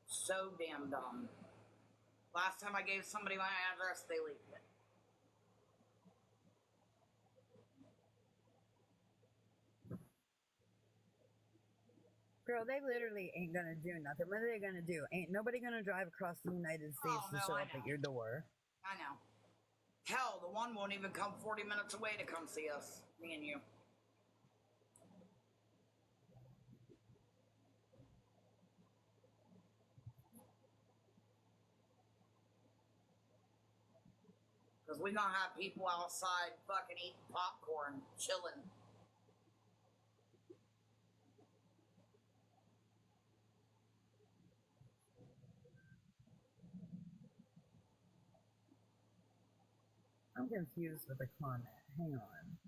So damn dumb. Last time I gave somebody my address, they leaked it. Girl, they literally ain't gonna do nothing. What are they gonna do? Ain't nobody gonna drive across the United States to show up at your door. I know. Hell, the one won't even come 40 minutes away to come see us, me and you. Because we're gonna have people outside fucking eating popcorn, chilling. I'm confused with the comment. Hang on.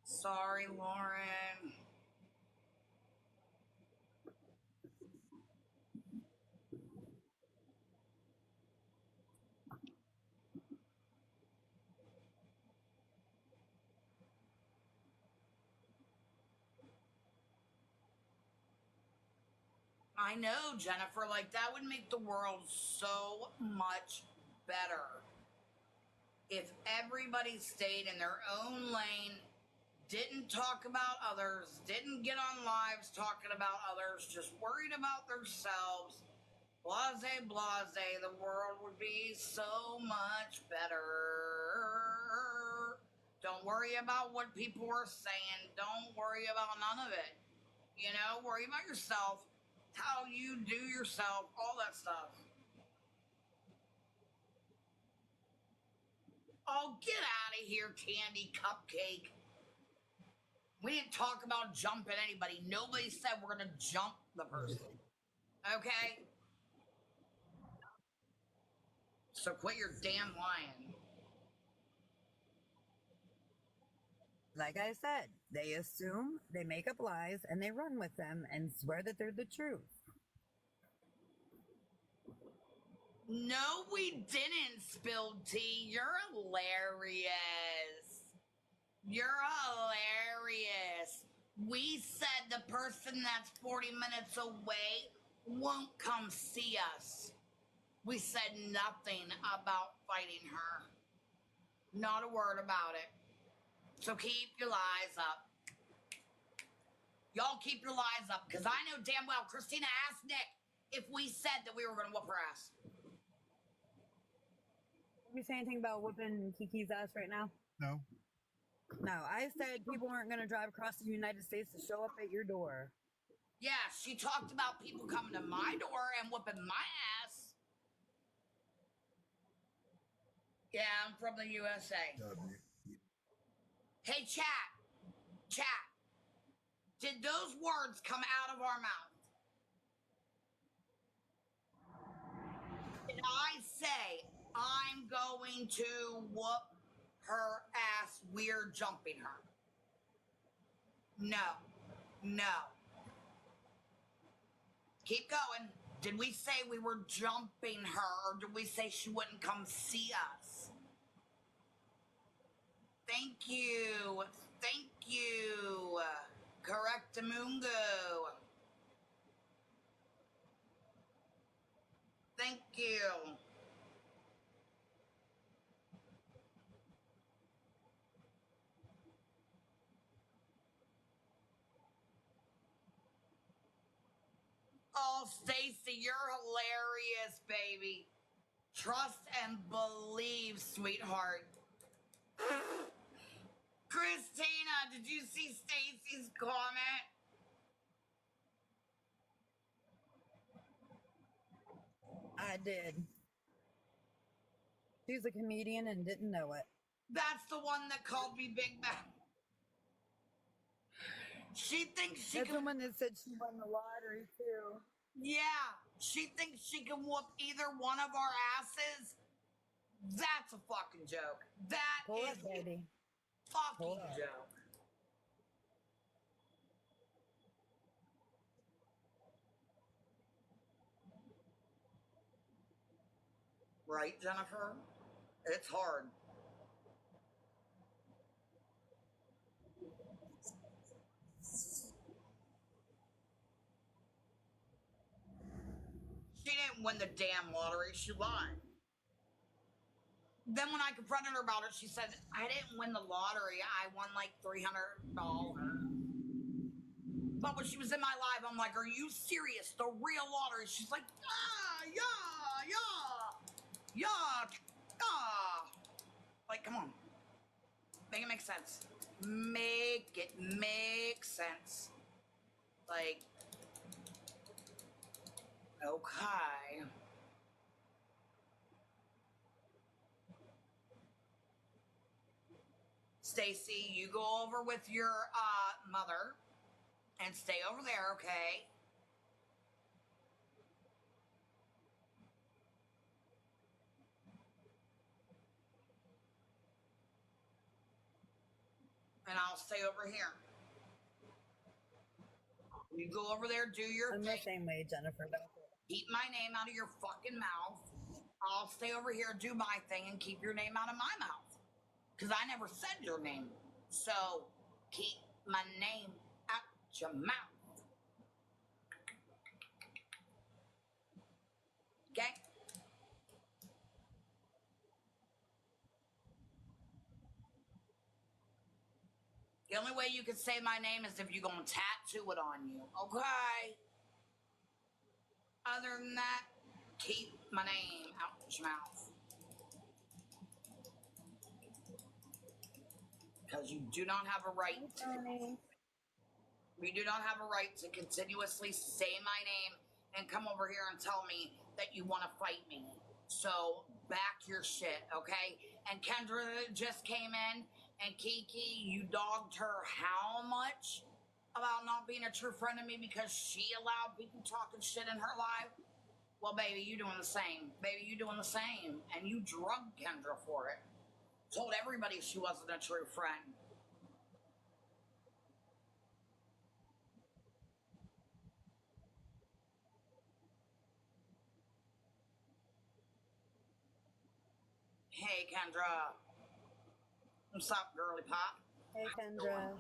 Sorry, Lauren. I know, Jennifer, like that would make the world so much better if everybody stayed in their own lane, didn't talk about others, didn't get on lives talking about others, just worried about themselves. Blase, blase, the world would be so much better. Don't worry about what people are saying. Don't worry about none of it. You know, worry about yourself, how you do yourself, all that stuff. Oh, get out of here, Candy Cupcake. We didn't talk about jumping anybody. Nobody said we're going to jump the person. Okay? So quit your damn lying. Like I said, they assume, they make up lies, and they run with them and swear that they're the truth. No, we didn't spill tea. You're hilarious. You're hilarious. We said the person that's 40 minutes away won't come see us. We said nothing about fighting her. Not a word about it. So keep your lies up. Y'all keep your lies up, because I know damn well Christina asked Nick if we said that we were going to whoop her ass. Did you say anything about whooping Kiki's ass right now? No. No, I said people weren't going to drive across the United States to show up at your door. Yeah, she talked about people coming to my door and whooping my ass. Yeah, I'm from the USA. Hey, chat. Did those words come out of our mouth? Did I say I'm going to whoop her ass? We're jumping her. No. Keep going. Did we say we were jumping her, or did we say she wouldn't come see us? Thank you. Correctamungo. Thank you. Oh, Stacy, you're hilarious, baby. Trust and believe, sweetheart. Christina, did you see Stacy's comment? I did. She's a comedian and didn't know it. That's the one that called me Big Mac. She thinks she That's can... the one that said she won the lottery, too. Yeah, she thinks she can whoop either one of our asses. That's a fucking joke. That Pull is up, baby. Fucking joke. Right, Jennifer? It's hard. She didn't win the damn lottery. She lied. Then when I confronted her about it, she said, I didn't win the lottery. I won like $300. But when she was in my live, I'm like, are you serious? The real lottery? She's like, yeah. Like, come on. Make it make sense. Make it make sense. Like, okay. Stacy, you go over with your mother and stay over there, okay? And I'll stay over here. You go over there, do your I'm thing. the same way, Jennifer. Keep my name out of your fucking mouth. I'll stay over here, do my thing, and keep your name out of my mouth. Because I never said your name. So, keep my name out your mouth. Okay? The only way you can say my name is if you're going to tattoo it on you. Okay? Other than that, keep my name out your mouth. Because you do not have a right to... You do not have a right to continuously say my name and come over here and tell me that you want to fight me. So, back your shit, okay? And Kendra just came in, and Kiki, you dogged her how much about not being a true friend of me because she allowed people talking shit in her life? Well, baby, you doing the same. Baby, you doing the same. And you drugged Kendra for it. Told everybody she wasn't a true friend. Hey, Kendra. What's up, girly pop? Hey, Kendra.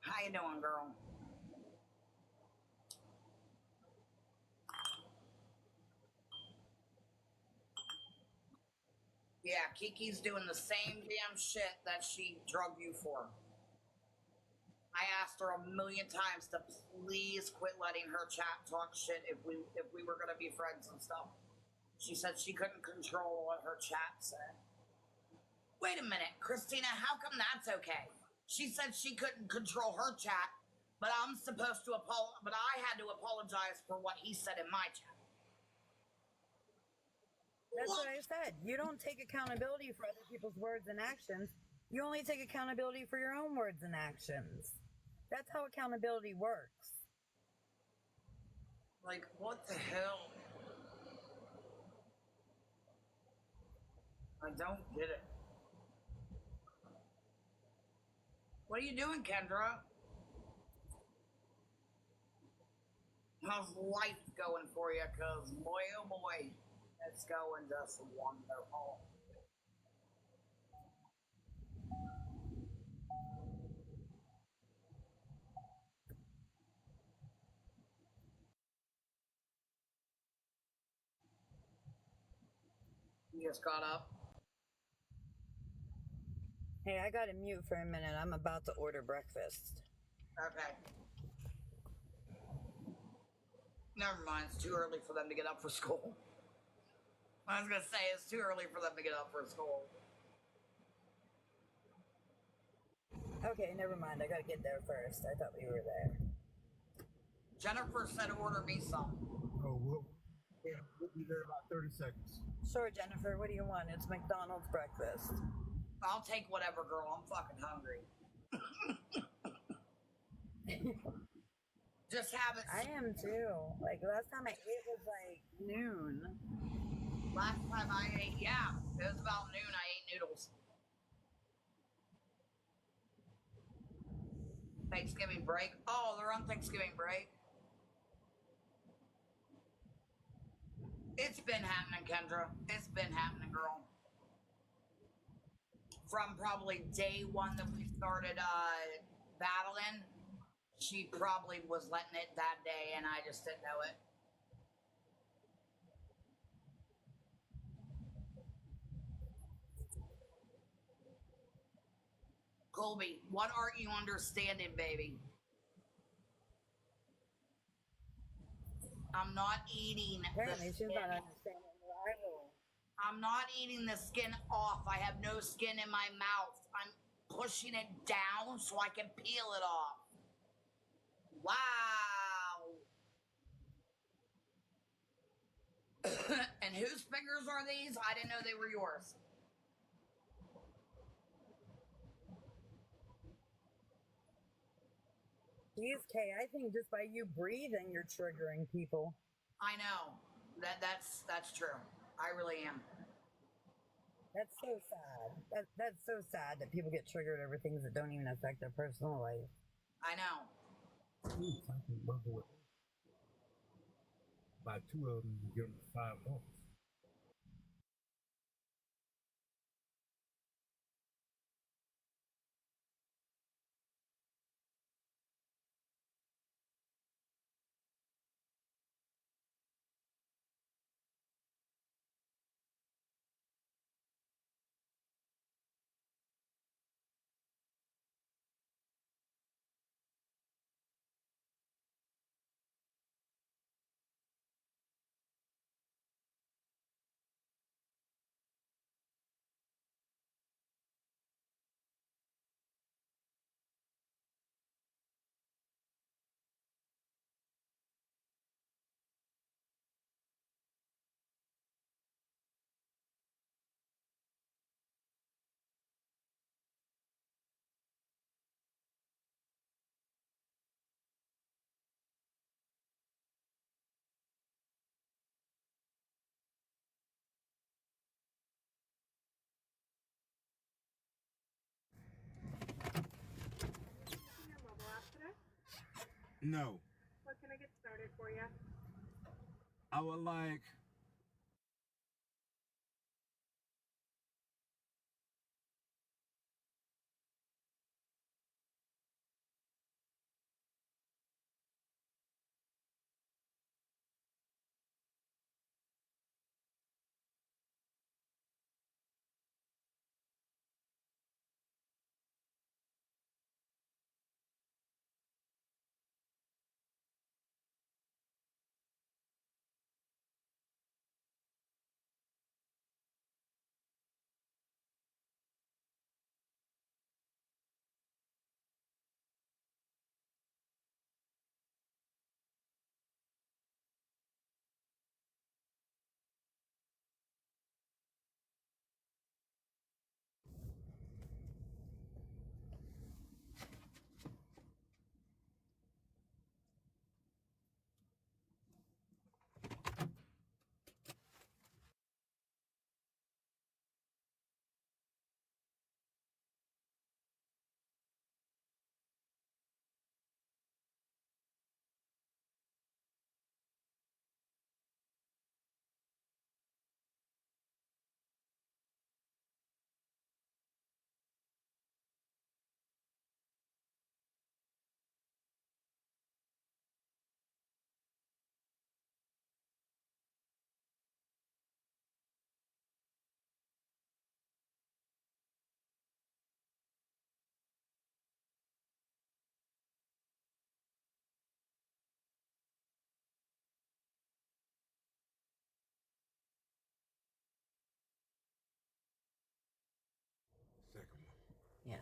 How you doing, girl? Yeah, Kiki's doing the same damn shit that she drug you for. I asked her a million times to please quit letting her chat talk shit if we were gonna be friends and stuff. She said she couldn't control what her chat said. Wait a minute, Christina, how come that's okay? She said she couldn't control her chat, but I'm supposed to but I had to apologize for what he said in my chat. That's what I said. You don't take accountability for other people's words and actions. You only take accountability for your own words and actions. That's how accountability works. Like, what the hell? I don't get it. What are you doing, Kendra? How's life going for you? Because, boy, oh boy, it's going just wonderful. You just got up. Hey, I got to mute for a minute. I'm about to order breakfast. Okay. Never mind, it's too early for them to get up for school. I was gonna say, it's too early for them to get up for school. Okay, never mind. I gotta get there first. I thought we were there. Jennifer said order me some. Oh, we'll be there about 30 seconds. Sure, Jennifer. What do you want? It's McDonald's breakfast. I'll take whatever, girl. I'm fucking hungry. Just haven't. I am too. Like last time I ate was like noon. Last time I ate, yeah, it was about noon. I ate noodles. Thanksgiving break. Oh, they're on Thanksgiving break. It's been happening, Kendra. It's been happening, girl. From probably day one that we started battling, she probably was letting it that day, and I just didn't know it. Colby, what aren't you understanding, baby? I'm not eating Apparently, the she's skin. not understanding the rival. I'm not eating the skin off. I have no skin in my mouth. I'm pushing it down so I can peel it off. Wow. And whose fingers are these? I didn't know they were yours. Jeez, Kay, I think just by you breathing, you're triggering people. I know. That's true. I really am. That's so sad. That's so sad that people get triggered over things that don't even affect their personal life. I know. By two of them, you give them 5 months. Using your mobile app today? No, What can I get started for you? I would like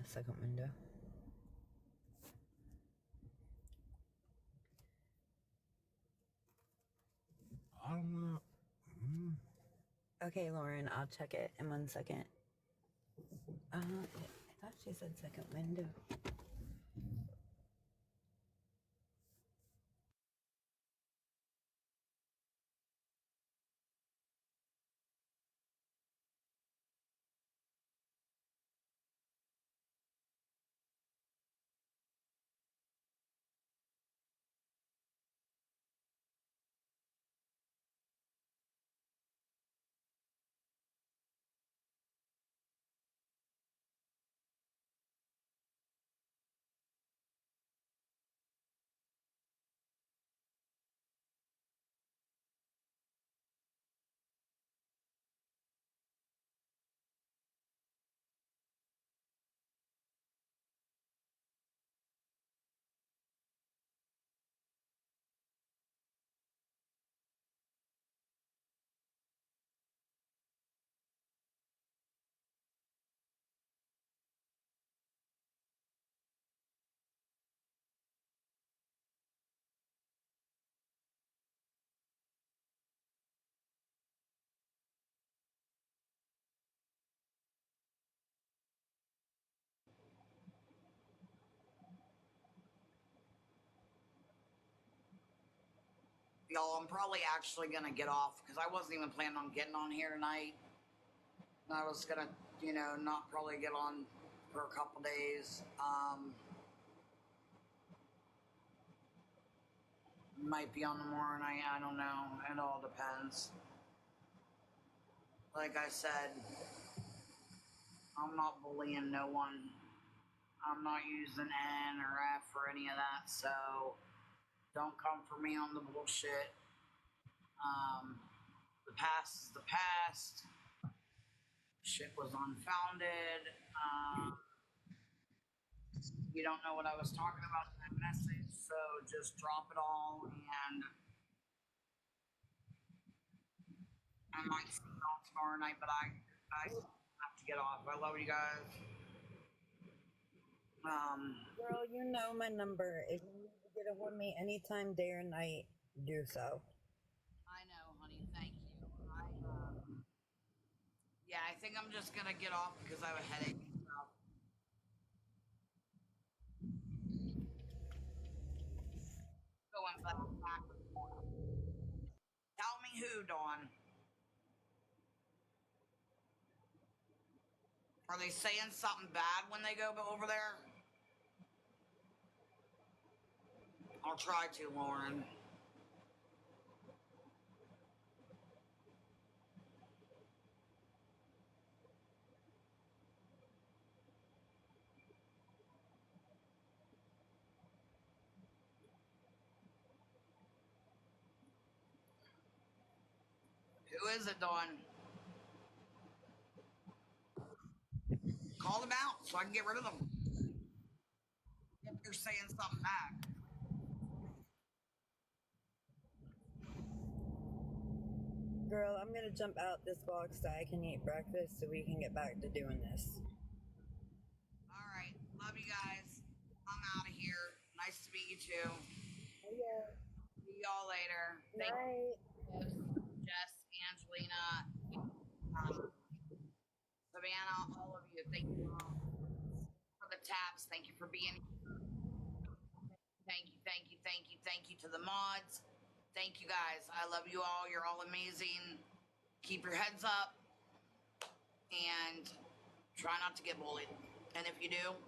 second window. I don't wanna. Okay, Lauren, I'll check it in 1 second. I thought she said second window. Y'all, I'm probably actually gonna get off because I wasn't even planning on getting on here tonight. I was gonna, not probably get on for a couple days. Might be on tomorrow night. I don't know. It all depends. Like I said, I'm not bullying no one. I'm not using N or F or any of that. So don't come for me on the bullshit. The past is the past. Shit was unfounded. You don't know what I was talking about in that message, so just drop it all, and I might see y'all tomorrow night, but I have to get off. I love you guys. Girl, you know my number. If you need to get a hold of me anytime, day or night, do so. I know, honey. Thank you. Yeah, I think I'm just gonna get off because I have a headache and stuff. Going back and forth. Tell me who, Dawn. Are they saying something bad when they go over there? I'll try to, Lauren. Who is it, Dawn? Call them out so I can get rid of them. If they're saying something bad. Girl, I'm gonna jump out this box so I can eat breakfast so we can get back to doing this. All right. Love you guys. I'm out of here. Nice to meet you too. Yeah. See y'all later. Thank Night. you, Jess, Angelina, Savannah, all of you. Thank you for the taps. Thank you for being here. Thank you, thank you, thank you, thank you to the mods. Thank you guys. I love you all. You're all amazing. Keep your heads up and try not to get bullied. And if you do,